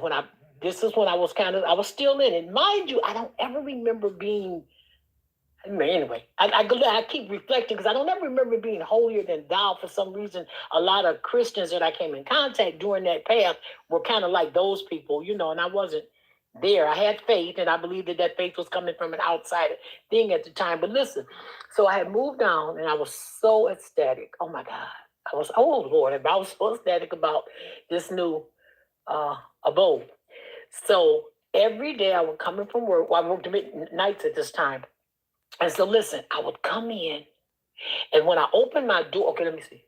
Speaker 4: this is when I was still in it. Mind you, I don't ever remember being. Anyway, I keep reflecting because I don't ever remember being holier than thou. For some reason, a lot of Christians that I came in contact during that path were kind of like those people, and I wasn't there. I had faith, and I believed that faith was coming from an outside thing at the time. But listen, so I had moved down, and I was so ecstatic. Oh my God, oh Lord, I was so ecstatic about this new abode. So every day I would come in from work. Well, I worked nights at this time. And so listen, I would come in, and when I opened my door, okay, let me see.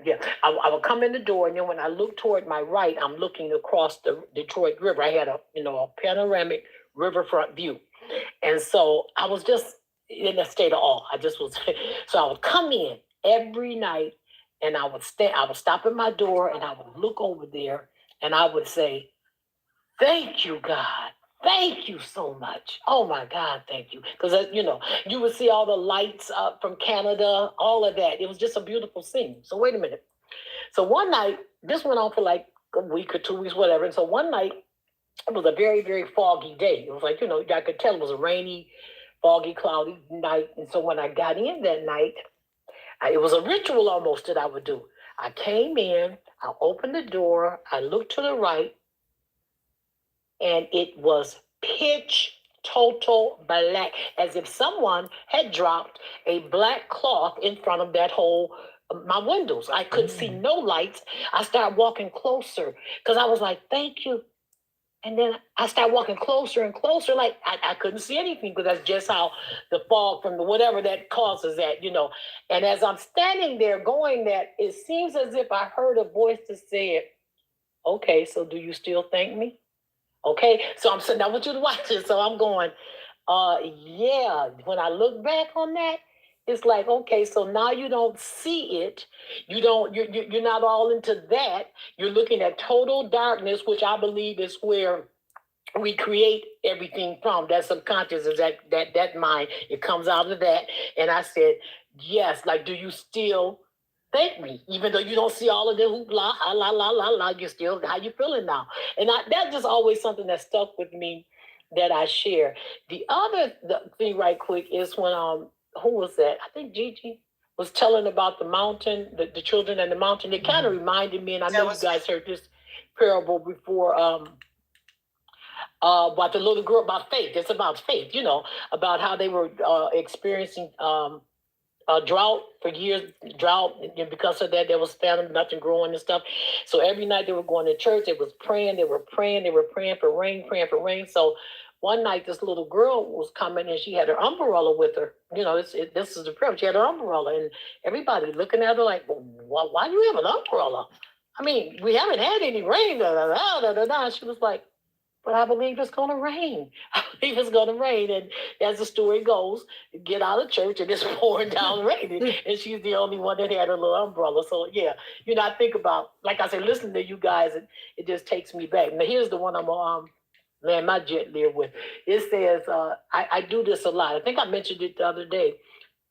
Speaker 4: Yeah, I would come in the door, and then when I look toward my right, I'm looking across the Detroit River. I had a panoramic riverfront view, and so I was just in a state of awe. I just was. So I would come in every night, and I would stop at my door, and I would look over there, and I would say, "Thank you, God. Thank you so much. Oh my God, thank you." Because, you would see all the lights up from Canada, all of that. It was just a beautiful scene. So wait a minute. So one night, this went on for like a week or 2 weeks, whatever. And so one night, it was a very, very foggy day. It was like, I could tell it was a rainy, foggy, cloudy night. And so when I got in that night, it was a ritual almost that I would do. I came in, I opened the door, I looked to the right, and it was pitch total black, as if someone had dropped a black cloth in front of that whole my windows. I couldn't see no lights. I started walking closer because I was like, "Thank you." And then I started walking closer and closer, like I couldn't see anything because that's just how the fog from the whatever that causes that, And as I'm standing there going that, it seems as if I heard a voice that said, "Okay, so do you still thank me?" Okay, so I'm sitting. I want you to watch it. So I'm going, yeah. When I look back on that, it's like, okay, so now you don't see it. You're not all into that. You're looking at total darkness, which I believe is where we create everything from. That subconscious is that mind. It comes out of that. And I said, yes. Like, do you still thank me, even though you don't see all of the hoopla, la la la la. You still, how you feeling now? And that's just always something that stuck with me that I share. The other thing, right quick, is when who was that? I think Gigi was telling about the mountain, the children and the mountain. It kind of reminded me, and I know you guys heard this parable before. About the little girl, about faith. It's about faith, about how they were experiencing a drought for years, and because of that, there was famine, nothing growing and stuff. So every night they were going to church, they were praying for rain. So one night this little girl was coming and she had her umbrella with her. This is the prayer. She had her umbrella and everybody looking at her like, well, why do you have an umbrella? I mean, we haven't had any rain. She was like, but I believe it's going to rain. I believe it's going to rain. And as the story goes, get out of church and it's pouring down raining. And she's the only one that had a little umbrella. So, yeah, I think about, like I said, listening to you guys, it just takes me back. Now, here's the one I'm going to land my jet there with. It says, I do this a lot. I think I mentioned it the other day.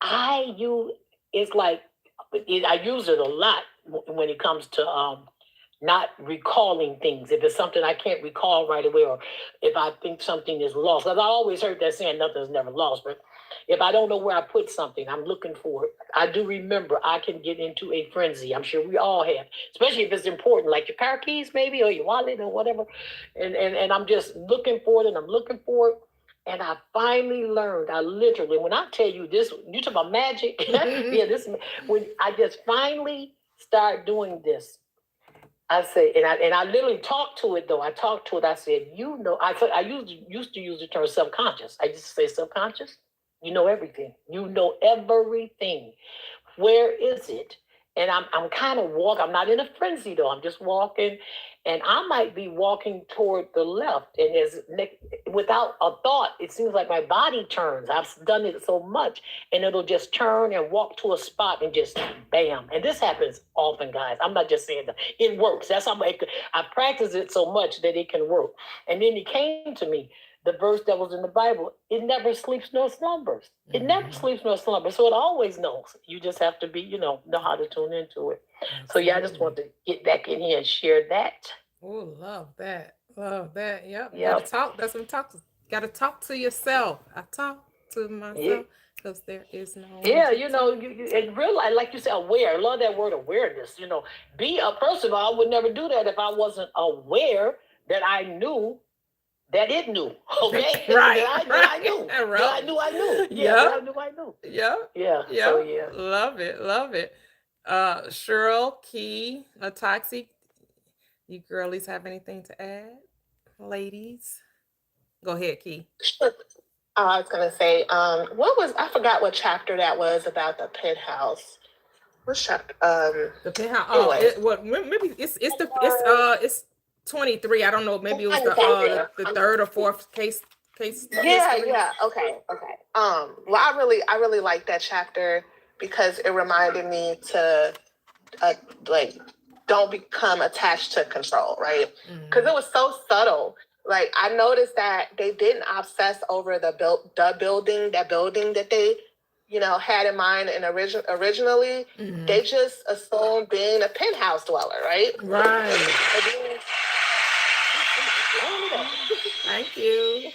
Speaker 4: I use it a lot when it comes to not recalling things. If it's something I can't recall right away, or if I think something is lost. Because I always heard that saying, nothing's never lost. But if I don't know where I put something, I'm looking for it. I do remember I can get into a frenzy. I'm sure we all have, especially if it's important, like your car keys maybe, or your wallet or whatever. And I'm just looking for it, and I'm looking for it. And I finally learned, when I tell you this, you talk about magic. Yeah, when I just finally start doing this, I say, and I literally talked to it though. I talked to it. I said, I used to use the term subconscious. I used to say subconscious. You know everything. You know everything. Where is it? And I'm kind of walking. I'm not in a frenzy though. I'm just walking, and I might be walking toward the left, and without a thought, it seems like my body turns. I've done it so much, and it'll just turn and walk to a spot and just bam. And this happens often, guys. I'm not just saying that. It works. That's how I practice it so much that it can work. And then it came to me. The verse that was in the Bible, it never sleeps nor slumbers. It never sleeps nor slumbers. So it always knows. You just have to be, know how to tune into it. Absolutely. So yeah, I just want to get back in here and share that.
Speaker 1: Oh, love that. Love that. Yep. Gotta talk. That's what I'm talking. Gotta talk to yourself. I talk to myself because there is no.
Speaker 4: Yeah, you and realize, like you said, aware. I love that word awareness. First of all, I would never do that if I wasn't aware that I knew that it knew, okay?
Speaker 1: Right.
Speaker 4: I knew. That I knew I knew. Yeah, I knew I knew.
Speaker 1: Yeah.
Speaker 4: Yeah. So, yeah.
Speaker 1: Love it. Love it. Cheryl, Key, Toxic, you girlies have anything to add? Ladies? Go ahead, Key.
Speaker 7: I was going to say, I forgot what chapter that was about the penthouse. What chapter?
Speaker 1: The penthouse. Maybe it's 23. I don't know. Maybe it was the third or fourth case.
Speaker 7: Yeah. Okay. Well, I really like that chapter because it reminded me to don't become attached to control, right? Because it was so subtle. Like I noticed that they didn't obsess over the building that they had in mind and originally. They just assumed being a penthouse dweller, right?
Speaker 1: Right. Thank you.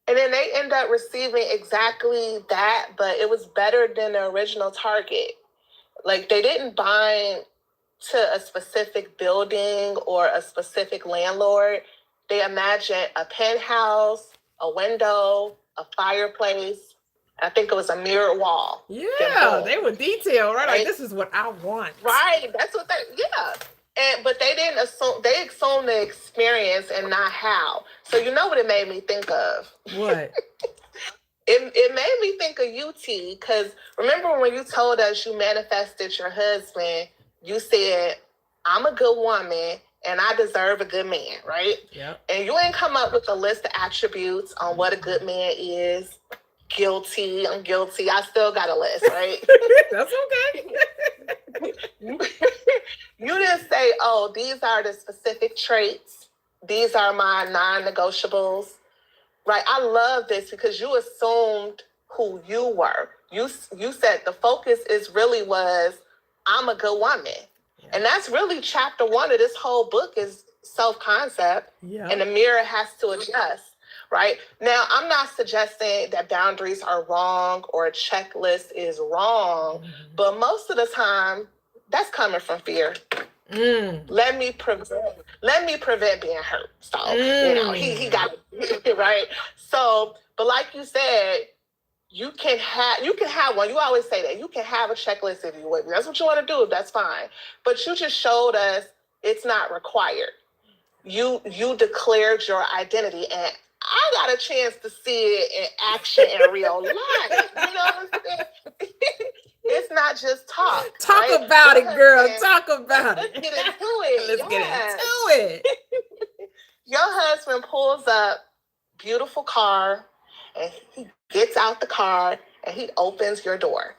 Speaker 7: And then they end up receiving exactly that, but it was better than the original target. Like they didn't bind to a specific building or a specific landlord. They imagined a penthouse, a window, a fireplace. I think it was a mirror wall.
Speaker 1: Yeah, they were detailed, right? Like this is what I want.
Speaker 7: Right. That's what but they didn't assume, they assumed the experience and not how. So you know what it made me think of?
Speaker 1: What?
Speaker 7: It made me think of UT, because remember when you told us you manifested your husband, you said, I'm a good woman and I deserve a good man, right?
Speaker 1: Yeah. And
Speaker 7: you ain't come up with a list of attributes on what a good man is. Guilty, I'm guilty. I still got a list, right?
Speaker 1: That's okay.
Speaker 7: You didn't say, oh, these are the specific traits. These are my non-negotiables. Right? I love this because you assumed who you were. you said the focus was I'm a good woman. Yeah. And that's really chapter 1 of this whole book is self-concept. Yeah. And the mirror has to adjust. Right? Now, I'm not suggesting that boundaries are wrong or a checklist is wrong, but most of the time, that's coming from fear. Let me prevent being hurt. So, you know, he got it, right? So, but like you said, you can have one. You always say that. You can have a checklist if you want. That's what you want to do. That's fine. But you just showed us it's not required. You declared your identity, and I got a chance to see it in action in real life. You know what I'm saying? It's not just talk.
Speaker 1: Talk right? About it, girl. Talk about it.
Speaker 7: Let's get into it.
Speaker 1: Let's get into it.
Speaker 7: Your husband pulls up, beautiful car, and he gets out the car and he opens your door.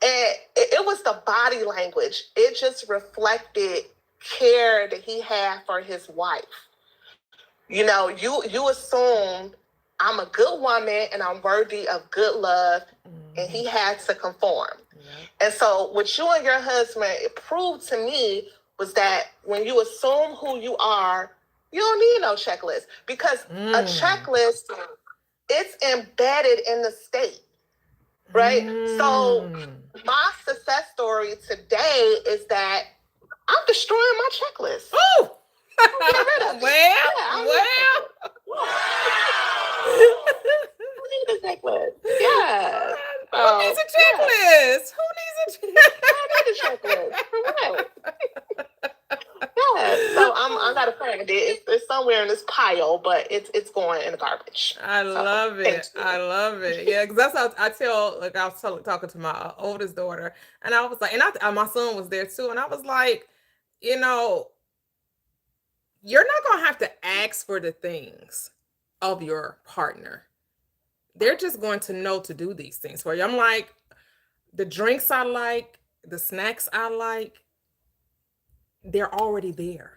Speaker 7: And it was the body language. It just reflected care that he had for his wife. You know, you assume I'm a good woman and I'm worthy of good love, and he had to conform. And so what you and your husband, it proved to me was that when you assume who you are, you don't need no checklist, because a checklist, it's embedded in the state, right? So my success story today is that I'm destroying my checklist.
Speaker 1: Ooh!
Speaker 7: Who needs a checklist? Yeah.
Speaker 1: Who needs a checklist?
Speaker 7: I need a checklist. For what? Yeah. So I gotta find it. It's somewhere in this pile, but it's going in the garbage.
Speaker 1: I love it. I love it. Yeah, because that's how I tell. Like I was talking to my oldest daughter, and I was like, and my son was there too, and I was like, you know, you're not gonna have to ask for the things of your partner. They're just going to know to do these things for you. I'm like, the drinks I like, the snacks I like, they're already there.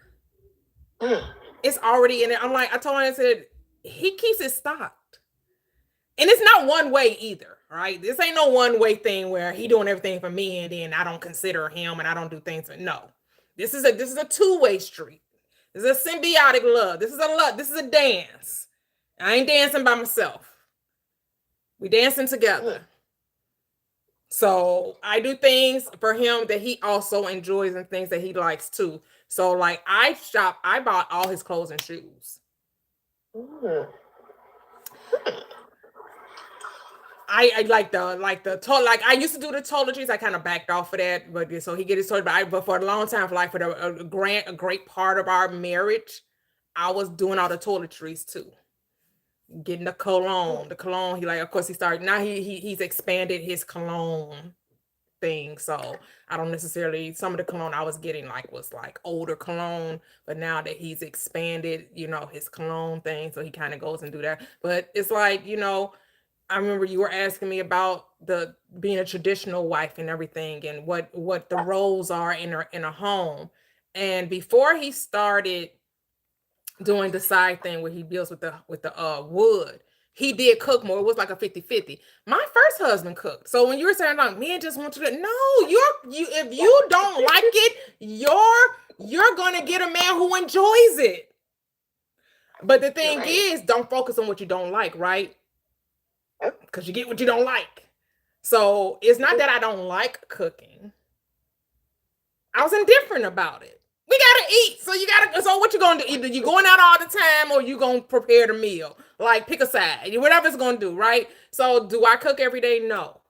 Speaker 1: It's already in it. I'm like, I told him, I said, he keeps it stocked. And it's not one way either, right? This ain't no one way thing where he doing everything for me and then I don't consider him and I don't do things for, no. This is a two-way street. This is a symbiotic love. This is a love. This is a dance. I ain't dancing by myself. We dancing together. So I do things for him that he also enjoys and things that he likes too. So like I bought all his clothes and shoes. I like I used to do the toiletries. I kind of backed off of that, but so he get his toilet. But for a long time, for a great part of our marriage, I was doing all the toiletries too. Getting the cologne. He like, of course, he started. Now he's expanded his cologne thing. So I don't necessarily, some of the cologne I was getting was older cologne, but now that he's expanded, his cologne thing, so he kind of goes and do that. But it's like, I remember you were asking me about being a traditional wife and everything, and what the roles are in a home. And before he started doing the side thing where he deals with the wood, he did cook more. It was like a 50-50. My first husband cooked. So when you were saying like, men just want you to, no, if you don't like it, you're gonna get a man who enjoys it. But the thing is, don't focus on what you don't like, right? Because you get what you don't like. So it's not that I don't like cooking. I was indifferent about it. We gotta eat. So what you gonna do? Either you going out all the time or you gonna prepare the meal. Like pick a side, whatever it's gonna do, right? So do I cook every day? No.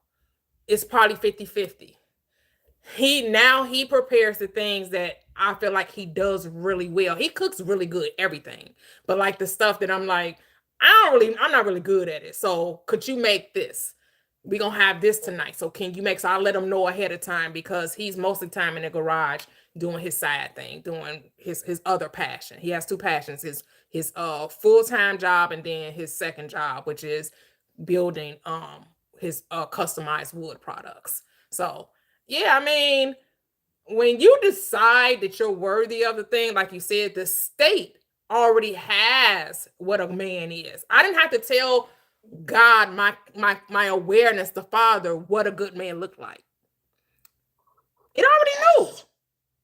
Speaker 1: It's probably 50-50. He prepares the things that I feel like he does really well. He cooks really good, everything. But like the stuff that I'm like, I'm not really good at it. So could you make this? We're gonna have this tonight. So can you make, so I'll let him know ahead of time, because he's most of the time in the garage doing his side thing, doing his other passion. He has two passions, his full-time job and then his second job, which is building his customized wood products. So yeah, I mean, when you decide that you're worthy of the thing, like you said, the state already has what a man is. I didn't have to tell God, my awareness, the Father, what a good man looked like. It already knew.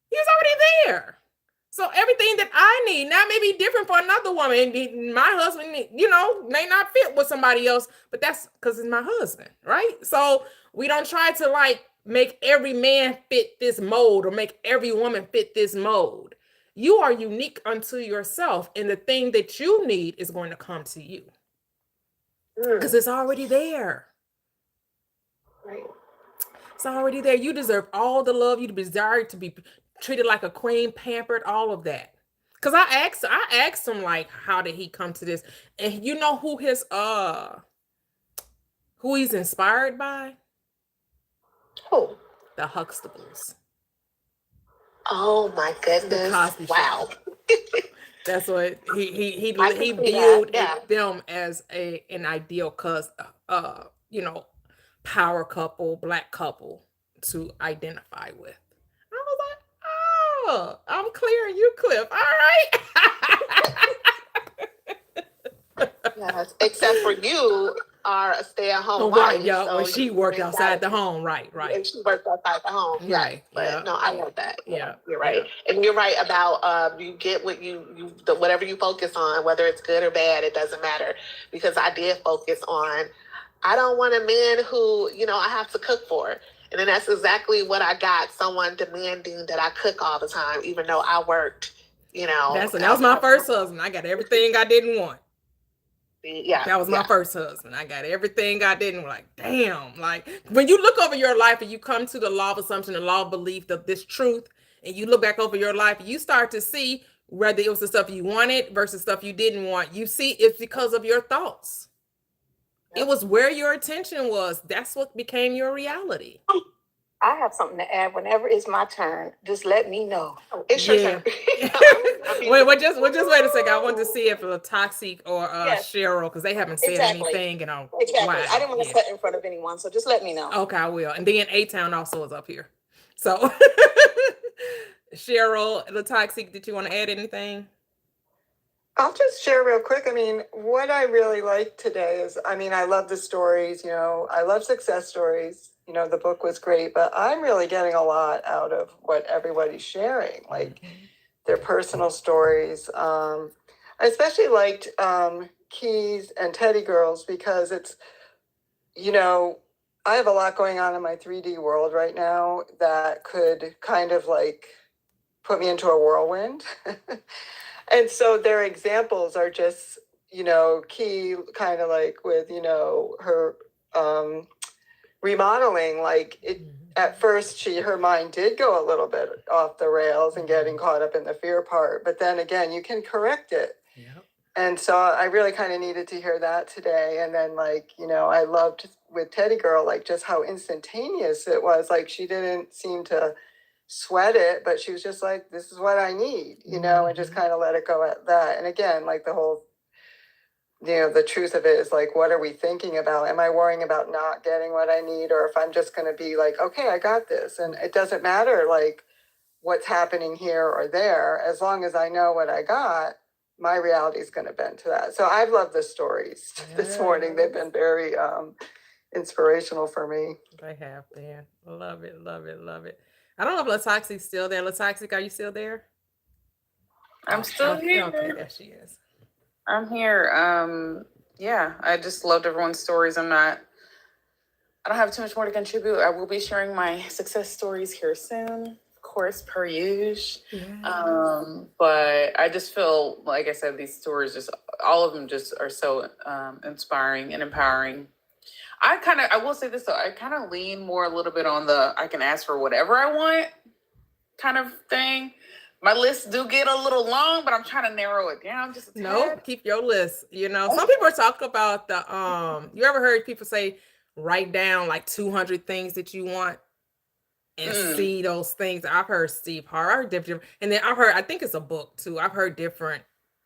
Speaker 1: He was already there. So everything that I need now may be different for another woman. My husband, may not fit with somebody else, but that's because it's my husband, right? So we don't try to like make every man fit this mold or make every woman fit this mold. You are unique unto yourself, and the thing that you need is going to come to you because it's already there.
Speaker 7: Right.
Speaker 1: It's already there. You deserve all the love. You desire to be treated like a queen, pampered, all of that. Cause I asked him like, how did he come to this? And you know who he's inspired by?
Speaker 7: Who?
Speaker 1: The Huxtables.
Speaker 7: Oh my
Speaker 1: The
Speaker 7: goodness!
Speaker 1: Cosby Show.
Speaker 7: Wow.
Speaker 1: That's what he
Speaker 7: I can see
Speaker 1: viewed
Speaker 7: that, yeah.
Speaker 1: them as an ideal power couple, black couple to identify with. I was like, oh, I'm clear and you clip. All right.
Speaker 7: Yes. Except for you are a stay-at-home
Speaker 1: Oh,
Speaker 7: wife.
Speaker 1: right, yeah.
Speaker 7: So
Speaker 1: When she
Speaker 7: you
Speaker 1: worked
Speaker 7: ain't
Speaker 1: outside the
Speaker 7: gotta-
Speaker 1: home, right.
Speaker 7: And she worked outside the home.
Speaker 1: Right,
Speaker 7: Yes. But
Speaker 1: yeah.
Speaker 7: no, I love that.
Speaker 1: Yeah,
Speaker 7: You're right. And you're right about you get what whatever you focus on, whether it's good or bad, it doesn't matter. Because I did focus on, I don't want a man who, I have to cook for. And then that's exactly what I got, someone demanding that I cook all the time, even though I worked,
Speaker 1: that was my first husband. I got everything I didn't want.
Speaker 7: Yeah.
Speaker 1: That was my first husband. I got everything I didn't like. Damn. Like when you look over your life and you come to the law of assumption, the law of belief of this truth, and you look back over your life, you start to see whether it was the stuff you wanted versus stuff you didn't want. You see it's because of your thoughts. It was where your attention was. That's what became your reality.
Speaker 5: I have something to add. Whenever it's my turn, just let me know.
Speaker 7: It's your turn.
Speaker 1: Wait, just wait a second. I wanted to see if it was Toxic or
Speaker 5: Yes.
Speaker 1: Cheryl, because they haven't said anything. And
Speaker 5: Exactly.
Speaker 1: wow,
Speaker 5: I didn't want to cut in front of anyone, so just let me know.
Speaker 1: Okay, I will. And then A-Town also is up here. So Cheryl, the Toxic, did you want to add anything?
Speaker 6: I'll just share real quick. I mean, what I really like today is, I love the stories, I love success stories. The book was great, but I'm really getting a lot out of what everybody's sharing, like their personal stories. I especially liked Keys and Teddy Girls because it's, I have a lot going on in my 3D world right now that could kind of like put me into a whirlwind. And so their examples are just, Key kind of like with, her remodeling, like it at first her mind did go a little bit off the rails and getting caught up in the fear part, but then again you can correct it.
Speaker 1: Yep.
Speaker 6: And so I really kind of needed to hear that today. And then I loved with Teddy Girl like just how instantaneous it was. Like she didn't seem to sweat it, but she was just like, this is what I need, and just kind of let it go at that. And again, like the whole the truth of it is like, what are we thinking about? Am I worrying about not getting what I need? Or if I'm just going to be like, okay, I got this. And it doesn't matter like what's happening here or there, as long as I know what I got, my reality is going to bend to that. So I've loved the stories this morning. They've been very inspirational for me.
Speaker 1: They have been. Love it, love it, love it. I don't know if Latoxic's still there. Latoxic, are you still there?
Speaker 2: I'm still here.
Speaker 1: Okay, there she is.
Speaker 2: I'm here. Yeah, I just loved everyone's stories. I don't have too much more to contribute. I will be sharing my success stories here soon, of course, per usual.
Speaker 1: Yeah.
Speaker 2: But I just feel, like I said, these stories all of them just are so inspiring and empowering. I will say this though, I kind of lean more a little bit on the I can ask for whatever I want kind of thing. My lists do get a little long, but I'm trying to narrow it down just a tad.
Speaker 1: No, keep your list. Some people talk about you ever heard people say write down like 200 things that you want and see those things? I've heard Steve Harvey, I've heard different, and then I think it's a book too. I've heard different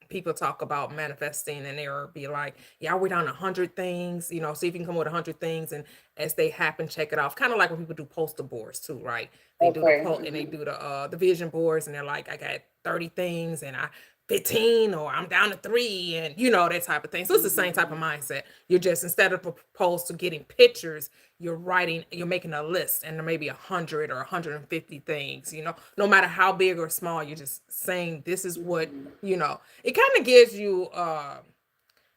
Speaker 1: people talk about manifesting, and they will be like, yeah, I write down 100 things, see if you can come up with 100 things, and as they happen, check it off. Kind of like when people do poster boards too, right? They do the and they do the vision boards, and they're like, I got 30 things, and I 15 or I'm down to 3 and that type of thing. So it's the same type of mindset. You're just, instead of opposed to getting pictures, you're making a list, and there may be 100 or 150 things, no matter how big or small. You're just saying this is what, it kind of gives you,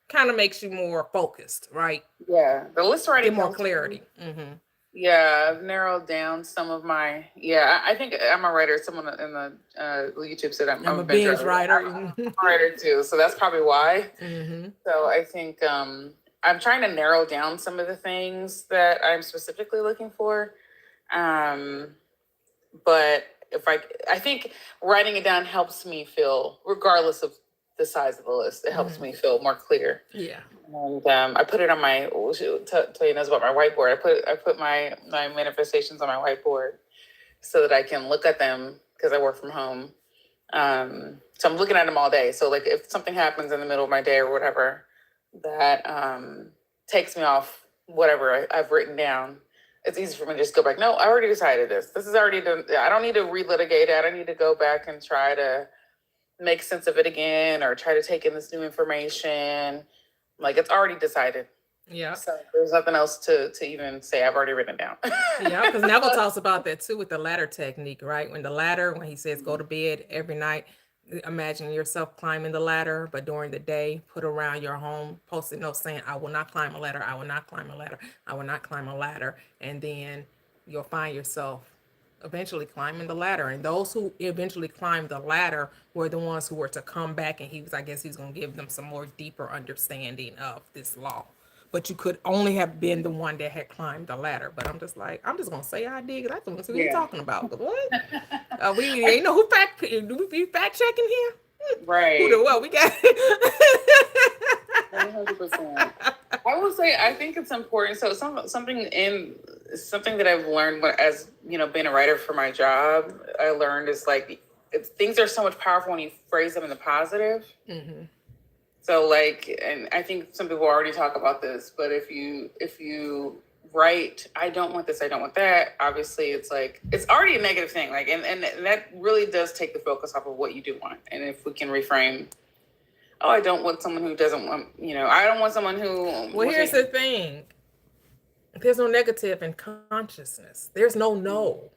Speaker 1: kind of makes you more focused, right?
Speaker 2: Yeah, the list already
Speaker 1: Get more
Speaker 2: helps me.
Speaker 1: clarity. Mm-hmm.
Speaker 2: Yeah, I've narrowed down some of my. Yeah, I think I'm a writer. Someone in the YouTube said I'm
Speaker 1: I'm a
Speaker 2: a binge
Speaker 1: binge writer.
Speaker 2: I'm a writer too, so that's probably why.
Speaker 1: Mm-hmm.
Speaker 2: So I think I'm trying to narrow down some of the things that I'm specifically looking for. Um, but I think writing it down helps me feel, regardless of the size of the list, it helps me feel more clear.
Speaker 1: Yeah.
Speaker 2: And I put it on my, tell you knows about my whiteboard. I put my manifestations on my whiteboard so that I can look at them, because I work from home. So I'm looking at them all day. So like if something happens in the middle of my day or whatever that takes me off whatever I've written down, it's easy for me to just go back. No, I already decided this. This is already done. I don't need to relitigate it. I don't need to go back and try to make sense of it again or try to take in this new information. Like, it's already decided.
Speaker 1: Yeah.
Speaker 2: So there's nothing else to even say. I've already written it down.
Speaker 1: Yeah, because Neville talks about that too with the ladder technique, right? When he says go to bed every night, imagine yourself climbing the ladder, but during the day, put around your home post-it notes saying, I will not climb a ladder, I will not climb a ladder, I will not climb a ladder. And then you'll find yourself eventually climbing the ladder. And those who eventually climbed the ladder were the ones who were to come back, and I guess he's going to give them some more deeper understanding of this law. But you could only have been the one that had climbed the ladder. But I'm just gonna say I did, because I don't see what you're talking about. But what? We ain't know who do we fact checking here?
Speaker 2: Right.
Speaker 1: We got
Speaker 2: 100%. I will say, I think it's important. So something that I've learned as being a writer for my job, I learned is like things are so much powerful when you phrase them in the positive. Mm-hmm. So like, and I think some people already talk about this, but if you write, I don't want this, I don't want that, obviously it's like, it's already a negative thing. Like, and that really does take the focus off of what you do want. And if we can reframe, oh, I don't want someone who doesn't want, I don't want someone who.
Speaker 1: Well, here's the thing. There's no negative in consciousness. There's no.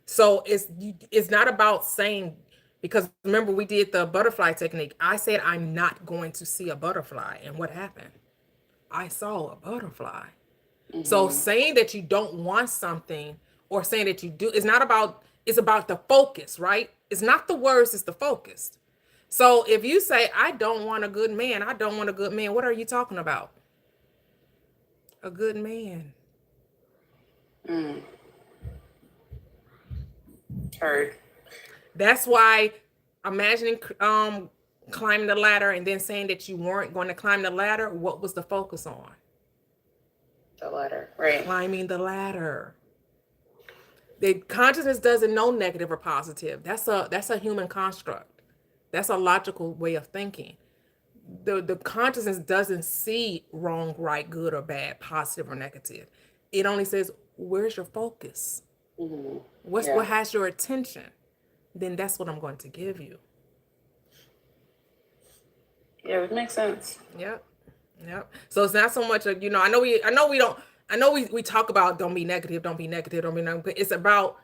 Speaker 1: So it's not about saying, because remember we did the butterfly technique. I said, I'm not going to see a butterfly. And what happened? I saw a butterfly. Mm-hmm. So saying that you don't want something or saying that you do, it's about the focus, right? It's not the words, it's the focus. So if you say, I don't want a good man, what are you talking about? A good man.
Speaker 2: Heard.
Speaker 1: That's why imagining climbing the ladder and then saying that you weren't going to climb the ladder, what was the focus on?
Speaker 2: The ladder, right?
Speaker 1: Climbing the ladder. The consciousness doesn't know negative or positive. That's a human construct. That's a logical way of thinking. The consciousness doesn't see wrong, right, good or bad, positive or negative. It only says, where's your focus? Mm-hmm. What has your attention? Then that's what I'm going to give you.
Speaker 2: Yeah, it makes sense.
Speaker 1: Yep. So it's not so much we talk about don't be negative, but it's about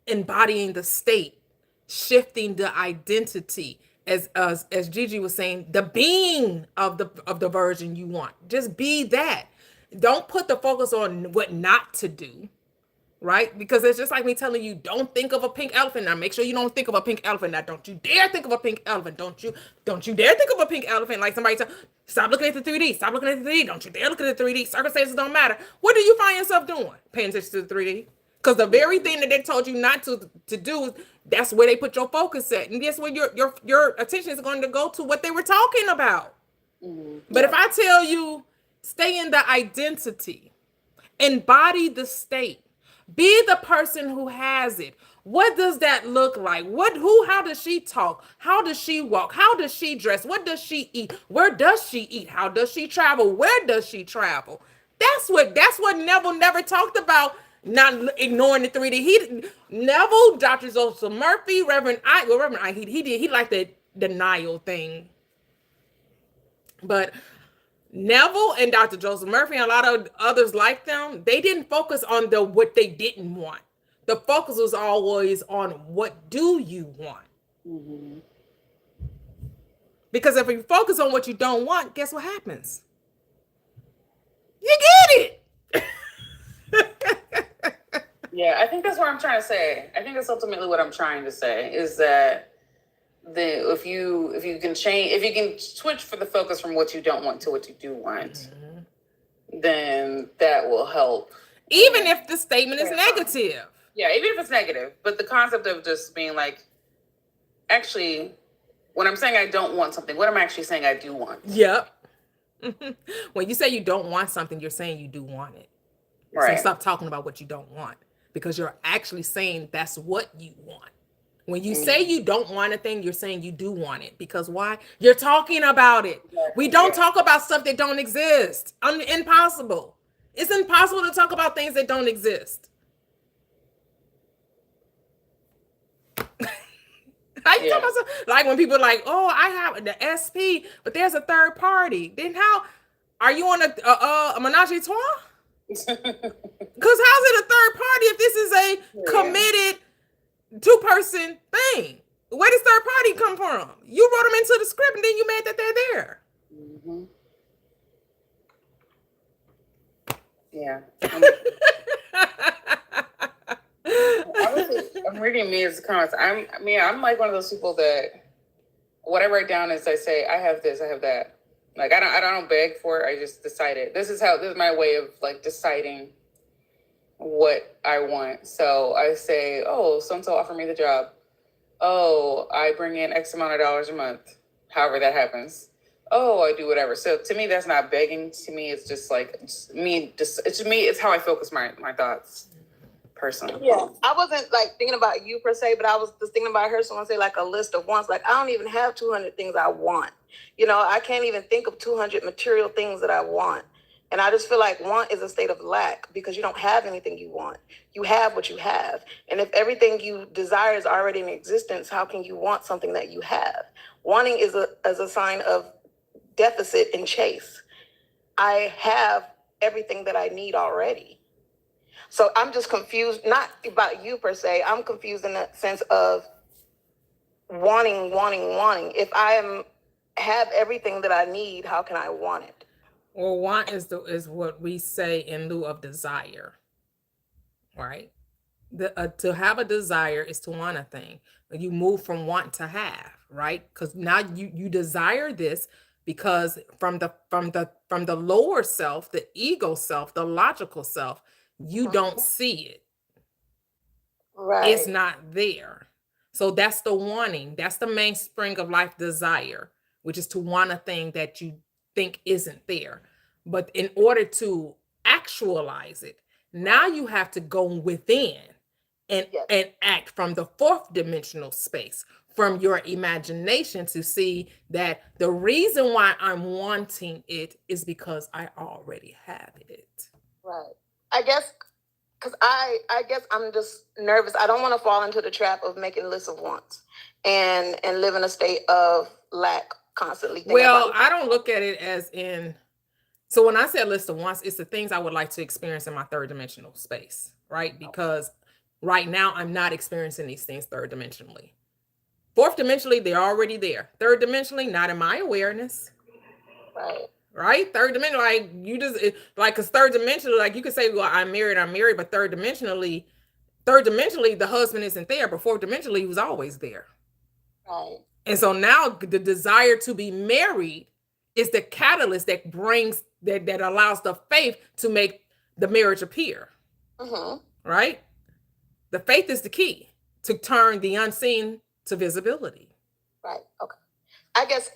Speaker 1: embodying the state, shifting the identity, as Gigi was saying, the being of the version you want. Just be that. Don't put the focus on what not to do. Right? Because it's just like me telling you, don't think of a pink elephant. Now make sure you don't think of a pink elephant. Now don't you dare think of a pink elephant. Don't you dare think of a pink elephant. Like somebody said, stop looking at the 3D. Stop looking at the 3D. Don't you dare look at the 3D. Circumstances don't matter. What do you find yourself doing? Paying attention to the 3D. Because the very thing that they told you not to do, that's where they put your focus at. And guess where your attention is going to go to what they were talking about. Mm-hmm. But if I tell you, stay in the identity, embody the state, be the person who has it. What does that look like? How does she talk? How does she walk? How does she dress? What does she eat? Where does she eat? How does she travel? Where does she travel? That's what Neville never talked about, not ignoring the 3D. Neville, Dr. Joseph Murphy, Reverend I, he liked to denial thing. But Neville and Dr. Joseph Murphy and a lot of others like them, they didn't focus on what they didn't want. The focus was always on what do you want?
Speaker 2: Mm-hmm.
Speaker 1: Because if you focus on what you don't want, guess what happens? You get it.
Speaker 2: Yeah, I think that's what I'm trying to say. I think that's ultimately what I'm trying to say is that if you can switch for the focus from what you don't want to what you do want, then that will help.
Speaker 1: Even if the statement is negative.
Speaker 2: Yeah, even if it's negative. But the concept of just being like, actually, when I'm saying I don't want something, what am I actually saying I do want?
Speaker 1: Yep. When you say you don't want something, you're saying you do want it.
Speaker 2: Right.
Speaker 1: So stop talking about what you don't want, because you're actually saying that's what you want. When you say you don't want a thing, you're saying you do want it. Because why? You're talking about it. We don't talk about stuff that don't exist. Impossible. It's impossible to talk about things that don't exist. How you talking about like when people are like, oh, I have the SP, but there's a third party. Then how are you on a menage a trois? Because how's it a third party if this is a committed 2-person thing? Where does third party come from? You wrote them into the script and then you made that they're there.
Speaker 2: Mm-hmm. Yeah. I'm reading Mia's comments. I'm like one of those people that what I write down is I say, I have this, I have that. Like I don't beg for it. I just decide it. This is my way of like deciding what I want. So I say, oh, so-and-so offered me the job. Oh, I bring in X amount of dollars a month. However that happens. Oh, I do whatever. So to me, that's not begging. To me, it's just like it's how I focus my thoughts personally.
Speaker 5: Yeah, I wasn't like thinking about you per se, but I was just thinking about her. Someone say like a list of wants. Like I don't even have 200 things I want. You know, I can't even think of 200 material things that I want. And I just feel like want is a state of lack because you don't have anything you want. You have what you have. And if everything you desire is already in existence, how can you want something that you have? Wanting is a sign of deficit and chase. I have everything that I need already. So I'm just confused, not about you per se. I'm confused in the sense of wanting. If I have everything that I need, how can I want it?
Speaker 1: Well, want is what we say in lieu of desire, right? To have a desire is to want a thing. You move from want to have, right? Because now you desire this because from the lower self, the ego self, the logical self, you don't see it.
Speaker 5: Right.
Speaker 1: It's not there. So that's the wanting. That's the mainspring of life desire, which is to want a thing that you think isn't there. But in order to actualize it, now you have to go within and act from the 4th dimensional space, from your imagination, to see that the reason why I'm wanting it is because I already have it.
Speaker 5: Right. I guess because I guess I'm just nervous. I don't want to fall into the trap of making lists of wants and live in a state of lack constantly.
Speaker 1: Well, I don't look at it as in. So when I say a list of wants, it's the things I would like to experience in my 3rd dimensional space, right? Because right now I'm not experiencing these things 3rd dimensionally. 4th dimensionally, they're already there. 3rd dimensionally, not in my awareness.
Speaker 5: Right.
Speaker 1: Right? 3rd dimension, like you just like, because 3rd dimensionally, like you could say, well, I'm married, but 3rd dimensionally, the husband isn't there, but 4th dimensionally, he was always there.
Speaker 5: Right.
Speaker 1: And so now the desire to be married is the catalyst that brings that allows the faith to make the marriage appear.
Speaker 5: Mm-hmm.
Speaker 1: Right? The faith is the key to turn the unseen to visibility.
Speaker 5: Right. Okay. I guess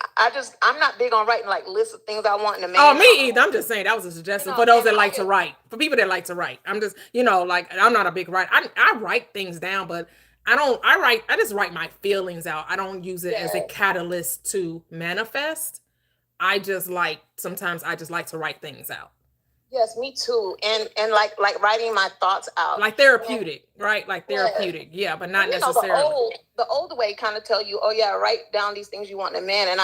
Speaker 5: I'm not big on writing like lists of things I want in a man.
Speaker 1: Oh, me either. I'm just saying that was a suggestion for those that like to write. For people that like to write. I'm just, like I'm not a big writer. I write things down, but I just write my feelings out. I don't use it as a catalyst to manifest. Sometimes I just like to write things out.
Speaker 5: Yes, me too. And like writing my thoughts out.
Speaker 1: Like therapeutic, right? Like therapeutic, yeah, but not
Speaker 5: You know,
Speaker 1: necessarily.
Speaker 5: the older way kind of tell you, oh yeah, write down these things you want in a man. And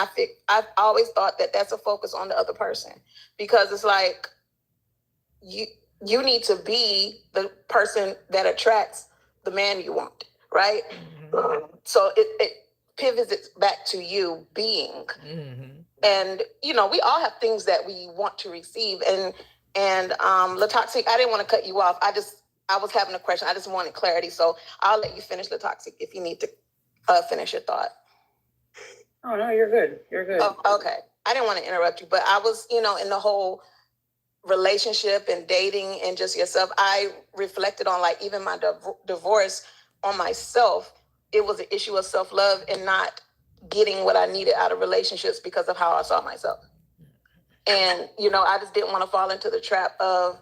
Speaker 5: I've always thought that that's a focus on the other person, because it's like you you need to be the person that attracts the man you want, right? So it pivots it back to you being. And you know, we all have things that we want to receive. And Latoxic, I didn't want to cut you off. I was having a question. I just wanted clarity. So I'll let you finish, Latoxic, if you need to finish your thought.
Speaker 2: Oh no, you're good. You're good.
Speaker 5: Oh, okay. I didn't want to interrupt you, but I was, you know, in the whole relationship and dating and just yourself, I reflected on like even my divorce on myself. It was an issue of self-love and not getting what I needed out of relationships because of how I saw myself. And, you know, I just didn't want to fall into the trap of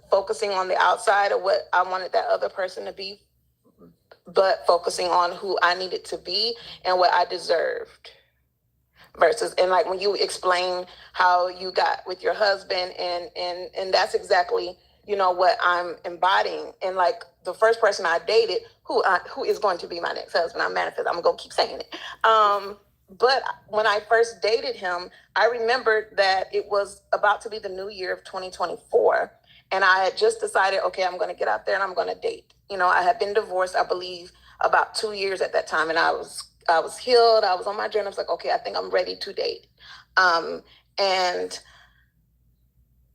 Speaker 5: focusing on the outside of what I wanted that other person to be, but focusing on who I needed to be and what I deserved. Versus, and like when you explain how you got with your husband, and that's exactly, you know, what I'm embodying. And like the first person I dated, who is going to be my next husband, I'm gonna keep saying it. But when I first dated him, I remembered that it was about to be the new year of 2024, and I had just decided, okay, I'm going to get out there and I'm going to date. You know, I had been divorced, I believe, about 2 years at that time, and I was healed. I was on my journey. I was like, okay, I think I'm ready to date. And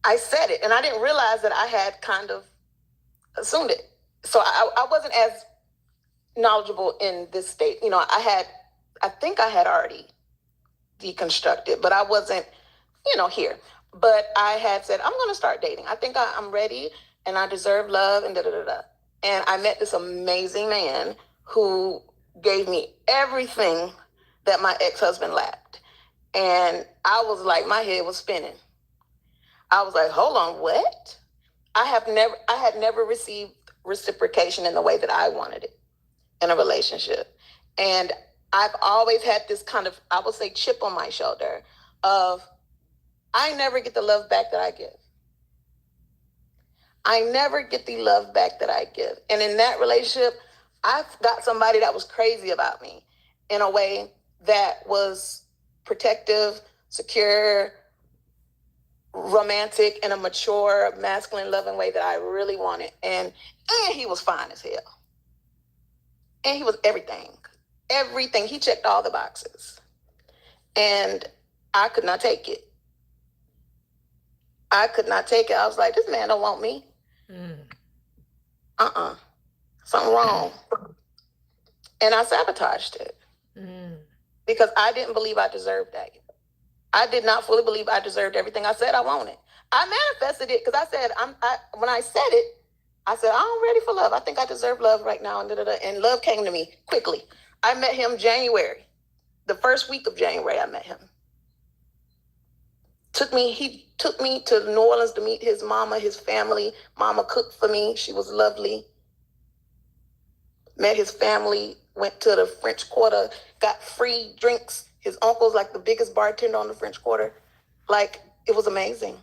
Speaker 5: I said it, and I didn't realize that I had kind of assumed it. So I wasn't as knowledgeable in this state. You know, I think I had already deconstructed, but I wasn't, you know, here. But I had said, I'm going to start dating. I think I'm ready and I deserve love and da-da-da-da. And I met this amazing man who gave me everything that my ex-husband lacked. And I was like, my head was spinning. I was like, hold on, what? I had never received reciprocation in the way that I wanted it in a relationship. And I've always had this kind of, I would say, chip on my shoulder of, I never get the love back that I give. I never get the love back that I give. And in that relationship, I got somebody that was crazy about me in a way that was protective, secure, romantic, in a mature, masculine, loving way that I really wanted. And he was fine as hell. And he was everything. Everything. He checked all the boxes. And I could not take it. I could not take it. I was like, this man don't want me. Something wrong. And I sabotaged it. Because I didn't believe I deserved that. I did not fully believe I deserved everything I said I wanted. I manifested it because I said, when I said it, I said, I'm ready for love. I think I deserve love right now. And love came to me quickly. I met him January. The first week of January, I met him. He took me to New Orleans to meet his mama, his family. Mama cooked for me. She was lovely. Met his family, went to the French Quarter, got free drinks. His uncle's like the biggest bartender on the French Quarter. Like, it was amazing.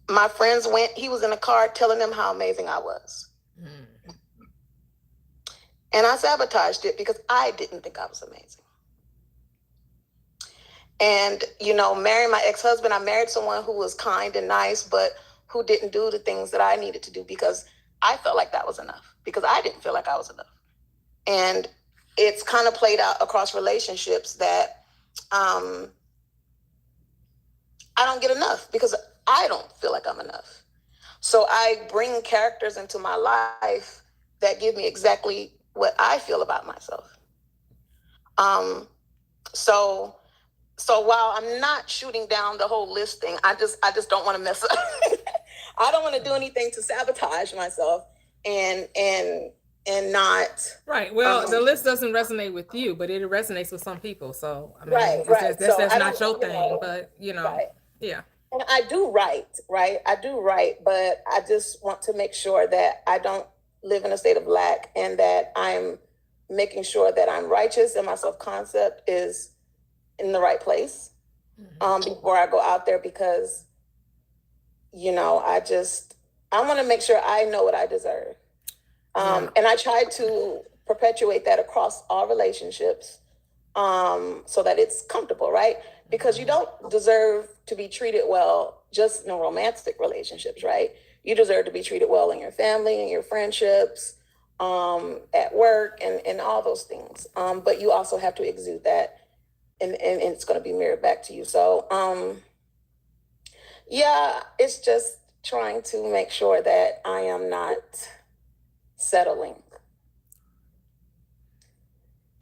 Speaker 5: My friends went, he was in a car telling them how amazing I was. And I sabotaged it because I didn't think I was amazing. And, you know, marrying my ex-husband, I married someone who was kind and nice, but who didn't do the things that I needed to do because I felt like that was enough, because I didn't feel like I was enough. And it's kind of played out across relationships that I don't get enough because I don't feel like I'm enough. So I bring characters into my life that give me exactly what I feel about myself. So while I'm not shooting down the whole list thing, I just don't want to mess up. I don't want to do anything to sabotage myself and not.
Speaker 1: Right. Well, the list doesn't resonate with you, but it resonates with some people. So I mean,
Speaker 5: right.
Speaker 1: That's not your thing, but you know, yeah.
Speaker 5: And I do write, but I just want to make sure that I don't live in a state of lack and that I'm making sure that I'm righteous and my self-concept is in the right place before I go out there, because I want to make sure I know what I deserve. And I try to perpetuate that across all relationships, so that it's comfortable, right? Because you don't deserve to be treated well just in romantic relationships, right? You deserve to be treated well in your family and your friendships, at work, and all those things. But you also have to exude that, and it's going to be mirrored back to you. So, yeah, it's just trying to make sure that I am not settling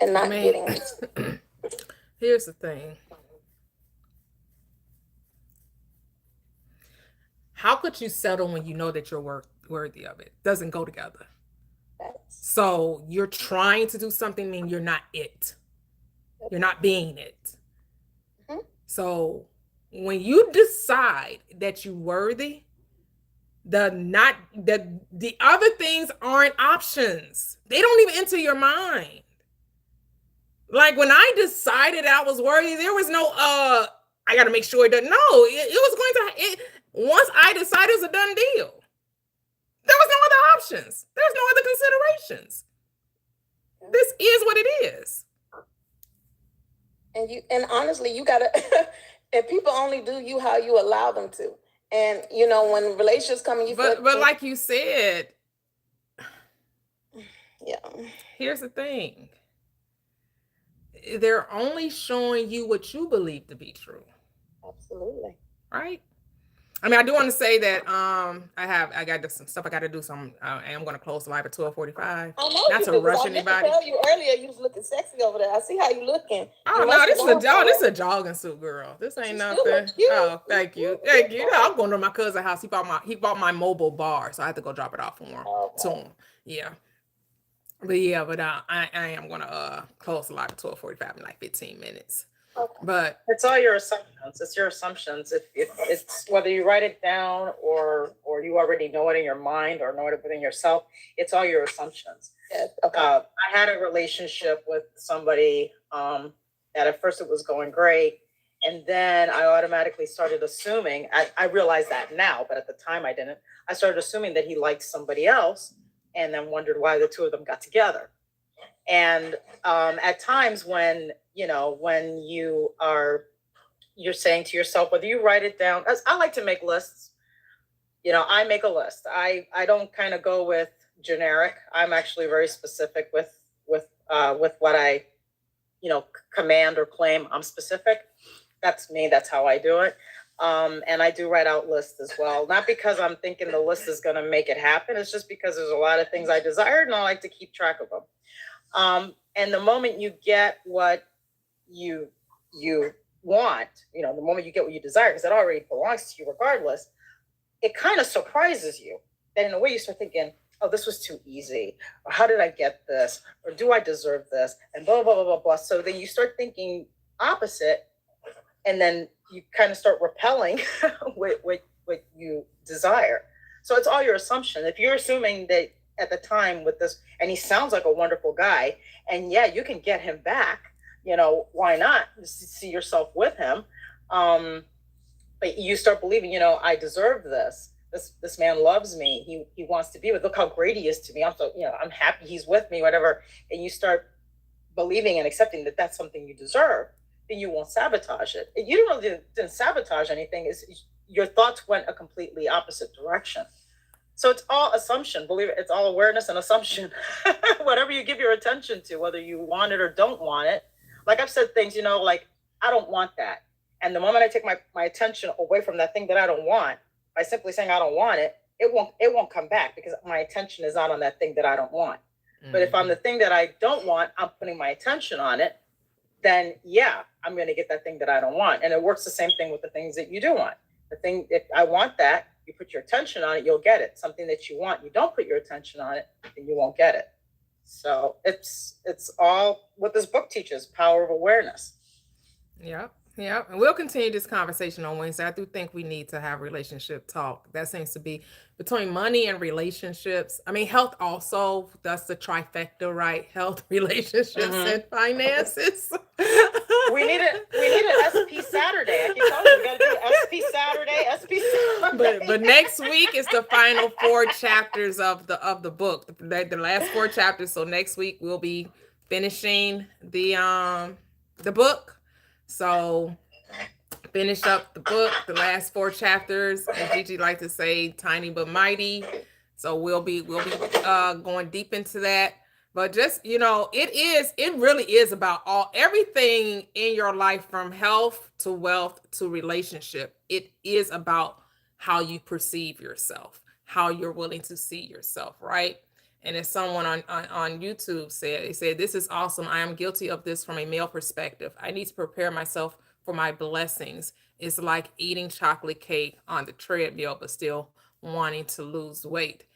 Speaker 5: and not getting.
Speaker 1: Here's the thing. How could you settle when you know that you're worthy of it? Doesn't go together. So you're trying to do something, mean you're not it. You're not being it.
Speaker 5: Mhm.
Speaker 1: So when you decide that you're worthy, the other things aren't options. They don't even enter your mind. Like when I decided I was worthy, there was no I gotta make sure it doesn't. No, it was going to once I decided, it was a done deal. There was no other options. There's no other considerations. This is what it is.
Speaker 5: And honestly, you gotta and people only do you how you allow them to. And when relationships come and you
Speaker 1: but like you said,
Speaker 5: yeah.
Speaker 1: Here's the thing. They're only showing you what you believe to be true.
Speaker 5: Absolutely.
Speaker 1: Right? I mean, I do want to say that I got some stuff I got to do. Some I am going to close live at 12:45. Not to rush anybody.
Speaker 5: I tell you earlier, you was looking sexy over there. I see how you looking.
Speaker 1: Oh no, this is a jogging suit, girl. This ain't nothing. Oh, thank you. No, I'm going to my cousin's house. He bought my mobile bar, so I have to go drop it off for him. To him. Yeah. But I am gonna close the live at 12:45 in like 15 minutes.
Speaker 5: Okay.
Speaker 1: But
Speaker 3: It's all your assumptions. It's your assumptions. If it's whether you write it down or you already know it in your mind or know it within yourself, it's all your assumptions.
Speaker 5: Yes. Okay.
Speaker 3: I had a relationship with somebody that at first it was going great. And then I automatically started assuming, I realize that now, but at the time I didn't. I started assuming that he liked somebody else and then wondered why the two of them got together. And at times when you're saying to yourself, whether you write it down, as I like to make lists, I make a list. I don't kind of go with generic. I'm actually very specific with what I, command or claim. I'm specific. That's me. That's how I do it. And I do write out lists as well. Not because I'm thinking the list is going to make it happen. It's just because there's a lot of things I desire and I like to keep track of them. And the moment you get what you want, the moment you get what you desire, because it already belongs to you regardless, it kind of surprises you. Then in a way you start thinking, oh, this was too easy. Or how did I get this? Or do I deserve this? And blah, blah, blah, blah, blah. So then you start thinking opposite. And then you kind of start repelling what you desire. So it's all your assumption. If you're assuming that at the time with this, and he sounds like a wonderful guy, and yeah, you can get him back, why not see yourself with him? But you start believing, I deserve this. This man loves me. He wants to be with. Look how great he is to me. I'm so, I'm happy he's with me, whatever. And you start believing and accepting that that's something you deserve. Then you won't sabotage it. You didn't sabotage anything. Is your thoughts went a completely opposite direction. So it's all assumption. Believe it, it's all awareness and assumption. Whatever you give your attention to, whether you want it or don't want it. Like I've said things, like I don't want that. And the moment I take my attention away from that thing that I don't want, by simply saying I don't want it, it won't come back because my attention is not on that thing that I don't want. Mm-hmm. But if I'm the thing that I don't want, I'm putting my attention on it, then yeah, I'm going to get that thing that I don't want. And it works the same thing with the things that you do want. The thing, if I want that, you put your attention on it, you'll get it. Something that you want, you don't put your attention on it, then you won't get it. So it's all what this book teaches, power of awareness.
Speaker 1: Yeah. Yeah, and we'll continue this conversation on Wednesday. I do think we need to have relationship talk. That seems to be between money and relationships. I mean, health also, that's the trifecta, right? Health, relationships, and finances.
Speaker 3: We need an SP Saturday. I keep telling you, we gotta do SP Saturday, SP Saturday.
Speaker 1: But next week is the final 4 chapters of the book. The last 4 chapters. So next week we'll be finishing the book. So finish up the book, the last 4 chapters, as Gigi like to say, tiny but mighty. So we'll be going deep into that. But just, it really is about everything in your life, from health to wealth to relationship. It is about how you perceive yourself, how you're willing to see yourself, right? And as someone on YouTube said, they said, "This is awesome. I am guilty of this from a male perspective. I need to prepare myself for my blessings. It's like eating chocolate cake on the treadmill, but still wanting to lose weight."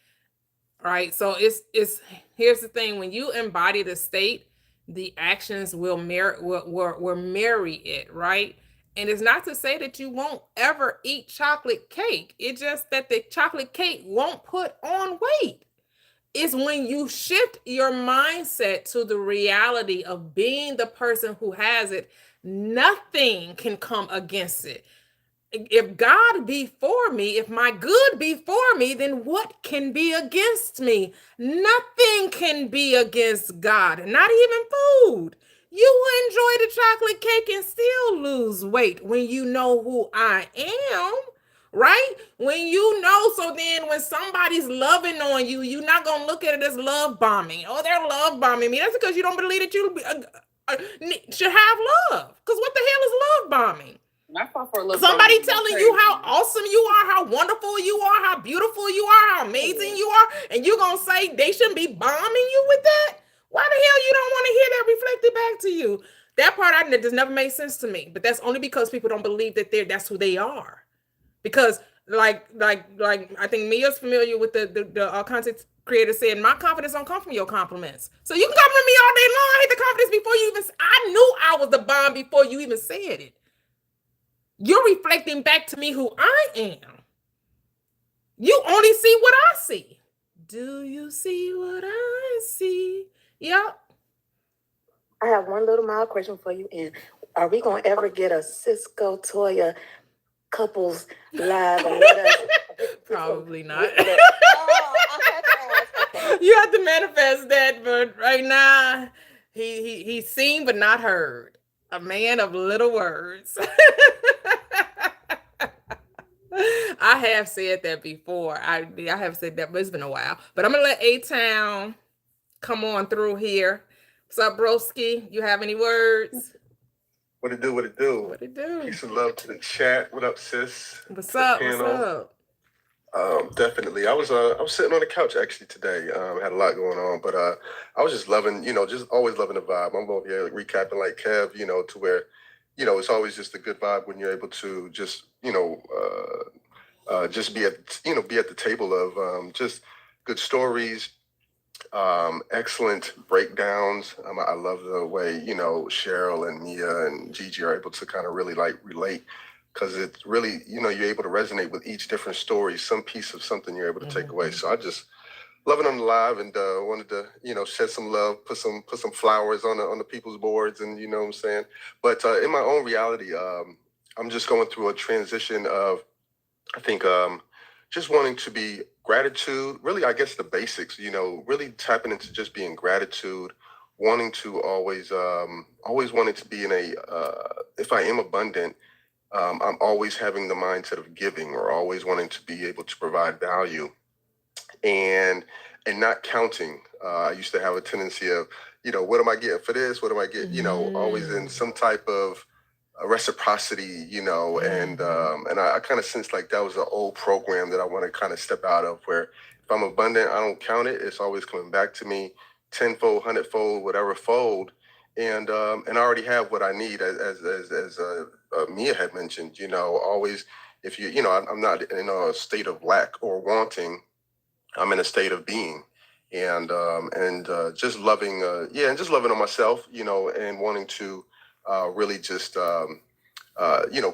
Speaker 1: Right. So it's here's the thing: when you embody the state, the actions will marry it, right? And it's not to say that you won't ever eat chocolate cake. It's just that the chocolate cake won't put on weight. It's when you shift your mindset to the reality of being the person who has it, nothing can come against it. If God be for me, if my good be for me, then what can be against me? Nothing can be against God, not even food. You will enjoy the chocolate cake and still lose weight when you know who I am, right? When you know, so then when somebody's loving on you, you're not going to look at it as love bombing. Oh, they're love bombing me. That's because you don't believe that you should have love. Because what the hell is love bombing? Somebody telling you how awesome you are, how wonderful you are, how beautiful you are, how amazing you are, and you're going to say they shouldn't be bombing you with that? Why the hell you don't want to hear that reflected back to you? That part just never made sense to me. But that's only because people don't believe that that's who they are. Because like I think Mia's familiar with the content creator said, my confidence don't come from your compliments. So you can compliment me all day long. I hate the confidence before you even. I knew I was the bomb before you even said it. You're reflecting back to me who I am. You only see what I see. Do you see what I see? Yep.
Speaker 5: I have one little mild question for you. And are we going to ever get a Cisco Toya couples live? And let us...
Speaker 1: Probably not.
Speaker 5: I had to ask. Okay.
Speaker 1: You have to manifest that, but right now, he's seen but not heard. A man of little words. I have said that before. I have said that, but it's been a while. But I'm gonna let A-Town come on through here. What's up, broski? You have any words?
Speaker 9: What it do? What it do?
Speaker 1: What it do?
Speaker 9: Peace and love to the chat. What up, sis?
Speaker 1: What's up? What's up?
Speaker 9: Definitely. I was sitting on the couch actually today. Had a lot going on, but I was just loving, just always loving the vibe. I'm over here recapping like Kev, to where, it's always just a good vibe when you're able to just, just be at the table of just good stories, excellent breakdowns. I love the way, Cheryl and Mia and Gigi are able to kind of really relate. Because it's really, you're able to resonate with each different story, some piece of something you're able to take away. So I just loving on the live and wanted to, shed some love, put some flowers on the people's boards, and you know what I'm saying. But in my own reality, I'm just going through a transition of, I think, just wanting to be gratitude. Really, I guess the basics. Really tapping into just being gratitude, wanting to always wanting to be in a. If I am abundant. I'm always having the mindset of giving, or always wanting to be able to provide value, and not counting. I used to have a tendency of, what am I getting for this? What am I getting? Always in some type of reciprocity, and I kind of sensed like that was an old program that I want to kind of step out of, where if I'm abundant, I don't count it. It's always coming back to me tenfold, hundredfold, whatever fold. And I already have what I need, as Mia had mentioned. Always, if I'm not in a state of lack or wanting. I'm in a state of being, and just loving, and just loving on myself, and wanting to really just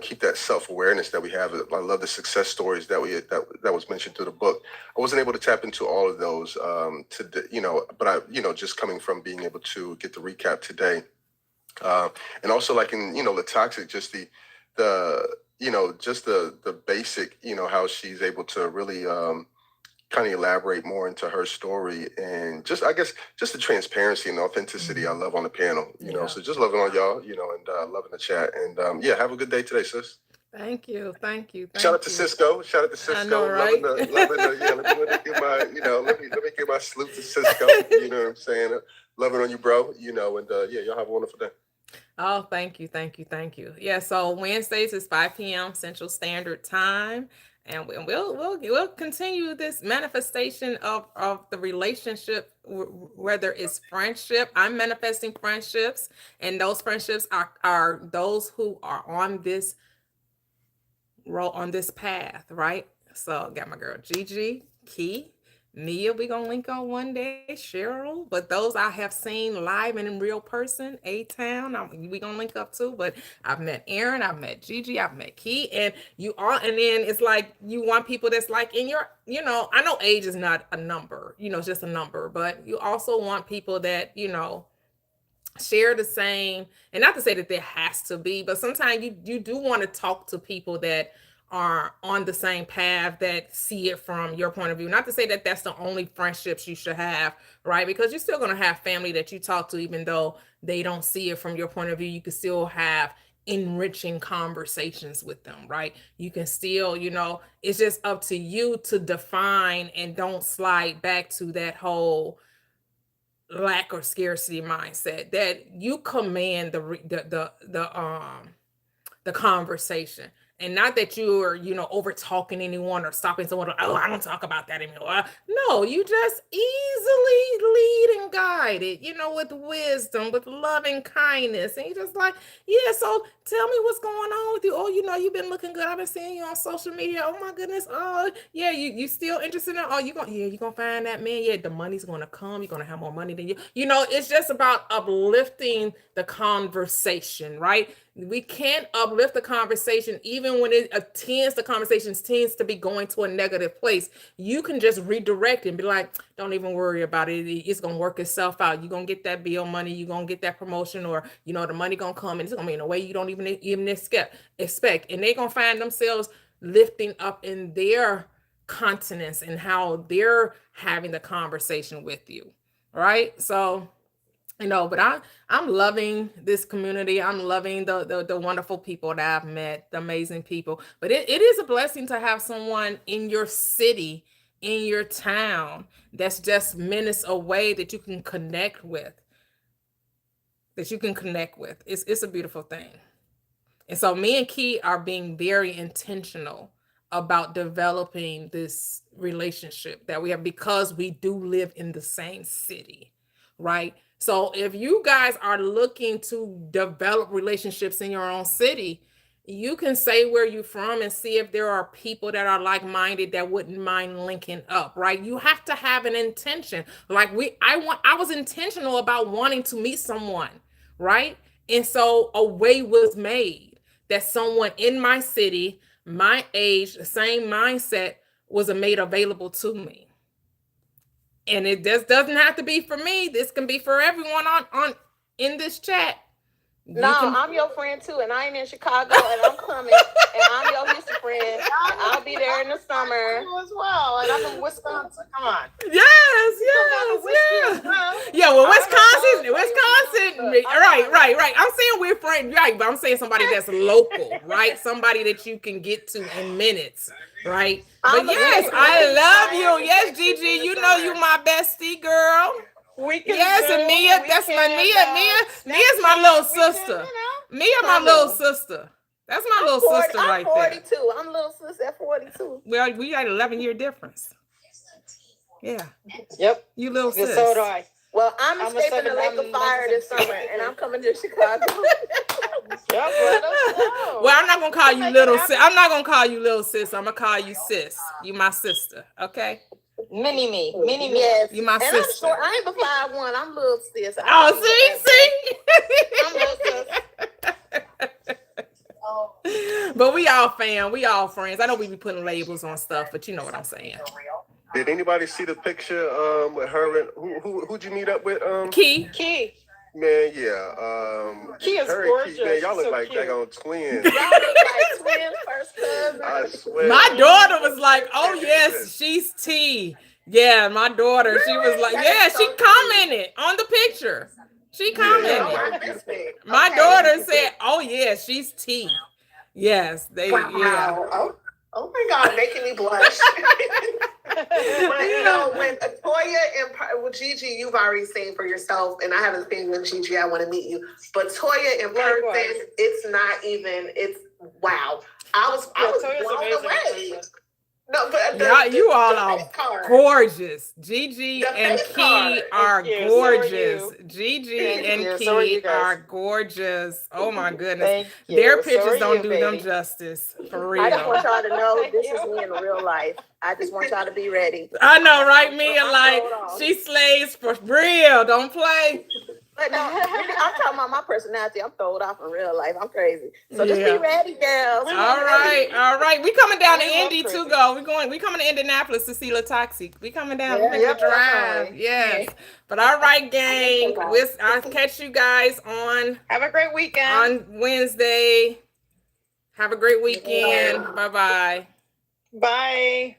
Speaker 9: keep that self-awareness that we have. I love the success stories that was mentioned through the book. I wasn't able to tap into all of those but I just coming from being able to get the recap today, And also like in, the toxic, just the basic, how she's able to really kind of elaborate more into her story, and just, I guess, just the transparency and authenticity I love on the panel, so just loving on y'all, and loving the chat, and yeah, have a good day today, sis.
Speaker 1: Thank you.
Speaker 9: Shout out to Cisco. Shout out to Cisco.
Speaker 1: I know, right?
Speaker 9: Loving the, yeah. Let me give my salute to Cisco. You know what I'm saying? Loving on you, bro. And yeah, y'all have a wonderful day.
Speaker 1: Oh, thank you. Yeah, so Wednesdays is 5 p.m. Central Standard Time, and we'll continue this manifestation of the relationship, whether it's friendship. I'm manifesting friendships, and those friendships are those who are on this path, right? So got my girl Gigi, Key, Nia, we gonna link on one day, Cheryl, but those I have seen live and in real person. A-Town, we gonna link up too, but I've met Aaron, I've met Gigi, I've met Key, and and then it's like you want people that's like in your, I know age is not a number, it's just a number, but you also want people that, share the same, and not to say that there has to be, but sometimes you do want to talk to people that are on the same path, that see it from your point of view. Not to say that that's the only friendships you should have, right? Because you're still going to have family that you talk to, even though they don't see it from your point of view. You can still have enriching conversations with them, right? You can still, it's just up to you to define, and don't slide back to that whole lack or scarcity mindset, that you command the conversation, and not that you are, over talking anyone or stopping someone. Oh, I don't talk about that anymore. No, you just easily lead and guide it, with wisdom, with loving kindness. And you just like, yeah, so tell me what's going on with you. Oh, you've been looking good. I've been seeing you on social media. Oh my goodness. Oh yeah, you still interested in, oh, you're gonna find that man. Yeah, the money's gonna come. You're gonna have more money than you. It's just about uplifting the conversation, right? We can't uplift the conversation even when the conversation tends to be going to a negative place. You can just redirect and be like, don't even worry about it. It's going to work itself out. You're going to get that bill money. You're going to get that promotion, or, the money going to come, and it's going to be in a way you don't even expect. And they're going to find themselves lifting up in their continence and how they're having the conversation with you. Right. So, but I'm loving this community. I'm loving the wonderful people that I've met, the amazing people. But it is a blessing to have someone in your city, in your town, that's just minutes away, that you can connect with. It's a beautiful thing. And so me and Key are being very intentional about developing this relationship that we have, because we do live in the same city, right? So if you guys are looking to develop relationships in your own city, you can say where you're from and see if there are people that are like-minded that wouldn't mind linking up, right? You have to have an intention. Like I was intentional about wanting to meet someone, right? And so a way was made that someone in my city, my age, the same mindset, was made available to me. And it just doesn't have to be for me. This can be for everyone on in this chat.
Speaker 5: I'm your friend too, and I ain't in Chicago, and I'm coming, and I'm your history friend. I'll be there in the summer
Speaker 7: as well, and I'm in Wisconsin. Come on.
Speaker 1: Yes. Yeah, well, Wisconsin. Right. I'm saying we're friends, right? But I'm saying somebody that's local, right? Somebody that you can get to in minutes, right? But yes, I love you. Yes, Gigi, you my bestie girl. Yes, and Mia, that's my Mia's my little sister. Mia, my little sister. That's my little sister right there.
Speaker 5: I'm 42. I'm little sister at 42.
Speaker 1: Well, we got 11-year difference. Yeah.
Speaker 3: Yep.
Speaker 1: You little sis.
Speaker 3: So do I.
Speaker 5: Well, I'm escaping the lake of fire this summer, and I'm coming to Chicago.
Speaker 1: Well, I'm not gonna call you little sis. I'm not gonna call you little sis. I'm gonna call you sis. You my sister, okay?
Speaker 3: Mini me.
Speaker 5: Yes.
Speaker 1: You my
Speaker 5: and
Speaker 1: sister.
Speaker 5: I ain't but 5'1". I'm little sis.
Speaker 1: I'm see. But we all fam. We all friends. I know we be putting labels on stuff, but you know what I'm saying.
Speaker 9: Did anybody see the picture with her and who'd you meet up with?
Speaker 1: Key.
Speaker 9: Man, yeah.
Speaker 3: Key is
Speaker 9: her and
Speaker 3: gorgeous.
Speaker 9: man, y'all look
Speaker 3: So
Speaker 9: like
Speaker 3: cute.
Speaker 9: daggone twins.
Speaker 5: Y'all look like twin first cousins.
Speaker 9: I swear.
Speaker 1: My daughter was like, "Oh yes, she's T." Yeah, my daughter, she was like,
Speaker 7: That
Speaker 1: "Yeah."
Speaker 7: is so
Speaker 1: She
Speaker 7: cute.
Speaker 1: commented on the picture. She
Speaker 9: Yeah, yeah,
Speaker 1: commented.
Speaker 9: yeah.
Speaker 7: I missed it.
Speaker 1: My
Speaker 7: Okay.
Speaker 1: daughter said, "Oh yeah, she's T." Yes, they.
Speaker 7: Wow.
Speaker 1: Yeah.
Speaker 7: Oh my God, making me blush. You know, when Toya and Gigi, you've already seen for yourself, and I haven't seen with Gigi. I want to meet you, but Toya in person,
Speaker 3: Likewise.
Speaker 7: it's not even. It's wow. I was
Speaker 3: Toya's
Speaker 7: blown
Speaker 3: amazing
Speaker 7: away.
Speaker 3: in person.
Speaker 7: No, but
Speaker 1: Yeah, you all
Speaker 7: the
Speaker 1: are
Speaker 7: face card.
Speaker 1: gorgeous. Gigi
Speaker 7: The
Speaker 1: and
Speaker 7: face
Speaker 1: Key
Speaker 7: card.
Speaker 1: are
Speaker 3: Thank you. So are
Speaker 1: gorgeous.
Speaker 3: you.
Speaker 1: Gigi
Speaker 3: Thank
Speaker 1: and
Speaker 3: you. So are you
Speaker 1: Key
Speaker 3: guys.
Speaker 1: are gorgeous. Oh my goodness.
Speaker 3: Thank you.
Speaker 1: Their
Speaker 3: So
Speaker 1: pictures
Speaker 3: are
Speaker 1: don't
Speaker 3: you,
Speaker 1: do them
Speaker 3: baby.
Speaker 1: justice. For
Speaker 5: I just want
Speaker 1: real.
Speaker 5: y'all to know
Speaker 3: Thank
Speaker 5: this
Speaker 3: you.
Speaker 5: is me in real life. I just want y'all to be ready.
Speaker 1: I know, right? Mia,
Speaker 5: I'm
Speaker 1: like,
Speaker 5: sold off.
Speaker 1: she slays for real. Don't play.
Speaker 5: But no, really, I'm talking about my personality. I'm throwed off in real life. I'm crazy. So just
Speaker 1: Yeah.
Speaker 5: be ready, girls.
Speaker 1: All right. We coming down to
Speaker 3: We love
Speaker 1: Indy
Speaker 3: crazy.
Speaker 1: too, go. We coming to Indianapolis to see La Toxic. We coming down.
Speaker 5: Yeah,
Speaker 1: We make
Speaker 3: yep,
Speaker 1: the drive.
Speaker 3: definitely.
Speaker 1: Yes. But all right, gang. I'll catch you guys on
Speaker 3: Have a great weekend.
Speaker 1: Wednesday. Have a great weekend. Bye-bye.
Speaker 3: Bye.